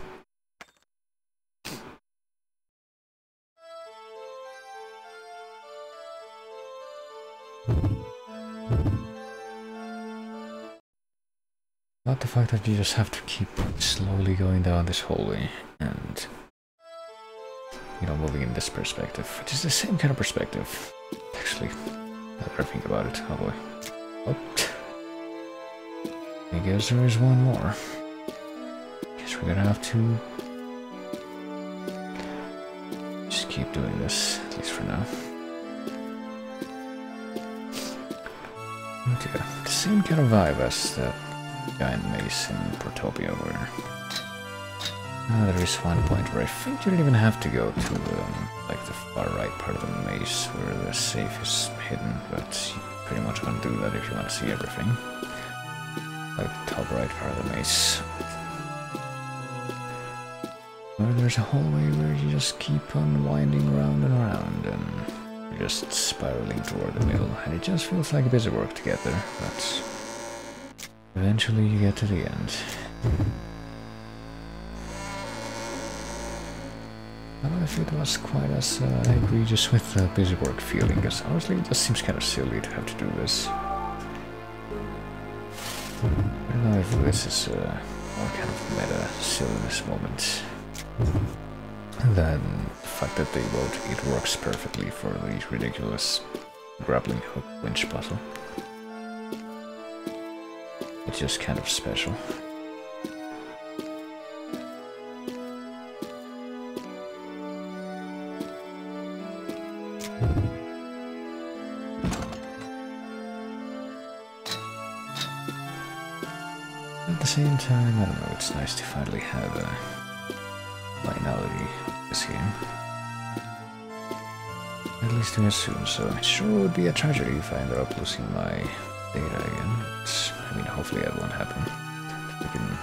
Not the fact that you just have to keep slowly going down this hallway and, you know, moving in this perspective, which is the same kind of perspective, actually, now that I think about it. Oh boy. Oh. I guess there is one more. Guess we're gonna have to just keep doing this, at least for now. Okay, the same kind of vibe as the giant maze in Portopia, where there is one point where I think you don't even have to go to like the far right part of the maze where the safe is hidden, but you pretty much want to do that if you want to see everything. Like the top right part of the maze. Where there's a hallway where you just keep on winding around and around and you're just spiraling toward the middle, and it just feels like busy work to get there, but eventually you get to the end. I don't know if it was quite as egregious with the busy work feeling, because honestly it just seems kind of silly to have to do this. I don't know if this is more kind of meta silliness moment than the fact that they wrote it works perfectly for the ridiculous grappling hook winch puzzle. It's just kind of special. At the same time, I don't know, it's nice to finally have a finality in this game. At least to assume so. It sure would be a tragedy if I ended up losing my data again. I mean, hopefully that won't happen. The freaking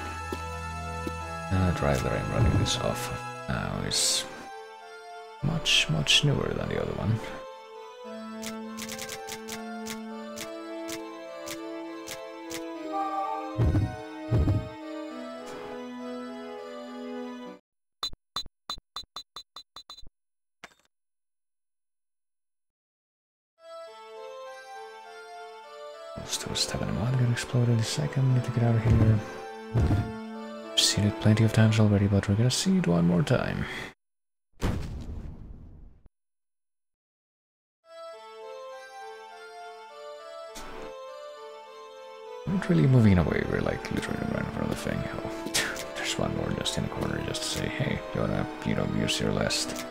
drive that I'm running this off of now is much, much newer than the other one. Those tap and mod got exploded in a second. Need to get out of here. I've seen it plenty of times already, but we're gonna see it one more time. We're not really moving away, we're like literally right in front of the thing. Oh, there's one more just in the corner just to say, hey, you wanna, use your last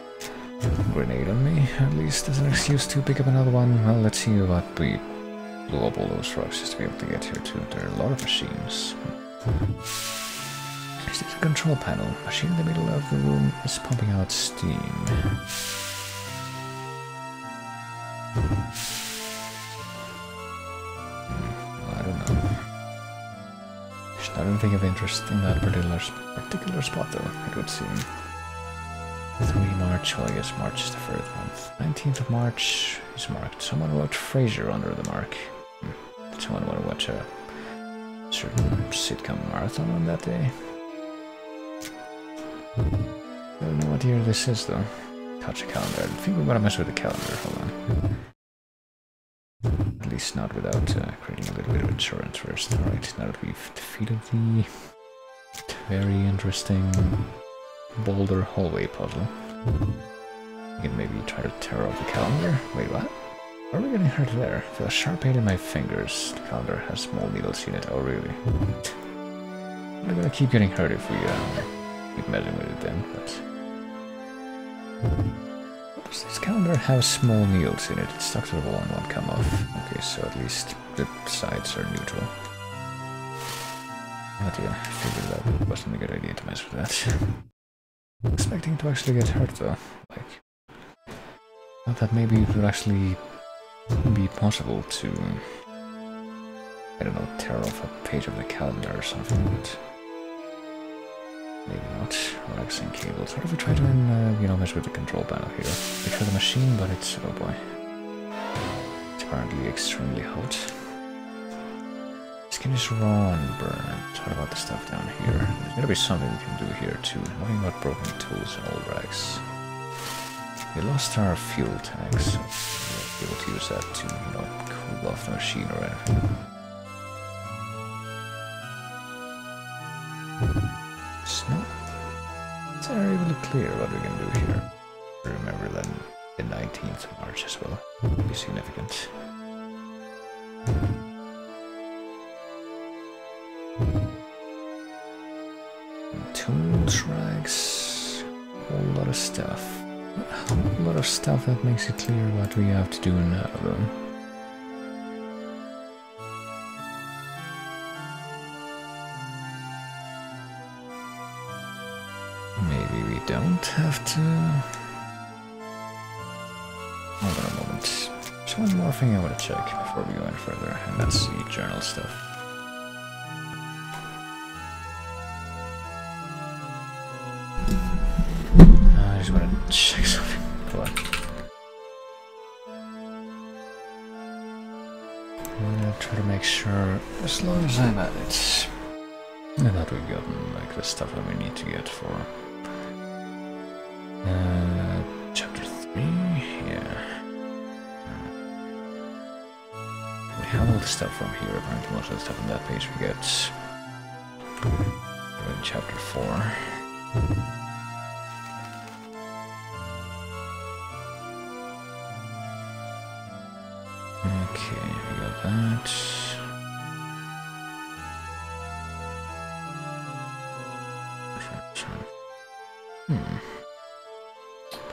grenade on me, at least as an excuse to pick up another one. Well, let's see what we blew up all those rocks just to be able to get here too. There are a lot of machines. Is this a control panel? Machine in the middle of the room is pumping out steam. Well, I don't know. There's not anything of interest in that particular spot though, it would seem. 3 March, well I guess March is the 3rd month. 19th of March is marked. Someone wrote Fraser under the mark. Did someone want to watch a certain sitcom marathon on that day? I don't know what year this is though. Touch a calendar. I think we're gonna mess with the calendar, hold on. At least not without creating a little bit of insurance first. Alright, now that we've defeated the very interesting boulder hallway puzzle. We can maybe try to tear off the calendar. Wait, what? Are we getting hurt there? I feel a sharp pain in my fingers. The calendar has small needles in it. Oh, really? We're gonna keep getting hurt if we keep messing with it then, but... Does this calendar have small needles in it? It's stuck to the wall and won't come off. Okay, so at least the sides are neutral. But yeah, I figured that wasn't a good idea to mess with that. Expecting to actually get hurt though, like, not that maybe it would actually be possible to, I don't know, tear off a page of the calendar or something, but maybe not. Relaxing cables. What if we try to, mess with the control panel here? Make sure the machine, but it's, oh boy, it's apparently extremely hot. Skin is raw and burnt. What about the stuff down here? There's gotta be something we can do here too. Nothing but broken tools and old rags. We lost our fuel tanks, so we'll be able to use that to, cool off the machine or anything. It's not terribly clear what we can do here. Remember that the 19th of March as well would be significant. Tools, rags, a whole lot of stuff. A whole lot of stuff that makes it clear what we have to do now, though. Maybe we don't have to... Hold on a moment. There's one more thing I want to check before we go any further, and that's the journal stuff. I just want to check something. Hold on. I'm gonna try to make sure, as long as I'm at it, that we've gotten like the stuff that we need to get for chapter 3. Yeah. We have all the stuff from here. Apparently, most of the stuff on that page we get in chapter 4. Okay, we got that.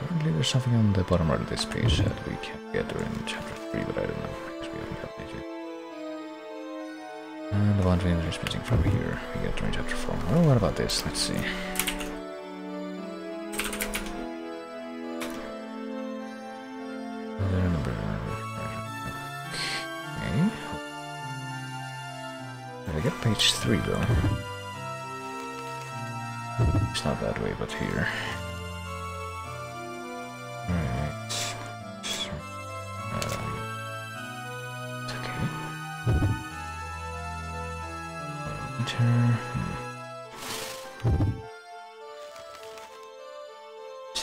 Apparently there's something on the bottom right of this page that we can get during chapter 3, but I don't know, because we haven't gotten it yet. And the one thing that is missing from here, we get during chapter 4. Oh, what about this? Let's see. Okay. Did I get page 3 though? It's not that way, but here. Right. It's okay. Enter.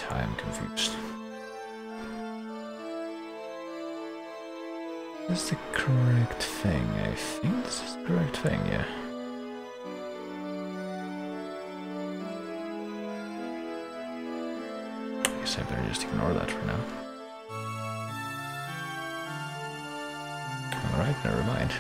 I'm confused. Is the correct thing. I think this is the correct thing, yeah. I guess I better just ignore that for now. Alright, never mind.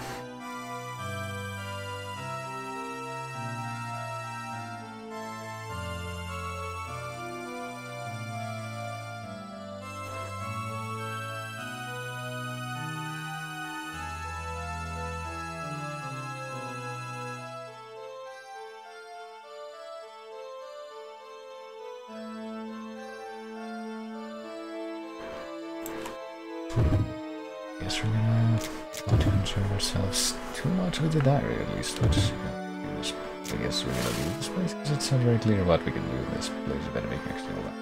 Guess we're gonna not concern ourselves too much with the diary, at least. But I guess we're gonna leave this place because it's not very clear what we can do in this place. I better make next to all that.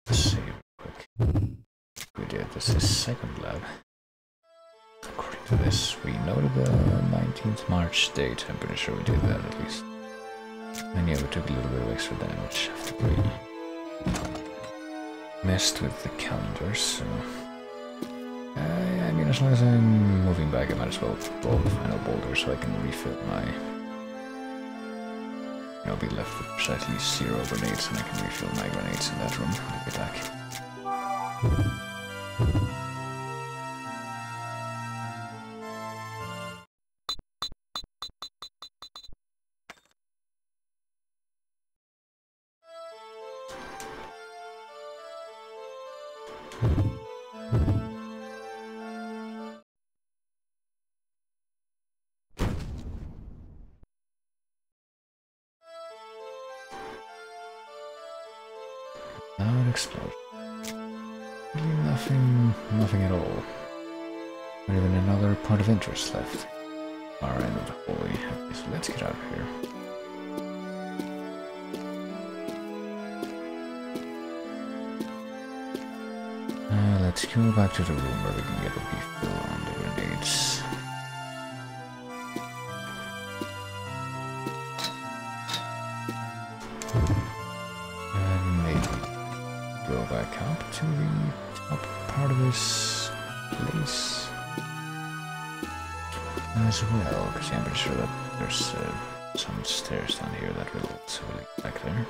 Let's save quick. We did. This is second lab. According to this, we noted the 19th March date. I'm pretty sure we did that at least. And yeah, we took a little bit of extra damage after we messed with the calendars, so... I mean, as long as I'm moving back, I might as well roll the final boulder so I can refill my... I'll be left with precisely 0 grenades, and I can refill my grenades in that room when I get back. Now it explodes. Really nothing at all. Not even another point of interest left. Far end of the hallway. Okay, so let's get out of here. Let's go back to the room where we can get a refill on the grenades. Go back up to the top part of this place as well, because I'm pretty sure that there's some stairs down here that will also lead back there.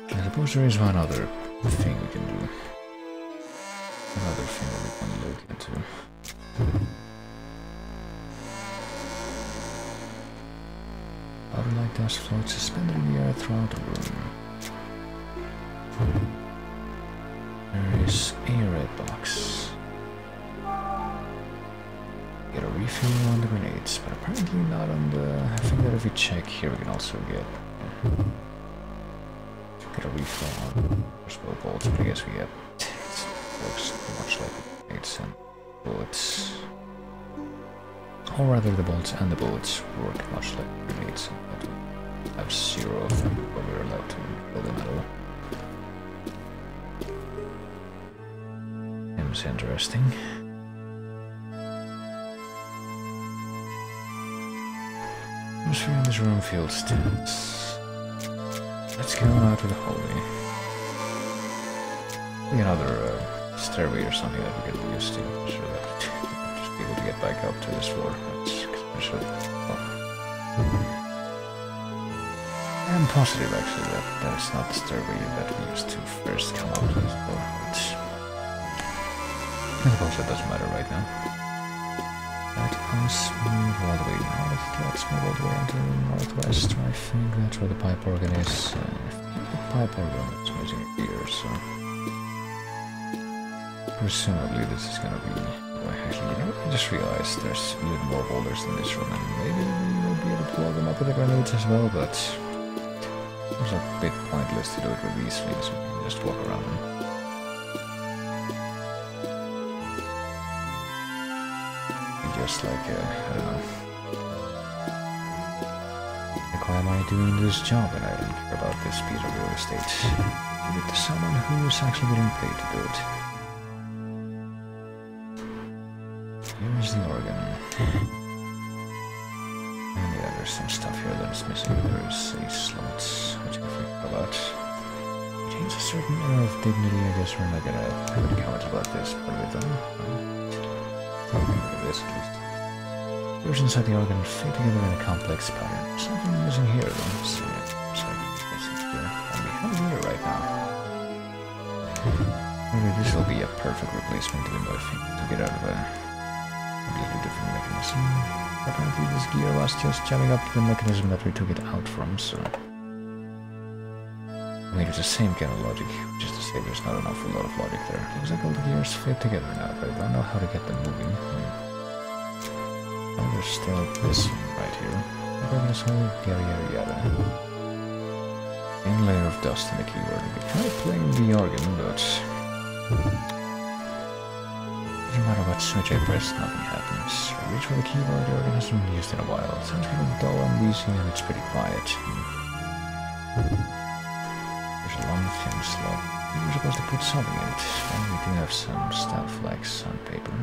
I suppose there is one other thing we can do. Another thing that we can look into. Powder like dust floats suspended in the air throughout the room. There is a red box. Get a refill on the grenades, but apparently not on the... I think that if we check here we can also get a refill on crossbow bolts, but I guess we get... It looks much like grenades and bullets. Or rather the bolts and the bullets work much like grenades, but we have 0 of them, but we're allowed to kill them at all. Seems interesting. Atmosphere in this room feels tense. Let's go out to the hallway. Maybe another stairway or something that we could use to ensure that we'll just be able to get back up to this floor. I'm positive actually that is not the stairway that we used to first come up to this floor. I suppose that doesn't matter right now. Let us move all the way north. Let's move all the way into the northwest. I think that's where the pipe organ is. The pipe organ is missing here, so... Presumably this is gonna be... Well, actually, you know, I just realized there's even more boulders in this room, and maybe we will be able to blow them up with the grenades as well, but... It's a bit pointless to do it with these things, so we can just walk around them. Just like, I don't know. Like, why am I doing this job when I don't care about this piece of real estate? Give it to someone who is actually getting paid to do it. Here's the organ. And yeah, there's some stuff here that's missing. There's a slot, which I forgot about. It maintains a certain air of dignity. I guess we're not gonna have any comments about this part of it though. This at least. Yours inside the organ fit together in a complex pattern. Something missing here though. So yeah, sorry, this is here. And we have it here right now. Maybe this will be a perfect replacement even though I think to get out of a completely different mechanism. Apparently this gear was just jamming up the mechanism that we took it out from, so... I mean, it's the same kind of logic, just to say there's not an awful lot of logic there. Looks like all the gears fit together now, but I don't know how to get them moving. Oh, there's still this right here. This whole yada. Thin layer of dust in the keyboard. We can't play the organ, but... doesn't matter what switch I press, nothing happens. I reach for the keyboard, the organ hasn't been used in a while. It sounds kind of dull and wheezy and it's pretty quiet. There's a long thin slot. You're supposed to put something in it. And we do have some stuff like sandpaper.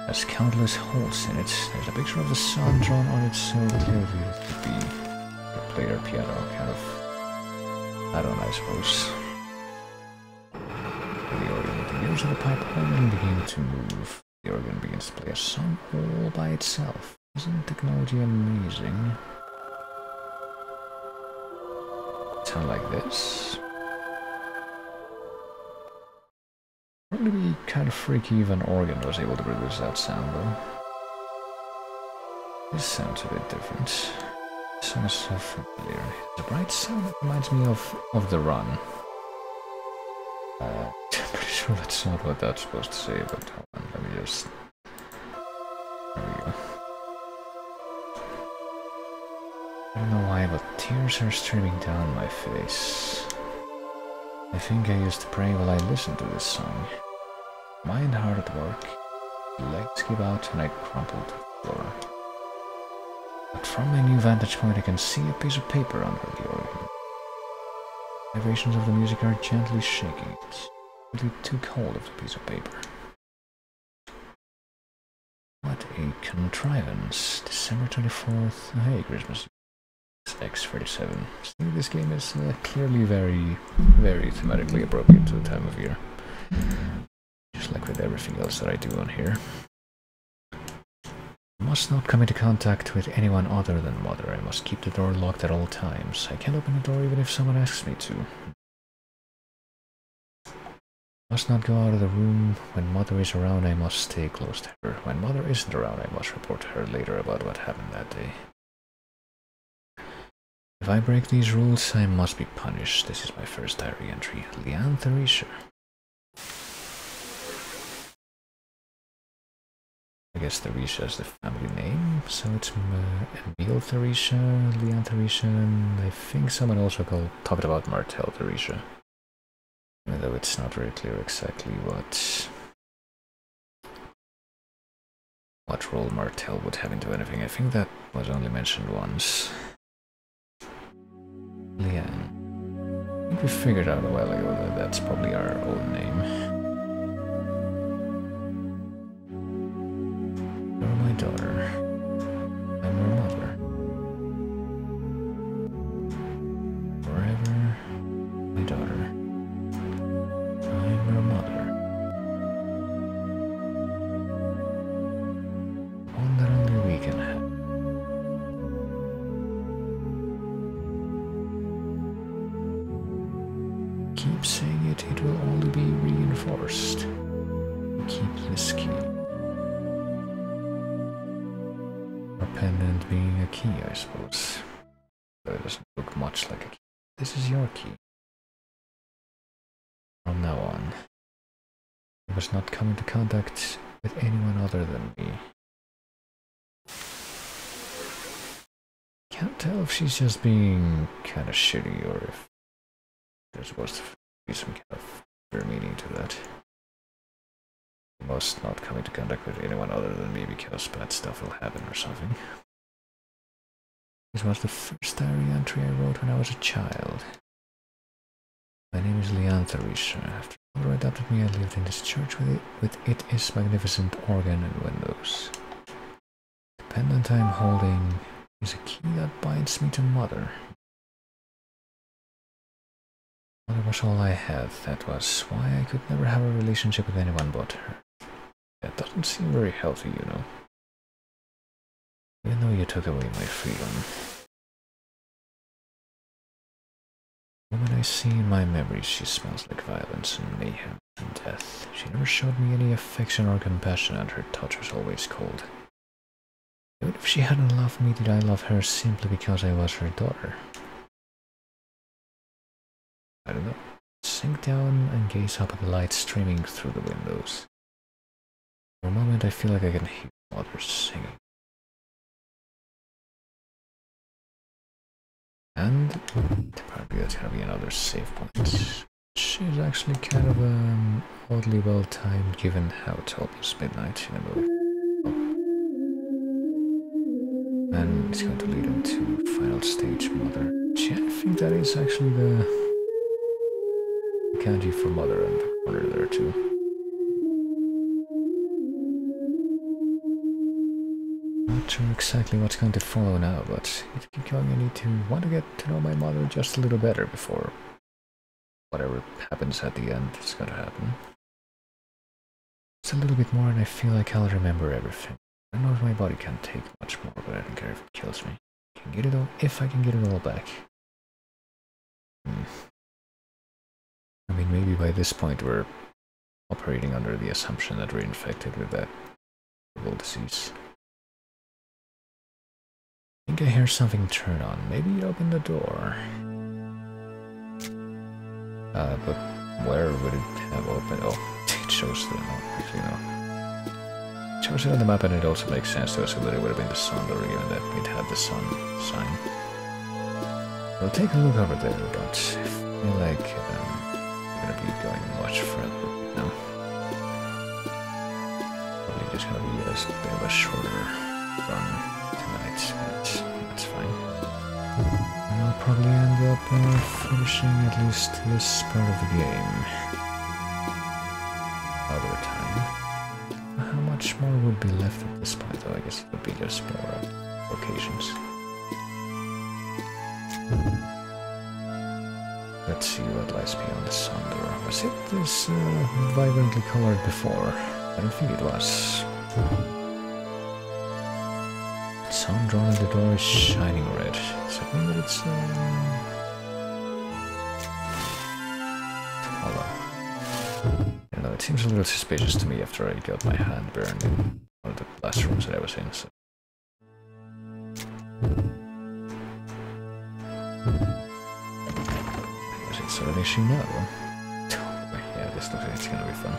There's countless holes in it. There's a picture of the sun drawn on it, so clearly it could be a player piano, kind of. I don't know, I suppose. The organ, the gears of the pipe organ begin to move. The organ begins to play a song all by itself. Isn't technology amazing? Sound like this. Probably be kind of freaky if an organ was able to produce that sound though. This sounds a bit different. This song is so familiar. The bright sound that reminds me of The Run. I'm pretty sure that's not what that's supposed to say, but hold on, let me just... There we go. I don't know why, but tears are streaming down my face. I think I used to pray while I listened to this song. Mind hard at work, legs give out and I crumple to the floor. But from my new vantage point I can see a piece of paper under the organ. Vibrations of the music are gently shaking it. Really took hold of the piece of paper. What a contrivance. December 24th. Oh, hey, Christmas. X37. Still, this game is clearly very, very thematically appropriate to the time of year. Just like with everything else that I do on here. I must not come into contact with anyone other than Mother. I must keep the door locked at all times. I can't open the door even if someone asks me to. Must not go out of the room. When Mother is around, I must stay close to her. When Mother isn't around, I must report to her later about what happened that day. If I break these rules, I must be punished. This is my first diary entry. Theresia. I guess Theresia is the family name, so it's Emile Theresia, Theresia, and I think someone also talked about Martel Theresia. Even though it's not very clear exactly what role Martel would have into anything. I think that was only mentioned once. Leanne. I think we figured out a while ago that that's probably our old name. You're my daughter. I'm your mother. Forever, my daughter. I'm your mother. One that only we can have. Keep saying it, it will only be reinforced. Keep this key. Our pendant being a key, I suppose. Though it doesn't look much like a key. This is your key. From now on, you must not come into contact with anyone other than me. Can't tell if she's just being kind of shitty or if there's supposed to be some kind of fair meaning to that. You must not come into contact with anyone other than me because bad stuff will happen or something. This was the first diary entry I wrote when I was a child. My name is Theresia. After Mother adopted me, I lived in this church with its magnificent organ and windows. The pendant I'm holding is a key that binds me to Mother. That was all I had. That was why I could never have a relationship with anyone but her. That doesn't seem very healthy, you know. Even though you took away my freedom. The woman I see in my memories, she smells like violence and mayhem and death. She never showed me any affection or compassion, and her touch was always cold. Even if she hadn't loved me, did I love her simply because I was her daughter? I don't know. Sink down and gaze up at the light streaming through the windows. For a moment I feel like I can hear others singing. And probably that's gonna be another save point. Which is actually kind of oddly well timed given how it's almost midnight in the movie. And it's going to lead into final stage mother. Yeah, I think that is actually the kanji for mother in the corner there too. Not sure exactly what's going to follow now, but to keep going I need to want to get to know my mother just a little better before whatever happens at the end is going to happen. Just a little bit more and I feel like I'll remember everything. I know my body can't take much more, but I don't care if it kills me. I can get it all if I can get it all back. I mean, maybe by this point we're operating under the assumption that we're infected with that horrible disease. I think I hear something turn on. Maybe it opened the door. But where would it have opened? Oh, it shows the actually no. It shows it on the map, and it also makes sense to us that it would have been the sun door, given that it had the sun sign. We'll take a look over there, but I feel like we're gonna be going much further now. Probably just gonna be a bit of a shorter run tonight, but that's fine. And I'll probably end up finishing at least this part of the game. Other time. How much more would be left at this point, though? I guess it would be just more locations. Let's see what lies beyond the sun door. Was it this vibrantly colored before? I don't think it was. The sun drawn at the door is shining red. Does that mean that it's hold on. I don't know, it seems a little suspicious to me after I got my hand burned in one of the last rooms that I was in, so. So at least you know. Yeah, this looks like it's gonna be fun.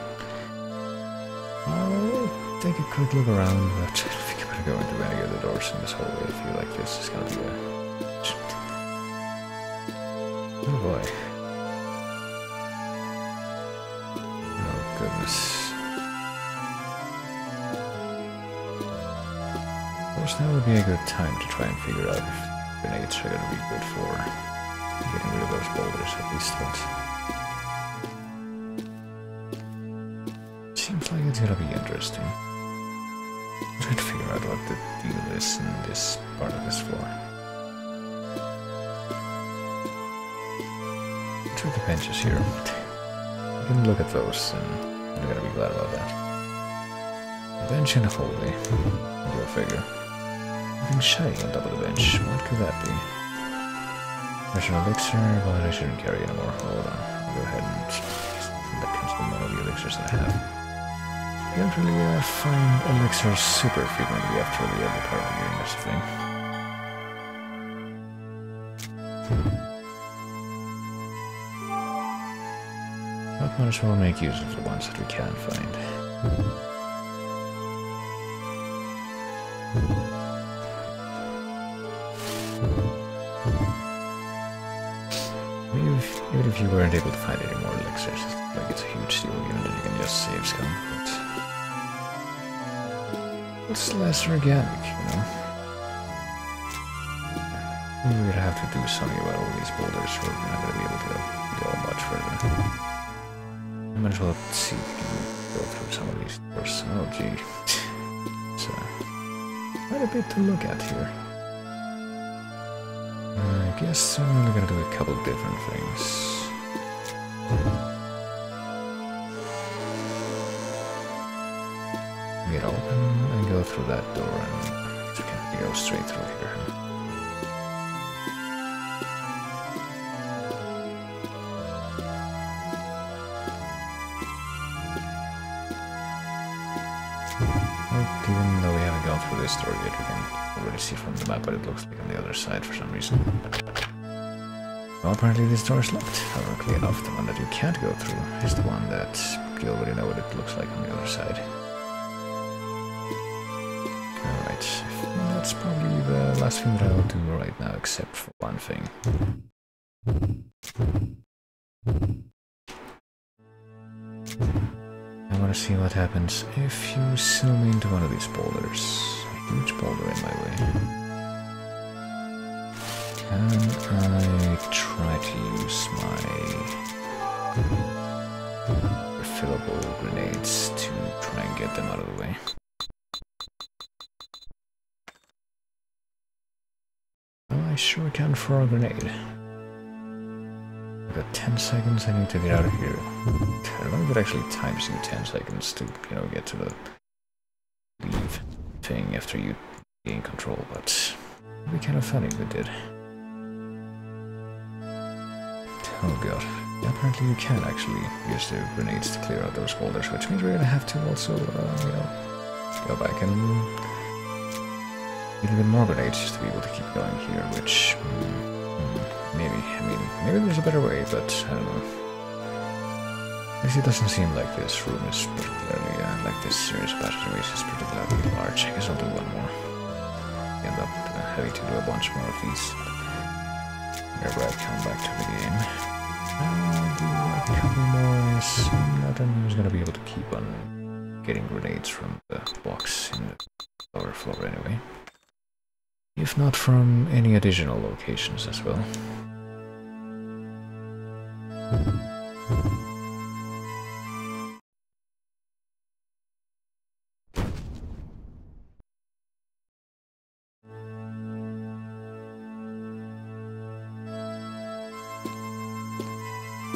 I'll take a quick look around, but I don't think I'm gonna go into any of the doors in this hallway. I feel like this is gonna be a... Oh boy. Oh goodness. Of course, now would be a good time to try and figure out if grenades are gonna be good for getting rid of those boulders at least once. Seems like it's gonna be interesting. I'm trying to figure out what the deal is in this part of this floor. Let's try the benches here. You can look at those and I'm gonna be glad about that. A bench and a hallway. Go figure. Something shiny on top of the bench. What could that be? There's an elixir, but I shouldn't carry anymore. Hold on. I'll go ahead and that comes from one of the elixirs that I have. You don't really find elixirs super frequently after the early part of the game, that's the thing. But might as well make use of the ones that we can find. Even if you weren't able to find any more elixirs, like it's a huge deal, given that you can just save scum, but it's less organic, you know? Maybe we'd have to do something about all these boulders, we're not going to be able to go much further. I might as well see if we can go through some of these doors. Oh gee, it's quite a bit to look at here. I guess I'm only gonna do a couple different things. get open and go through that door, and so can go straight through here. Even though we haven't gone through this door yet, we can already see from the map what it looks like on the other side for some reason. Well, apparently this door is locked. Ironically enough, the one that you can't go through is the one that you already know what it looks like on the other side. Alright, that's probably the last thing that I'll do right now, except for one thing. I want to see what happens if you zoom into one of these boulders. A huge boulder in my way. Can I try to use my refillable grenades to try and get them out of the way? Well, I sure can for a grenade. I've got 10 seconds, I need to get out of here. I don't know if it actually times you 10 seconds to, you know, get to the leave thing after you gain control, but it'd be kind of funny if it did. Oh god. Yeah, apparently you can actually use the grenades to clear out those boulders, which means we're gonna have to also, you know, go back and get a bit more grenades just to be able to keep going here, which... maybe. I mean, maybe there's a better way, but I don't know. At least it doesn't seem like this room is particularly, like this series of passageways is particularly large. I guess I'll do one more. End up having to do a bunch more of these whenever I come back to the game. I'll do a couple more, then I'm just gonna be able to keep on getting grenades from the box in the lower floor anyway. If not from any additional locations as well.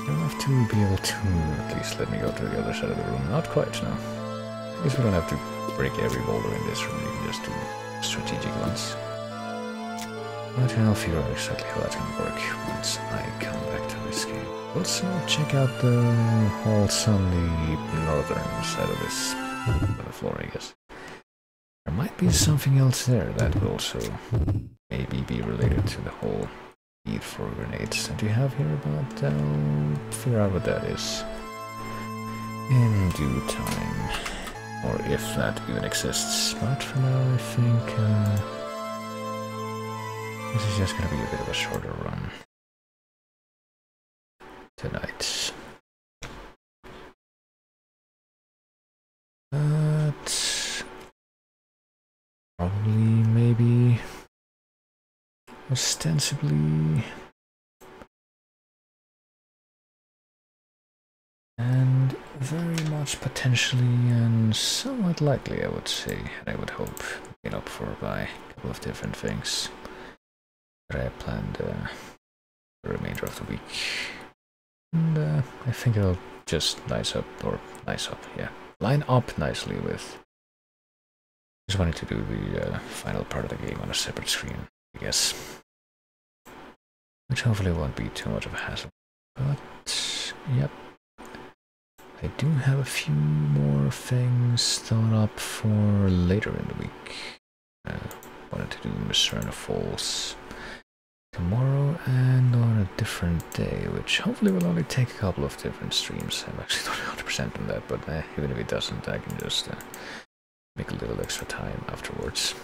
Enough to be able to at least let me go to the other side of the room. Not quite, no. I guess we don't have to break every boulder in this room, we can just do strategic ones. But I'll figure out exactly how that's gonna work once I come back to this game. Also, check out the halls on the northern side of this of the floor, I guess. There might be something else there that will also maybe be related to the whole need for grenades that you have here, but I'll figure out what that is in due time. Or if that even exists. But for now, I think... this is just gonna be a bit of a shorter run tonight. But probably, maybe, ostensibly, and very much potentially and somewhat likely, I would say, and I would hope, made up for by a couple of different things that I planned the remainder of the week. And I think it'll just line up nicely with just wanting to do the final part of the game on a separate screen, I guess. Which hopefully won't be too much of a hassle. But, yep. I do have a few more things thought up for later in the week. Wanted to do Miserna Falls tomorrow and on a different day, which hopefully will only take a couple of different streams. I'm actually not 100% on that, but even if it doesn't, I can just make a little extra time afterwards.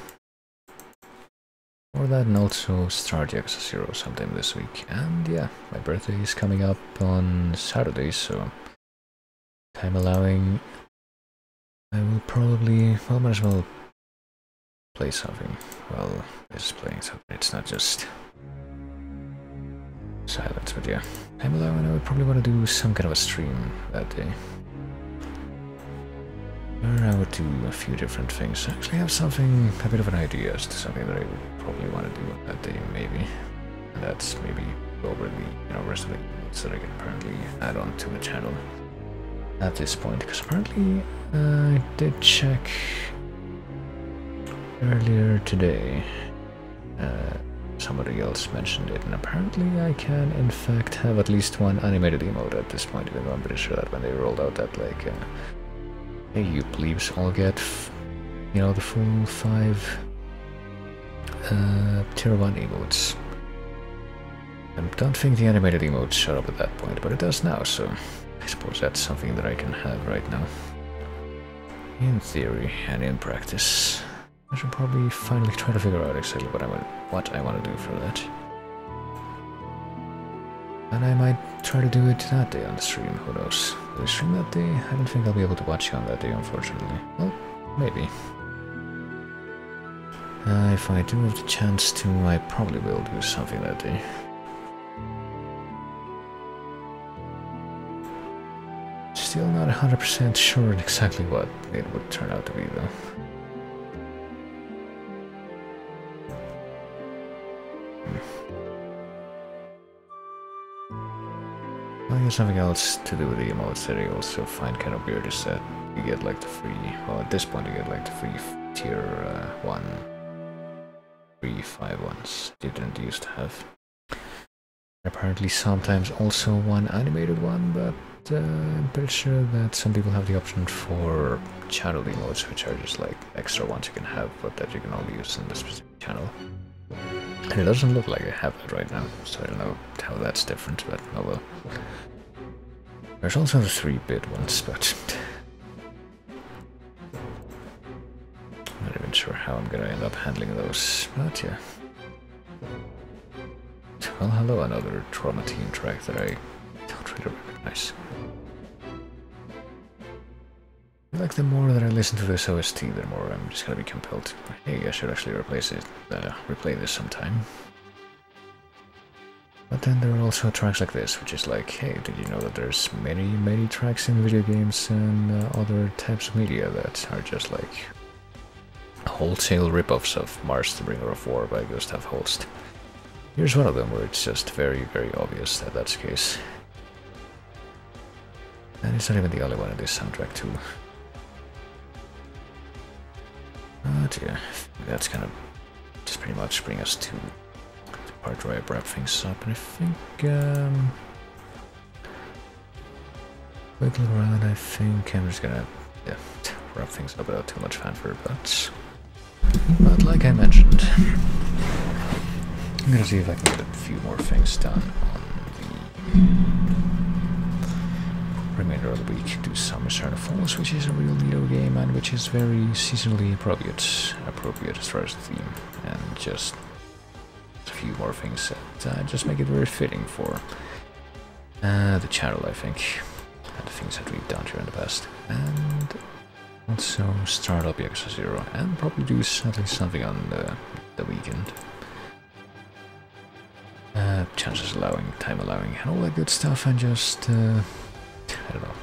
Or that, and also start Yakuza 0 sometime this week. And yeah, my birthday is coming up on Saturday, so time allowing, I will probably, well, might as well play something. Well, it's playing something, it's not just silence, but yeah. Time allowing, I would probably want to do some kind of a stream that day. Or I would do a few different things. I actually have something, a bit of an idea as to something that I would probably want to do that day, maybe. And that's maybe go over the rest of the units that I can apparently add on to the channel. at this point, because apparently I did check earlier today. Somebody else mentioned it, and apparently I can in fact have at least one animated emote at this point, even though I'm pretty sure that when they rolled out that, like, hey, you plebes all get, you know, the full 5 tier 1 emotes. I don't think the animated emotes showed up at that point, but it does now, so I suppose that's something that I can have right now. In theory and in practice. I should probably finally try to figure out exactly what I want to do for that. And I might try to do it that day on the stream, who knows. Will I stream that day? I don't think I'll be able to watch you on that day, unfortunately. Well, maybe. If I do have the chance to, I probably will do something that day. Still not 100% sure exactly what it would turn out to be, though. I guess something else to do with the emotes that I also find kind of weird is that you get like the free, well at this point you get like the free tier 1, 3, 5 ones you didn't used to have. Apparently sometimes also one animated one, but I'm pretty sure that some people have the option for channel emotes, which are just like extra ones you can have, but that you can only use in the specific channel. And it doesn't look like I have that right now, so I don't know how that's different, but oh well. There's also the 3-bit ones, but I'm not even sure how I'm gonna end up handling those, but yeah. Well, hello, another Trauma Team track that I don't really recognize. I feel like the more that I listen to this OST, the more I'm just gonna be compelled to, hey, I should actually replay this sometime. But then there are also tracks like this, which is like, hey, did you know that there's many tracks in video games and other types of media that are just like wholesale rip-offs of Mars the Bringer of War by Gustav Holst. Here's one of them where it's just very obvious that that's the case. And it's not even the only one in this soundtrack too. But yeah, that's kind of just pretty much bring us to the part where I wrap things up, and I think wiggling around, I think I'm just gonna wrap things up without too much fanfare, but like I mentioned, I'm gonna see if I can get a few more things done on the remainder of the week. Do some Return of Falls, which is a real Neo game and which is very seasonally appropriate as far as the theme, and just a few more things that just make it very fitting for the channel, I think, and the things that we've done here in the past. And also start up Yakuza 0 and probably do something on the weekend. Chances allowing, time allowing, and all that good stuff, and just, I don't know.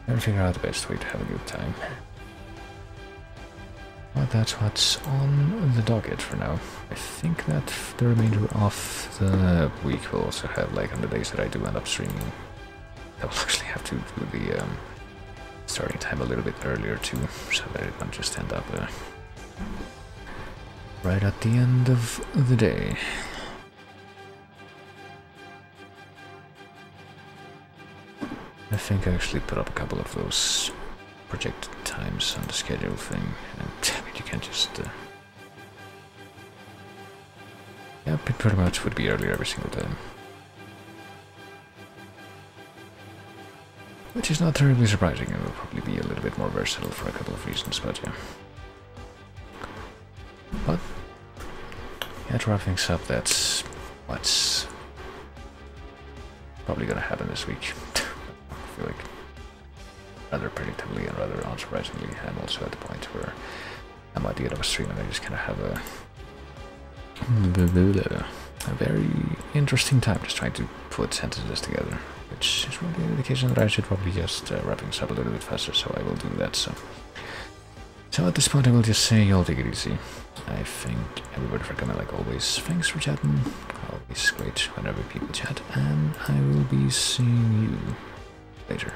Trying to figure out the best way to have a good time. But that's what's on the docket for now. I think that the remainder of the week will also have, like on the days that I do end up streaming, I will actually have to do the starting time a little bit earlier too, so that it won't just end up right at the end of the day. I think I actually put up a couple of those projected times on the schedule thing, and I mean, you can just yeah, it pretty much would be earlier every single time. Which is not terribly surprising, and will probably be a little bit more versatile for a couple of reasons, but yeah. But yeah, to wrap things up, that's what's probably gonna happen this week. I feel like rather predictably and rather unsurprisingly, I'm also at the point where I'm at the end of a stream and I just kind of have a very interesting time just trying to put sentences together, which is really an indication that I should probably just wrap things up a little bit faster, so I will do that. So at this point I will just say, y'all take it easy. I thank everybody for coming like always. Thanks for chatting. Always great whenever people chat, and I will be seeing you later.